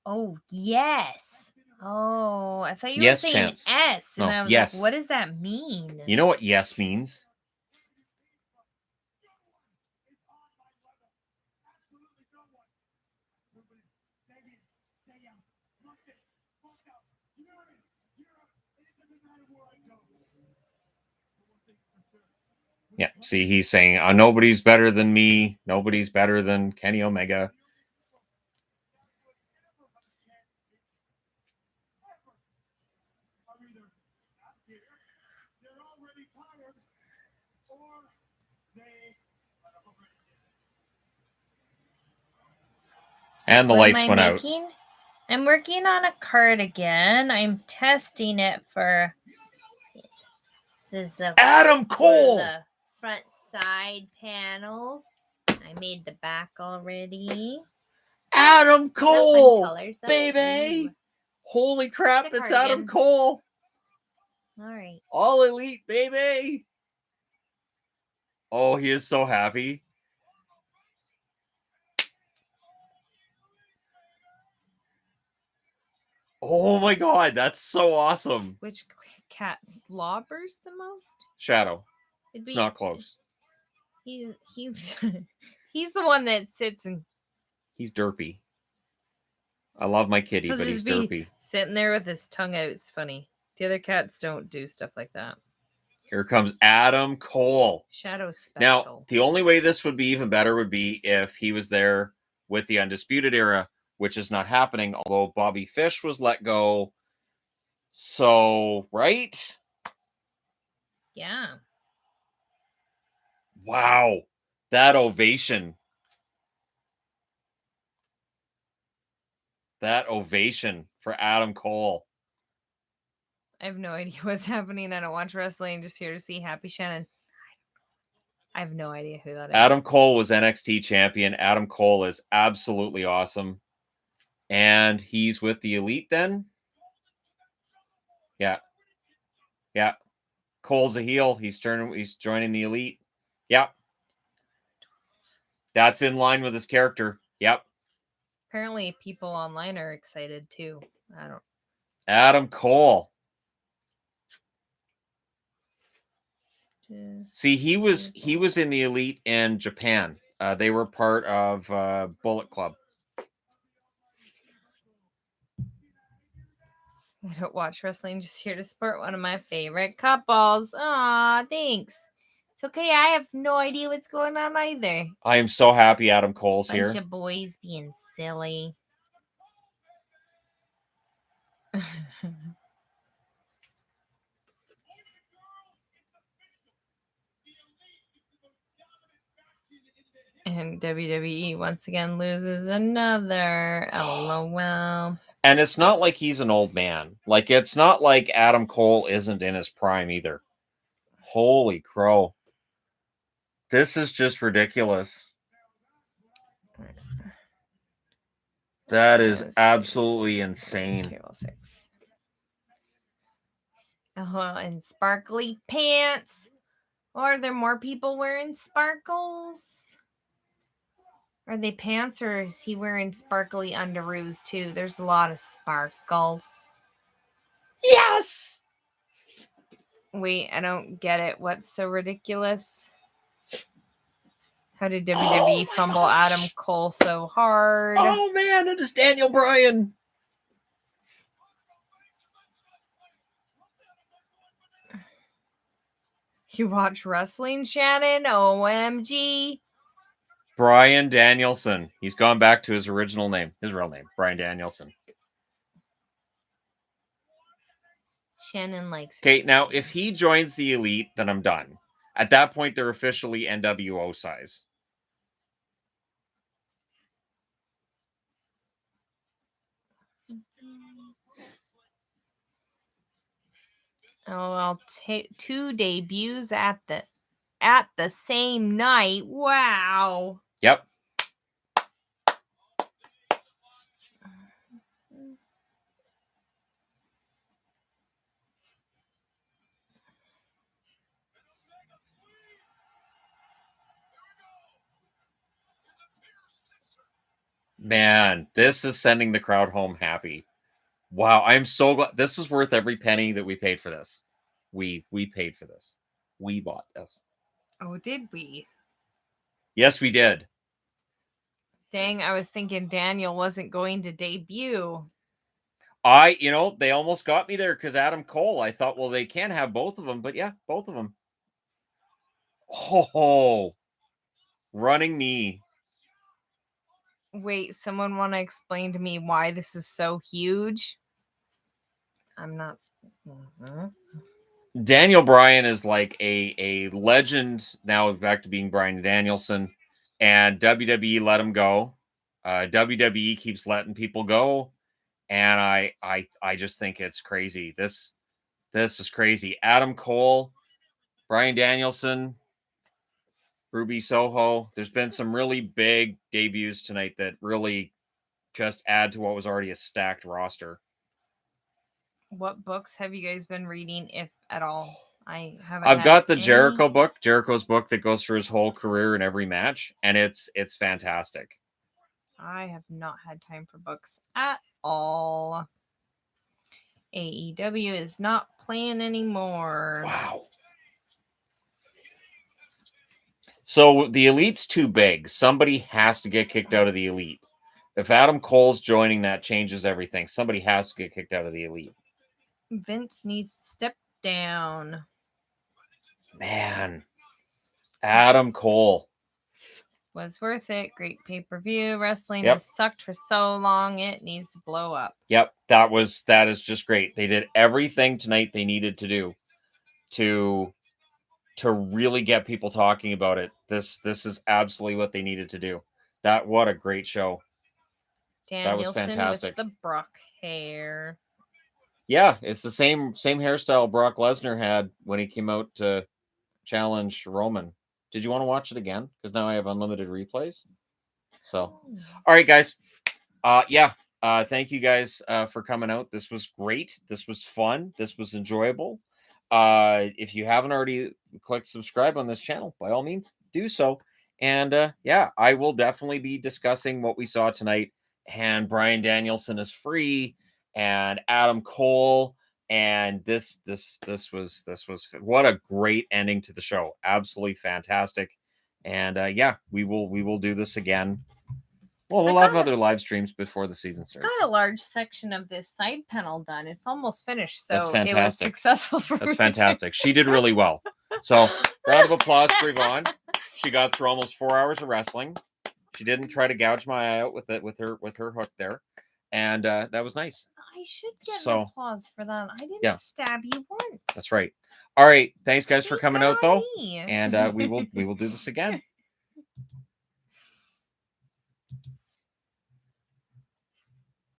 Oh, yes. Oh, I thought you Yes, were saying chance. S, and No, I was yes. like, what does that mean? You know what yes means? Yeah, see, he's saying, nobody's better than me. Nobody's better than Kenny Omega. And the What lights am I went out. making? I'm working on a cardigan. I'm testing it for. This is the Adam Cole! the front side panels. I made the back already. Adam Cole! Colors, Baby! Ooh. Holy crap, It's a it's Adam cardigan. Cole! All right. All Elite, baby! Oh, he is so happy. Oh my god, that's so awesome. Which cat slobbers the most? Shadow. It'd It's not close. He's he's the one that sits and He's derpy. I love my kitty, he'll but he's just be derpy. sitting there with his tongue out. It's funny. The other cats don't do stuff like that. Here comes Adam Cole. Shadow special. Now, the only way this would be even better would be if he was there with the Undisputed Era, which is not happening, although Bobby Fish was let go. So, right? Yeah. Wow. That ovation. That ovation for Adam Cole. I have no idea what's happening. I don't watch wrestling. Just here to see Happy Shannon. I have no idea who that is. Adam Cole was NXT champion. Adam Cole is absolutely awesome. And he's with the Elite then? Yeah. Yeah. Cole's a heel. He's joining the Elite. Yep. That's in line with his character. Yep. Apparently people online are excited too. I don't. Adam Cole. See, he was in the Elite in Japan. They were part of Bullet Club. I don't watch wrestling, just here to support one of my favorite couples. Aw, thanks. It's okay. I have no idea what's going on either. I am so happy Adam Cole's Bunch here. of boys being silly. And WWE once again loses another. LOL. And it's not like he's an old man. Like, it's not like Adam Cole isn't in his prime either. Holy crow. This is just ridiculous. That is absolutely insane. Oh, and sparkly pants. Or are there more people wearing sparkles? Are they pants or is he wearing sparkly underoos too? There's a lot of sparkles. Yes! Wait, I don't get it. What's so ridiculous? How did WWE fumble gosh. Adam Cole so hard? Oh man, it is Daniel Bryan. You watch wrestling, Shannon? OMG. Bryan Danielson. He's gone back to his original name, his real name, Bryan Danielson. Shannon likes. Okay, now if he joins the Elite, then I'm done. At that point, they're officially NWO size. Oh, I'll take 2 debuts at the same night. Wow. Yep. Man, this is sending the crowd home happy. Wow, I am so glad. This is worth every penny that we paid for this. We paid for this. We bought this. Oh, did we? Yes, we did. Dang, I was thinking Daniel wasn't going to debut. They almost got me there because Adam Cole. I thought, well, they can't have both of them, but yeah, both of them. Oh, running knee. Wait, someone want to explain to me why this is so huge? I'm not. Mhm. Daniel Bryan is like a legend now, back to being Bryan Danielson, and WWE let him go. WWE keeps letting people go, and I just think it's crazy. This is crazy. Adam Cole, Bryan Danielson, Ruby Soho. There's been some really big debuts tonight that really just add to what was already a stacked roster. What books have you guys been reading, if at all? I haven't. I've got the any. Jericho's book that goes through his whole career in every match, and it's fantastic. I have not had time for books at all. AEW is not playing anymore. Wow. So the Elite's too big. Somebody has to get kicked out of the Elite. If Adam Cole's joining, that changes everything. Somebody has to get kicked out of the Elite. Vince needs to step down. Man. Adam Cole. Was worth it. Great pay-per-view. Wrestling Yep. has sucked for so long, it needs to blow up. Yep, that is just great. They did everything tonight they needed to do to really get people talking about it. This is absolutely what they needed to do. What a great show. That was Danielson fantastic. with the Brock hair. Yeah, it's the same hairstyle Brock Lesnar had when he came out to challenge Roman. Did you want to watch it again? Because now I have unlimited replays. So, all right, guys. Thank you guys for coming out. This was great. This was fun. This was enjoyable. If you haven't already clicked subscribe on this channel, by all means, do so. And I will definitely be discussing what we saw tonight. And Bryan Danielson is free, and Adam Cole. And this was what a great ending to the show. Absolutely fantastic. And we will do this again. Well, we'll have other live streams before the season starts. Got a large section of this side panel done. It's almost finished, so That's fantastic. it was successful for That's me. fantastic. She did really well. So, round of applause for Yvonne. She got through almost 4 hours of wrestling. She didn't try to gouge my eye out with her hook there, and that was nice. I should get an applause for that. I didn't stab you once. That's right. All right, thanks guys for Say coming out though, bye. and we will do this again.